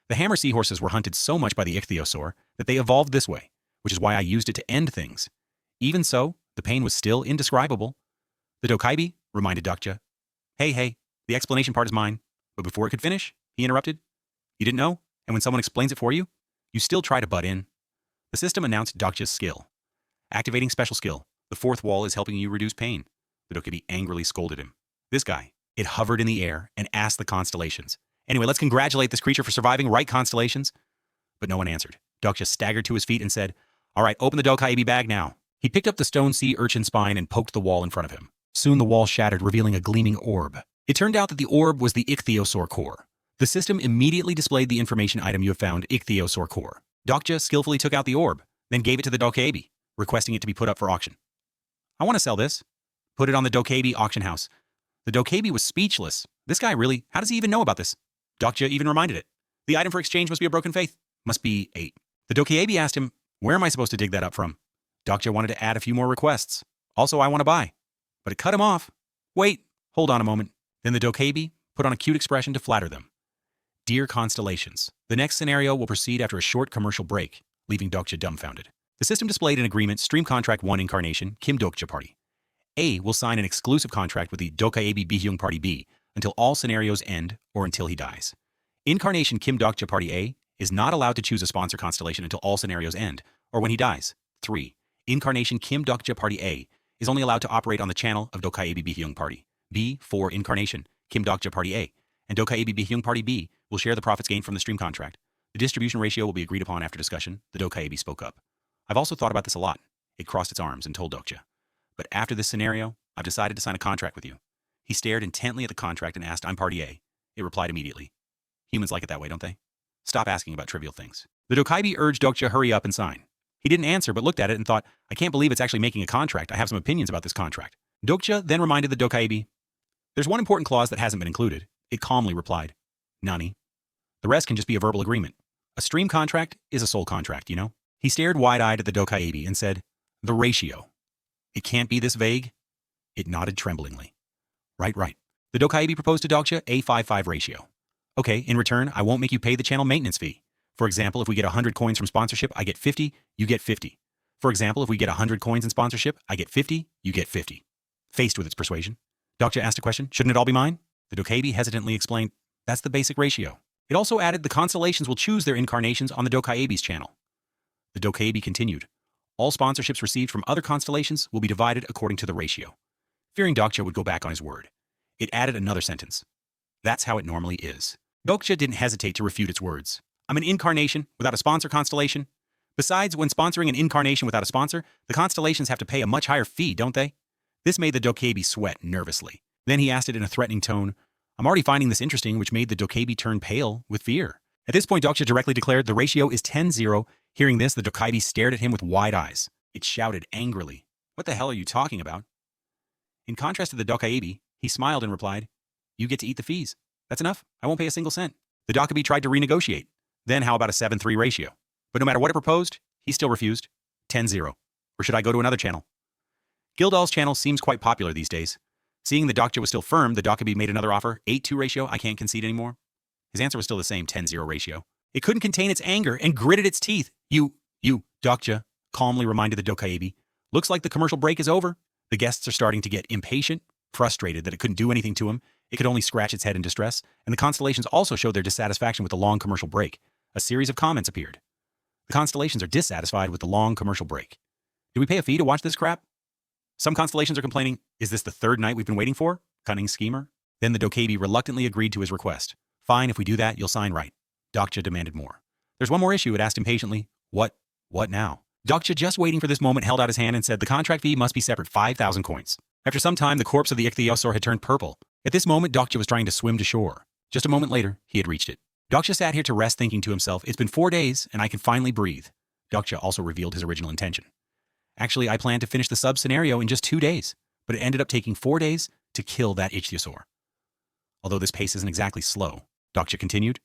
The hammer seahorses were hunted so much by the ichthyosaur that they evolved this way, which is why I used it to end things. Even so, the pain was still indescribable. The Dokaibi reminded Dokja, Hey, the explanation part is mine." But before it could finish, he interrupted. "You didn't know? And when someone explains it for you, you still try to butt in." The system announced Dokja's skill. Activating special skill. The fourth wall is helping you reduce pain. The Dokaibi angrily scolded him. This guy, it hovered in the air and asked the constellations. Anyway, let's congratulate this creature for surviving, right, constellations? But no one answered. Dokja staggered to his feet and said, "All right, open the Dokaibi bag now." He picked up the stone sea urchin spine and poked the wall in front of him. Soon the wall shattered, revealing a gleaming orb. It turned out that the orb was the ichthyosaur core. The system immediately displayed the information item you have found, ichthyosaur core. Dokja skillfully took out the orb, then gave it to the Dokaibi, requesting it to be put up for auction. "I want to sell this." "Put it on the Dokaibi auction house." The Dokaibi was speechless. This guy really, how does he even know about this? Dokja even reminded it. "The item for exchange must be a broken faith. Must be 8. The Dokaibi asked him, "Where am I supposed to dig that up from?" Dokja wanted to add a few more requests. "Also, I want to buy." But it cut him off. "Wait, hold on a moment." Then the Dokaibi put on a cute expression to flatter them. "Dear constellations, the next scenario will proceed after a short commercial break," leaving Dokja dumbfounded. The system displayed an agreement, Stream Contract 1 Incarnation, Kim Dokja Party. A will sign an exclusive contract with the Dokaibi Bihyung Party B until all scenarios end or until he dies. Incarnation Kim Dokja Party A is not allowed to choose a sponsor constellation until all scenarios end or when he dies. 3. Incarnation Kim Dokja Party A is only allowed to operate on the channel of Dokaibi Bihyung Party B. 4. Incarnation Kim Dokja Party A and Dokaibi Bihyung Party B will share the profits gained from the stream contract. The distribution ratio will be agreed upon after discussion. The Dokaibi spoke up. "I've also thought about this a lot." It crossed its arms and told Dokja. "But after this scenario, I've decided to sign a contract with you." He stared intently at the contract and asked, "I'm Party A." It replied immediately. Humans like it that way, don't they? Stop asking about trivial things. The Dokaibi urged Dokja hurry up and sign. He didn't answer but looked at it and thought, "I can't believe it's actually making a contract. I have some opinions about this contract." Dokja then reminded the Dokaibi, "There's one important clause that hasn't been included." It calmly replied, "Nani? The rest can just be a verbal agreement. A stream contract is a soul contract, you know?" He stared wide-eyed at the Dokaibi and said, "The ratio. It can't be this vague?" It nodded tremblingly. Right. The Dokaibi proposed to Dokja a 5-5 ratio. "Okay, in return, I won't make you pay the channel maintenance fee. For example, if we get 100 coins from sponsorship, I get 50, you get 50. For example, if we get 100 coins in sponsorship, I get 50, you get 50. Faced with its persuasion, Dokja asked a question, "Shouldn't it all be mine?" The Dokaibi hesitantly explained, "That's the basic ratio." It also added the constellations will choose their incarnations on the Dokaibi's channel. The Dokaibi continued, "All sponsorships received from other constellations will be divided according to the ratio." Fearing Dokja would go back on his word, it added another sentence. "That's how it normally is." Dokja didn't hesitate to refute its words. "I'm an incarnation without a sponsor constellation. Besides, when sponsoring an incarnation without a sponsor, the constellations have to pay a much higher fee, don't they?" This made the Dokaibi sweat nervously. Then he asked it in a threatening tone. "I'm already finding this interesting," which made the Dokaibi turn pale with fear. At this point, Dokja directly declared the ratio is 10-0. Hearing this, the Dokaibi stared at him with wide eyes. It shouted angrily, "What the hell are you talking about?" In contrast to the Dokaibi, he smiled and replied, "You get to eat the fees. That's enough. I won't pay a single cent." The Dokaibi tried to renegotiate. Then how about a 7-3 ratio? But no matter what it proposed, he still refused. 10-0. Or should I go to another channel? Gildal's channel seems quite popular these days. Seeing the Dokja was still firm, the Dokaibi made another offer, 8-2 ratio, I can't concede anymore. His answer was still the same, 10-0 ratio. It couldn't contain its anger and gritted its teeth. You, Dokja, calmly reminded the Dokaibi. "Looks like the commercial break is over." The guests are starting to get impatient, frustrated that it couldn't do anything to him. It could only scratch its head in distress, and the constellations also showed their dissatisfaction with the long commercial break. A series of comments appeared. The constellations are dissatisfied with the long commercial break. "Do we pay a fee to watch this crap?" Some constellations are complaining, "Is this the third night we've been waiting for? Cunning schemer." Then the Dokaibi reluctantly agreed to his request. "Fine, if we do that, you'll sign right." Dokja demanded more. "There's one more issue," it asked impatiently. What now?" Dokja, just waiting for this moment, held out his hand and said the contract fee must be separate, 5,000 coins. After some time, the corpse of the ichthyosaur had turned purple. At this moment, Dokja was trying to swim to shore. Just a moment later, he had reached it. Dokja sat here to rest, thinking to himself, "It's been 4 days, and I can finally breathe." Dokja also revealed his original intention. "Actually, I plan to finish the sub-scenario in just 2 days. but it ended up taking 4 days to kill that ichthyosaur. Although this pace isn't exactly slow, Dokja continued.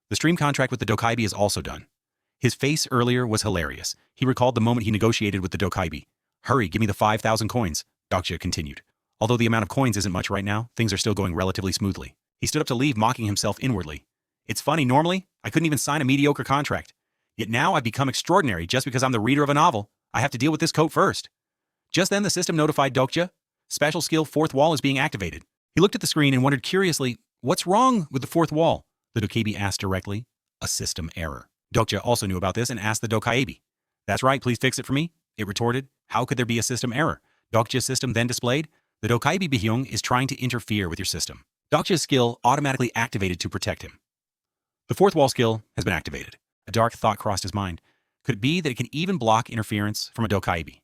The stream contract with the Dokaibi is also done. His face earlier was hilarious. He recalled the moment he negotiated with the Dokaibi. Hurry, give me the 5,000 coins, Dokja continued. Although the amount of coins isn't much right now, things are still going relatively smoothly. He stood up to leave, mocking himself inwardly. It's funny, normally, I couldn't even sign a mediocre contract. Yet now I've become extraordinary just because I'm the reader of a novel. I have to deal with this coat first. Just then the system notified Dokja. Special skill 4th wall is being activated. He looked at the screen and wondered curiously, what's wrong with the 4th wall? The Dokaibi asked directly. A system error. Dokja also knew about this and asked the Dokaibi. That's right, please fix it for me. It retorted. How could there be a system error? Dokja's system then displayed. The Dokaibi Bihyung is trying to interfere with your system. Dokja's skill automatically activated to protect him. The 4th wall skill has been activated. A dark thought crossed his mind. Could it be that it can even block interference from a Dokaibi?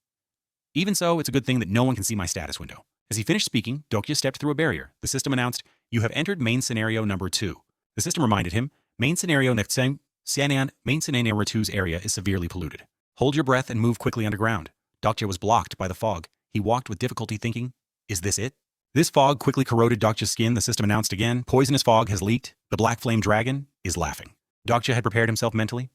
Even so, it's a good thing that no one can see my status window. As he finished speaking, Dokja stepped through a barrier. The system announced, you have entered main scenario number 2. The system reminded him, main scenario next Xianan, main scenario 2's area is severely polluted. Hold your breath and move quickly underground. Dokja was blocked by the fog. He walked with difficulty thinking, is this it? This fog quickly corroded Dokja's skin. The system announced again, poisonous fog has leaked. The black flame dragon is laughing. Dokja had prepared himself mentally.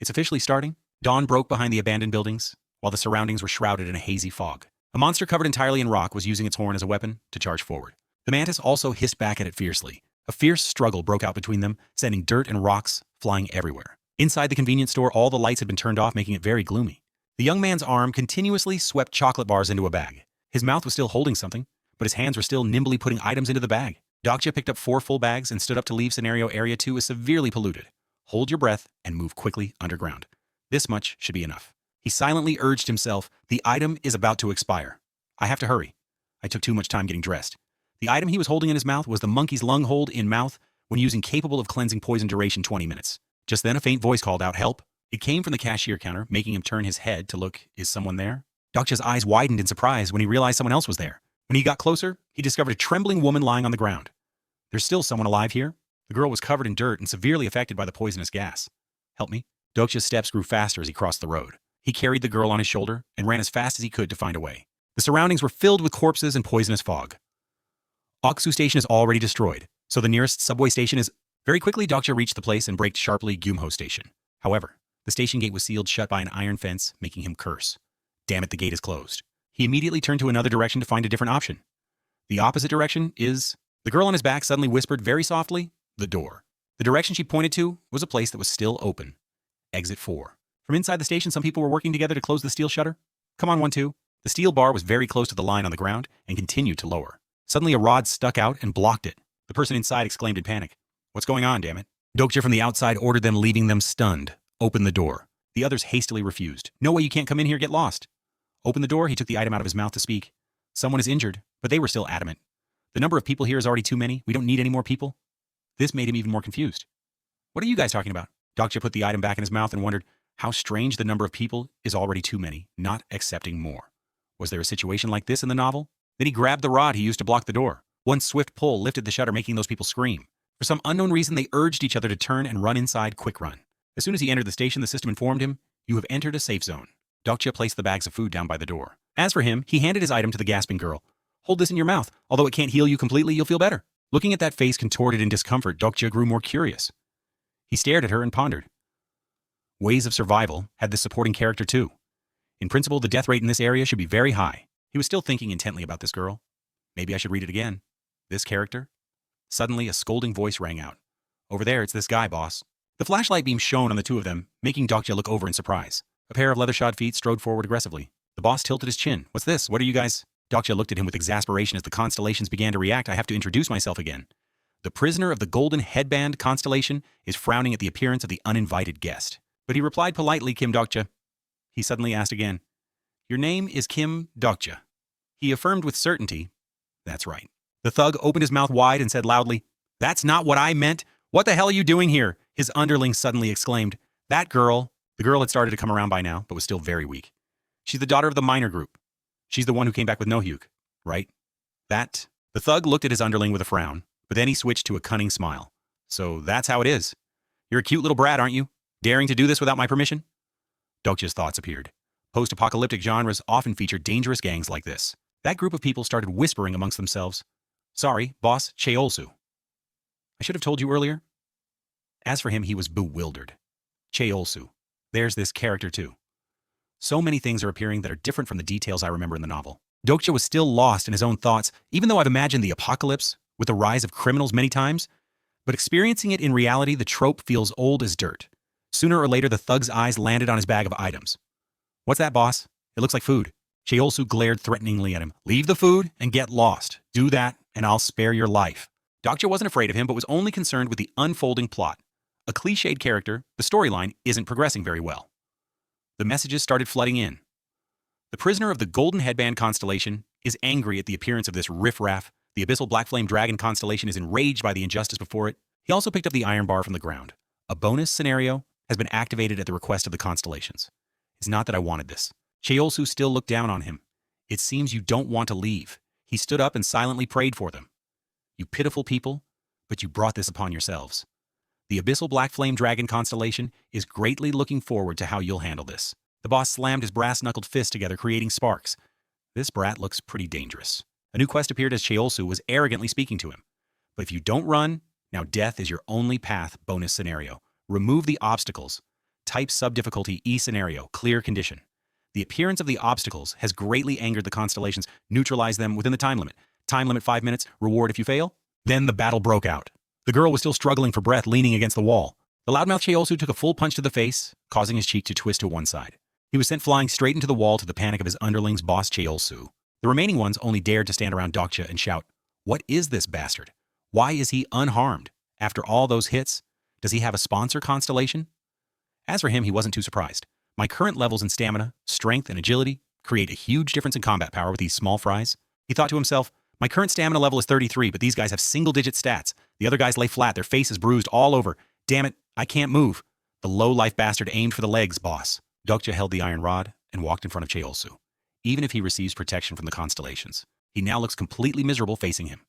It's officially starting. Dawn broke behind the abandoned buildings, while the surroundings were shrouded in a hazy fog. A monster covered entirely in rock was using its horn as a weapon to charge forward. The mantis also hissed back at it fiercely. A fierce struggle broke out between them, sending dirt and rocks flying everywhere. Inside the convenience store, all the lights had been turned off, making it very gloomy. The young man's arm continuously swept chocolate bars into a bag. His mouth was still holding something, but his hands were still nimbly putting items into the bag. Dokja picked up 4 full bags and stood up to leave. Scenario Area 2 is severely polluted. Hold your breath and move quickly underground. This much should be enough. He silently urged himself, the item is about to expire. I have to hurry. I took too much time getting dressed. The item he was holding in his mouth was the monkey's lung hold in mouth when using capable of cleansing poison duration 20 minutes. Just then a faint voice called out, help. It came from the cashier counter, making him turn his head to look, is someone there? Dokja's eyes widened in surprise when he realized someone else was there. When he got closer, he discovered a trembling woman lying on the ground. There's still someone alive here? The girl was covered in dirt and severely affected by the poisonous gas. Help me? Dokja's steps grew faster as he crossed the road. He carried the girl on his shoulder and ran as fast as he could to find a way. The surroundings were filled with corpses and poisonous fog. Oksu Station is already destroyed, so the nearest subway station is... Very quickly, Dokja reached the place and braked sharply Gyumho Station. However, the station gate was sealed shut by an iron fence, making him curse. Damn it, the gate is closed. He immediately turned to another direction to find a different option. The opposite direction is... The girl on his back suddenly whispered very softly, the door. The direction she pointed to was a place that was still open. Exit 4. From inside the station, some people were working together to close the steel shutter. Come on, 1-2. The steel bar was very close to the line on the ground and continued to lower. Suddenly, a rod stuck out and blocked it. The person inside exclaimed in panic, what's going on, damn it? Dokja from the outside ordered them, leaving them stunned. Open the door. The others hastily refused. No way, you can't come in here, get lost. Open the door, he took the item out of his mouth to speak. Someone is injured, but they were still adamant. The number of people here is already too many. We don't need any more people. This made him even more confused. What are you guys talking about? Dokja put the item back in his mouth and wondered how strange the number of people is already too many, not accepting more. Was there a situation like this in the novel? Then he grabbed the rod he used to block the door. One swift pull lifted the shutter, making those people scream. For some unknown reason, they urged each other to turn and run inside. Quick run. As soon as he entered the station, the system informed him, you have entered a safe zone. Dokja placed the bags of food down by the door. As for him, he handed his item to the gasping girl. Hold this in your mouth. Although it can't heal you completely, you'll feel better. Looking at that face contorted in discomfort, Dokja grew more curious. He stared at her and pondered. Ways of Survival had this supporting character too. In principle, the death rate in this area should be very high. He was still thinking intently about this girl. Maybe I should read it again. This character? Suddenly, a scolding voice rang out. Over there, it's this guy, boss. The flashlight beam shone on the two of them, making Dokja look over in surprise. A pair of leather-shod feet strode forward aggressively. The boss tilted his chin. What's this? What are you guys? Dokja looked at him with exasperation as the constellations began to react. I have to introduce myself again. The prisoner of the golden headband constellation is frowning at the appearance of the uninvited guest. But he replied politely, Kim Dokja. He suddenly asked again, your name is Kim Dokja. He affirmed with certainty, that's right. The thug opened his mouth wide and said loudly, that's not what I meant. What the hell are you doing here? His underling suddenly exclaimed, that girl. The girl had started to come around by now, but was still very weak. She's the daughter of the minor group. She's the one who came back with Nohyuk, right? That. The thug looked at his underling with a frown, but then he switched to a cunning smile. So that's how it is. You're a cute little brat, aren't you? Daring to do this without my permission? Dokja's thoughts appeared. Post-apocalyptic genres often feature dangerous gangs like this. That group of people started whispering amongst themselves. Sorry, boss, Cheolsu. I should have told you earlier. As for him, he was bewildered. Cheolsu. There's this character too. So many things are appearing that are different from the details I remember in the novel. Dokja was still lost in his own thoughts, even though I've imagined the apocalypse with the rise of criminals many times. But experiencing it in reality, the trope feels old as dirt. Sooner or later, the thug's eyes landed on his bag of items. What's that, boss? It looks like food. Cheolsu glared threateningly at him. Leave the food and get lost. Do that, and I'll spare your life. Dokja wasn't afraid of him, but was only concerned with the unfolding plot. A cliched character, the storyline isn't progressing very well. The messages started flooding in. The prisoner of the Golden Headband constellation is angry at the appearance of this riffraff. The Abyssal Black Flame Dragon constellation is enraged by the injustice before it. He also picked up the iron bar from the ground. A bonus scenario has been activated at the request of the constellations. It's not that I wanted this. Cheolsu still looked down on him. It seems you don't want to leave. He stood up and silently prayed for them. You pitiful people, but you brought this upon yourselves. The Abyssal Black Flame Dragon constellation is greatly looking forward to how you'll handle this. The boss slammed his brass-knuckled fist together, creating sparks. This brat looks pretty dangerous. A new quest appeared as Cheolsu was arrogantly speaking to him. But if you don't run, now death is your only path. Bonus scenario. Remove the obstacles. Type sub-difficulty E scenario, clear condition. The appearance of the obstacles has greatly angered the constellations. Neutralize them within the time limit. Time limit 5 minutes, reward if you fail. Then the battle broke out. The girl was still struggling for breath, leaning against the wall. The loudmouth Cheolsu took a full punch to the face, causing his cheek to twist to one side. He was sent flying straight into the wall to the panic of his underlings, boss Cheolsu. The remaining ones only dared to stand around Dokja and shout, "What is this bastard? Why is he unharmed? After all those hits, does he have a sponsor constellation?" As for him, he wasn't too surprised. My current levels in stamina, strength, and agility create a huge difference in combat power with these small fries. He thought to himself, my current stamina level is 33, but these guys have single-digit stats. The other guys lay flat, their faces bruised all over. Damn it, I can't move. The low-life bastard aimed for the legs, boss. Dokja held the iron rod and walked in front of Cheolsu. Even if he receives protection from the constellations, he now looks completely miserable facing him.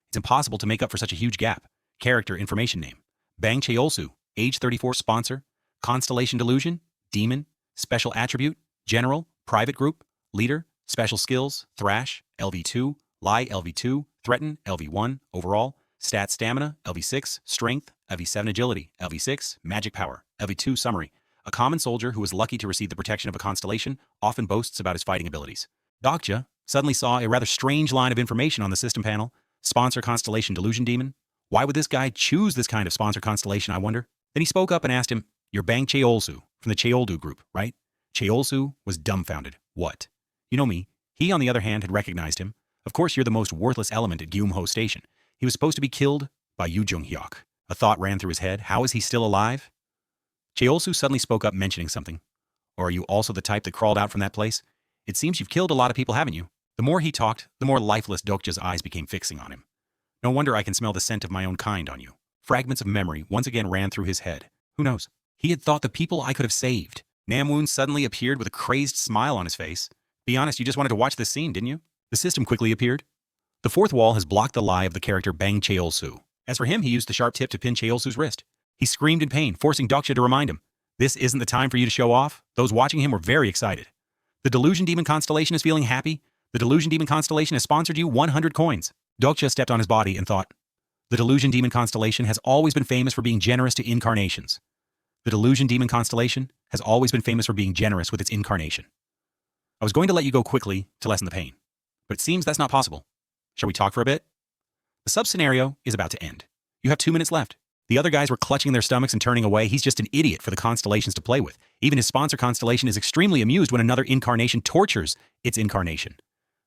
It's impossible to make up for such a huge gap. Character information name. Bang Cheolsu, age 34, sponsor, constellation delusion, demon, special attribute, general, private group, leader, special skills, thrash, LV2, lie, LV2, threaten, LV1, overall, stat stamina, LV6, strength, LV7 agility, LV6, magic power, LV2 summary. A common soldier who is lucky to receive the protection of a constellation often boasts about his fighting abilities. Dokja suddenly saw a rather strange line of information on the system panel. Sponsor constellation delusion demon. Why would this guy choose this kind of sponsor constellation, I wonder? Then he spoke up and asked him, "You're Bang Cheolsu from the Cheoldu group, right?" Cheolsu was dumbfounded. What? You know me. He, on the other hand, had recognized him. Of course, you're the most worthless element at Gyumho Station. He was supposed to be killed by Yu Jung-hyuk. A thought ran through his head. How is he still alive? Cheolsu suddenly spoke up, mentioning something. Or are you also the type that crawled out from that place? It seems you've killed a lot of people, haven't you? The more he talked, the more lifeless Dokja's eyes became fixing on him. No wonder I can smell the scent of my own kind on you. Fragments of memory once again ran through his head. Who knows? He had thought the people I could have saved. Namwoon suddenly appeared with a crazed smile on his face. Be honest, you just wanted to watch this scene, didn't you? The system quickly appeared. The fourth wall has blocked the lie of the character Bang Cheolsu. As for him, he used the sharp tip to pin Cheolsu's wrist. He screamed in pain, forcing Dokja to remind him. This isn't the time for you to show off. Those watching him were very excited. The Delusion Demon Constellation is feeling happy. The Delusion Demon Constellation has sponsored you 100 coins. Dokja stepped on his body and thought, the Delusion Demon Constellation has always been famous for being generous to incarnations. The Delusion Demon Constellation has always been famous for being generous with its incarnation. I was going to let you go quickly to lessen the pain, but it seems that's not possible. Shall we talk for a bit? The sub-scenario is about to end. You have 2 minutes left. The other guys were clutching their stomachs and turning away. He's just an idiot for the constellations to play with. Even his sponsor constellation is extremely amused when another incarnation tortures its incarnation.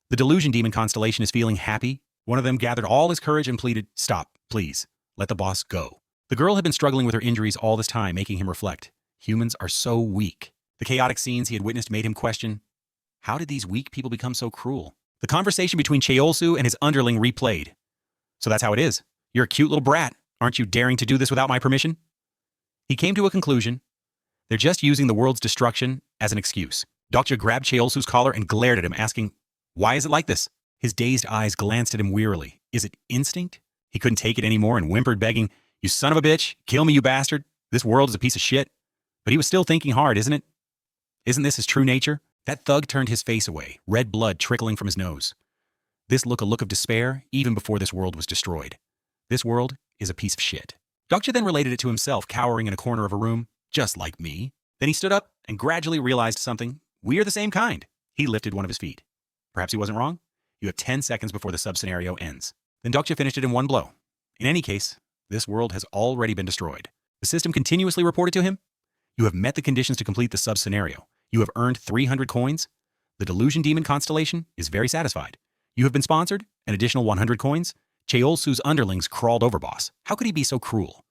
The Delusion Demon Constellation is feeling happy. One of them gathered all his courage and pleaded, "Stop, please. Let the boss go." The girl had been struggling with her injuries all this time, making him reflect. Humans are so weak. The chaotic scenes he had witnessed made him question, how did these weak people become so cruel? The conversation between Cheolsu and his underling replayed. So that's how it is. You're a cute little brat. Aren't you daring to do this without my permission? He came to a conclusion. They're just using the world's destruction as an excuse. Dokja grabbed Cheolsu's collar and glared at him, asking, why is it like this? His dazed eyes glanced at him wearily. Is it instinct? He couldn't take it anymore and whimpered, begging, you son of a bitch, kill me, you bastard. This world is a piece of shit. But he was still thinking hard, isn't it? Isn't this his true nature? That thug turned his face away, red blood trickling from his nose. This look a look of despair even before this world was destroyed. This world is a piece of shit. Dokja then related it to himself, cowering in a corner of a room, just like me. Then he stood up and gradually realized something. We are the same kind. He lifted one of his feet. Perhaps he wasn't wrong? You have 10 seconds before the sub-scenario ends. Then Dokja finished it in one blow. In any case, this world has already been destroyed. The system continuously reported to him, you have met the conditions to complete the sub-scenario. You have earned 300 coins. The Delusion Demon constellation is very satisfied. You have been sponsored, an additional 100 coins. Cheolsu's underlings crawled over boss. How could he be so cruel?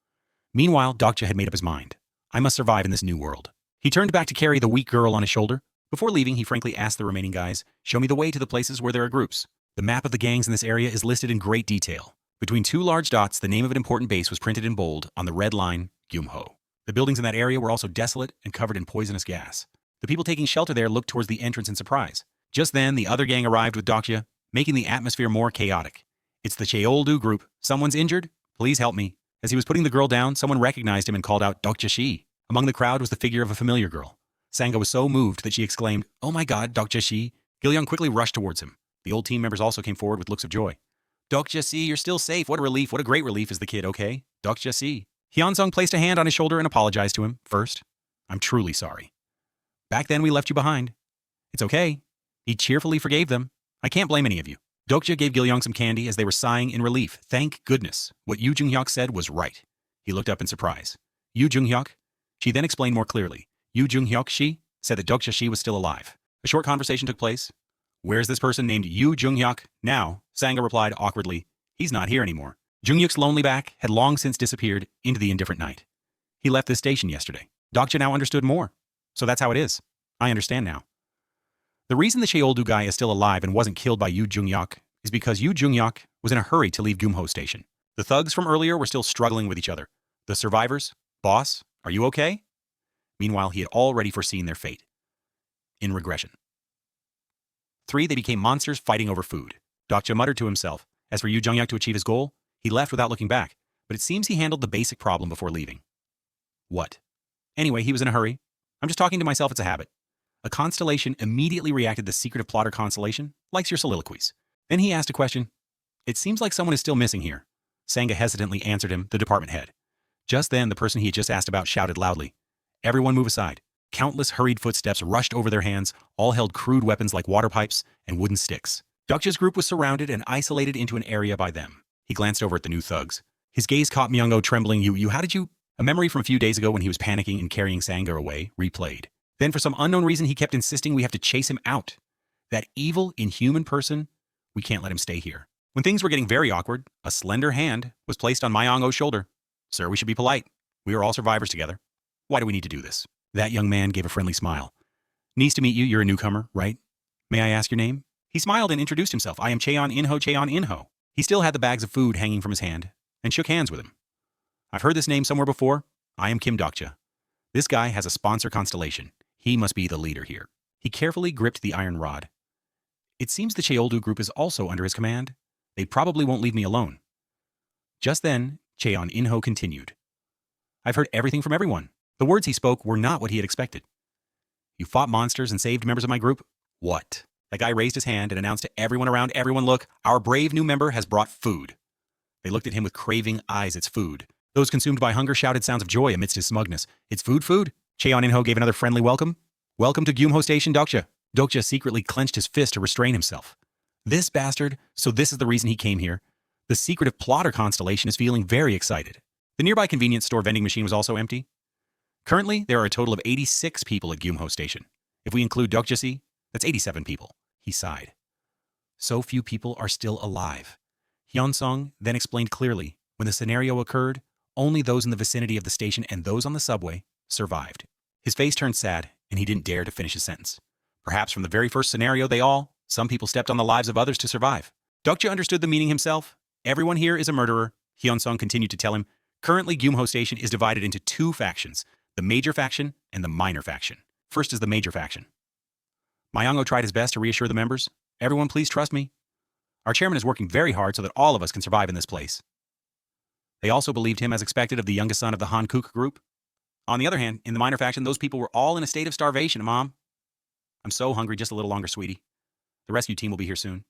Meanwhile, Dokja had made up his mind. I must survive in this new world. He turned back to carry the weak girl on his shoulder. Before leaving, he frankly asked the remaining guys, show me the way to the places where there are groups. The map of the gangs in this area is listed in great detail. Between two large dots, the name of an important base was printed in bold on the red line, Gyumho. The buildings in that area were also desolate and covered in poisonous gas. The people taking shelter there looked towards the entrance in surprise. Just then, the other gang arrived with Dokja, making the atmosphere more chaotic. It's the Cheoldu group. Someone's injured? Please help me. As he was putting the girl down, someone recognized him and called out, Dokja Shi. Among the crowd was the figure of a familiar girl. Sangha was so moved that she exclaimed, oh my god, Dokja Shi. Gilyoung quickly rushed towards him. The old team members also came forward with looks of joy. Dokja Si, you're still safe. What a relief. What a great relief is the kid, okay? Dokja Si. Hyunsung placed a hand on his shoulder and apologized to him. First, I'm truly sorry. Back then we left you behind. It's okay. He cheerfully forgave them. I can't blame any of you. Dokja gave Gilyoung some candy as they were sighing in relief. Thank goodness. What Yu Jung-hyuk said was right. He looked up in surprise. Yu Jung-hyuk? She then explained more clearly. Yu Jung-hyuk Shi said that Dokja Shi was still alive. A short conversation took place. Where's this person named Yu Jung-hyuk now? Sangha replied awkwardly. He's not here anymore. Jung-hyuk's lonely back had long since disappeared into the indifferent night. He left this station yesterday. Dokja now understood more. So that's how it is. I understand now. The reason the Cheoldu guy is still alive and wasn't killed by Yu Jung-hyuk is because Yu Jung-hyuk was in a hurry to leave Gyumho Station. The thugs from earlier were still struggling with each other. The survivors, boss, are you okay? Meanwhile, he had already foreseen their fate. In regression. 3. They became monsters fighting over food. Dokja muttered to himself. As for Yu Jung-hyuk to achieve his goal, he left without looking back, but it seems he handled the basic problem before leaving. What? Anyway, he was in a hurry. I'm just talking to myself, it's a habit. A constellation immediately reacted. The secretive plotter constellation likes your soliloquies. Then he asked a question. It seems like someone is still missing here. Sangha hesitantly answered him, the department head. Just then, the person he had just asked about shouted loudly. Everyone move aside. Countless hurried footsteps rushed over their hands, all held crude weapons like water pipes and wooden sticks. Dokja's group was surrounded and isolated into an area by them. He glanced over at the new thugs. His gaze caught Myung-oh trembling. How did you? A memory from a few days ago when he was panicking and carrying Sangha away, replayed. Then for some unknown reason, he kept insisting we have to chase him out. That evil, inhuman person, we can't let him stay here. When things were getting very awkward, a slender hand was placed on Myung-oh's shoulder. Sir, we should be polite. We are all survivors together. Why do we need to do this? That young man gave a friendly smile. Nice to meet you. You're a newcomer, right? May I ask your name? He smiled and introduced himself. I am Cheon Inho. He still had the bags of food hanging from his hand and shook hands with him. I've heard this name somewhere before. I am Kim Dokja. This guy has a sponsor constellation. He must be the leader here. He carefully gripped the iron rod. It seems the Cheoldu group is also under his command. They probably won't leave me alone. Just then, Cheon Inho continued. I've heard everything from everyone. The words he spoke were not what he had expected. You fought monsters and saved members of my group? What? That guy raised his hand and announced to everyone around, everyone look, our brave new member has brought food. They looked at him with craving eyes. It's food. Those consumed by hunger shouted sounds of joy amidst his smugness. It's food, food. Cheon Inho gave another friendly welcome. Welcome to Gyumho Station, Dokja. Dokja secretly clenched his fist to restrain himself. This bastard, so this is the reason he came here. The secretive plotter constellation is feeling very excited. The nearby convenience store vending machine was also empty. Currently, there are a total of 86 people at Gyumho Station. If we include Dokja-si, that's 87 people. He sighed. So few people are still alive. Hyunsung then explained clearly, when the scenario occurred, only those in the vicinity of the station and those on the subway survived. His face turned sad, and he didn't dare to finish his sentence. Perhaps from the very first scenario, some people stepped on the lives of others to survive. Dokja understood the meaning himself. Everyone here is a murderer, Hyunsung continued to tell him. Currently, Gyumho Station is divided into two factions, the major faction and the minor faction. First is the major faction. Myung-oh tried his best to reassure the members. Everyone, please trust me. Our chairman is working very hard so that all of us can survive in this place. They also believed him as expected of the youngest son of the Hankook group. On the other hand, in the minor faction, those people were all in a state of starvation, Mom. I'm so hungry, just a little longer, sweetie. The rescue team will be here soon.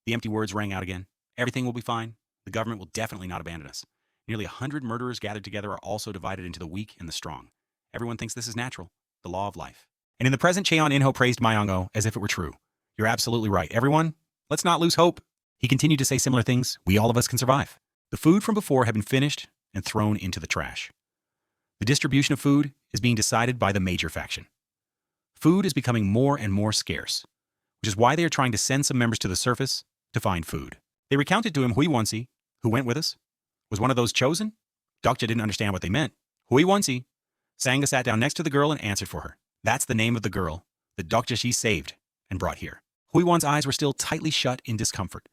The empty words rang out again. Everything will be fine. The government will definitely not abandon us. Nearly 100 murderers gathered together are also divided into the weak and the strong. Everyone thinks this is natural, the law of life. And in the present, Cheon In-ho praised Myung-oh as if it were true. You're absolutely right. Everyone, let's not lose hope. He continued to say similar things. We all of us can survive. The food from before had been finished and thrown into the trash. The distribution of food is being decided by the major faction. Food is becoming more and more scarce, which is why they are trying to send some members to the surface to find food. They recounted to him Hui Wonsi, who went with us, was one of those chosen. Dokja didn't understand what they meant. Hui Wonsi. Sangha sat down next to the girl and answered for her. That's the name of the girl that Dokja she saved and brought here. Hui Won's eyes were still tightly shut in discomfort.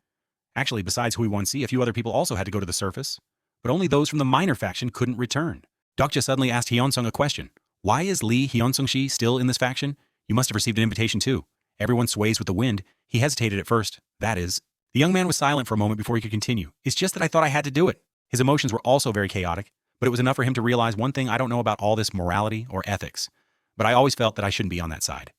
Actually, besides Hui Wonsi, a few other people also had to go to the surface, but only those from the minor faction couldn't return. Dokja suddenly asked Hyunsung a question. Why is Lee Hyunsung-shi still in this faction? You must have received an invitation too. Everyone sways with the wind. He hesitated at first. That is. The young man was silent for a moment before he could continue. It's just that I thought I had to do it. His emotions were also very chaotic, but it was enough for him to realize one thing. I don't know about all this morality or ethics, but I always felt that I shouldn't be on that side.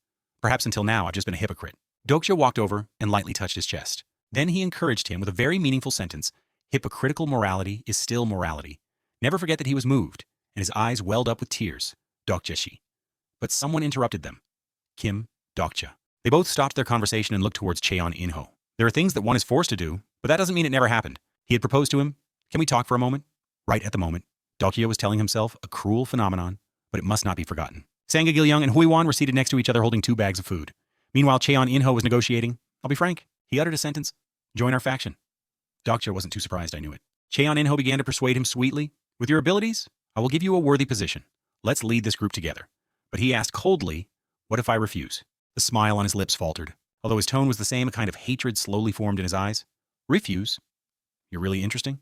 Perhaps until now I've just been a hypocrite. Dokja walked over and lightly touched his chest. Then he encouraged him with a very meaningful sentence. Hypocritical morality is still morality. Never forget that he was moved, and his eyes welled up with tears. Dokja-shi. But someone interrupted them. Kim, Dokja. They both stopped their conversation and looked towards Cheon In-ho. There are things that one is forced to do, but that doesn't mean it never happened. He had proposed to him. Can we talk for a moment? Right at the moment, Dokja was telling himself a cruel phenomenon, but it must not be forgotten. Sangha Gil-young and Hui Wan were seated next to each other holding 2 bags of food. Meanwhile, Cheon In-ho was negotiating. I'll be frank. He uttered a sentence. Join our faction. Dokja wasn't too surprised, I knew it. Cheon In-ho began to persuade him sweetly. With your abilities, I will give you a worthy position. Let's lead this group together. But he asked coldly, what if I refuse? The smile on his lips faltered. Although his tone was the same, a kind of hatred slowly formed in his eyes. Refuse? You're really interesting?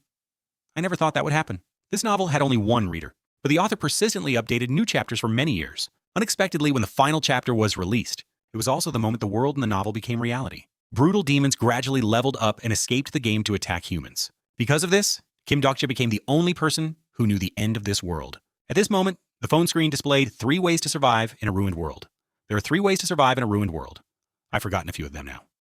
I never thought that would happen. This novel had only one reader, but the author persistently updated new chapters for many years. Unexpectedly, when the final chapter was released, it was also the moment the world in the novel became reality. Brutal demons gradually leveled up and escaped the game to attack humans. Because of this, Kim Dokja became the only person who knew the end of this world. At this moment, the phone screen displayed 3 ways to survive in a ruined world. There are 3 ways to survive in a ruined world. I've forgotten a few of them now.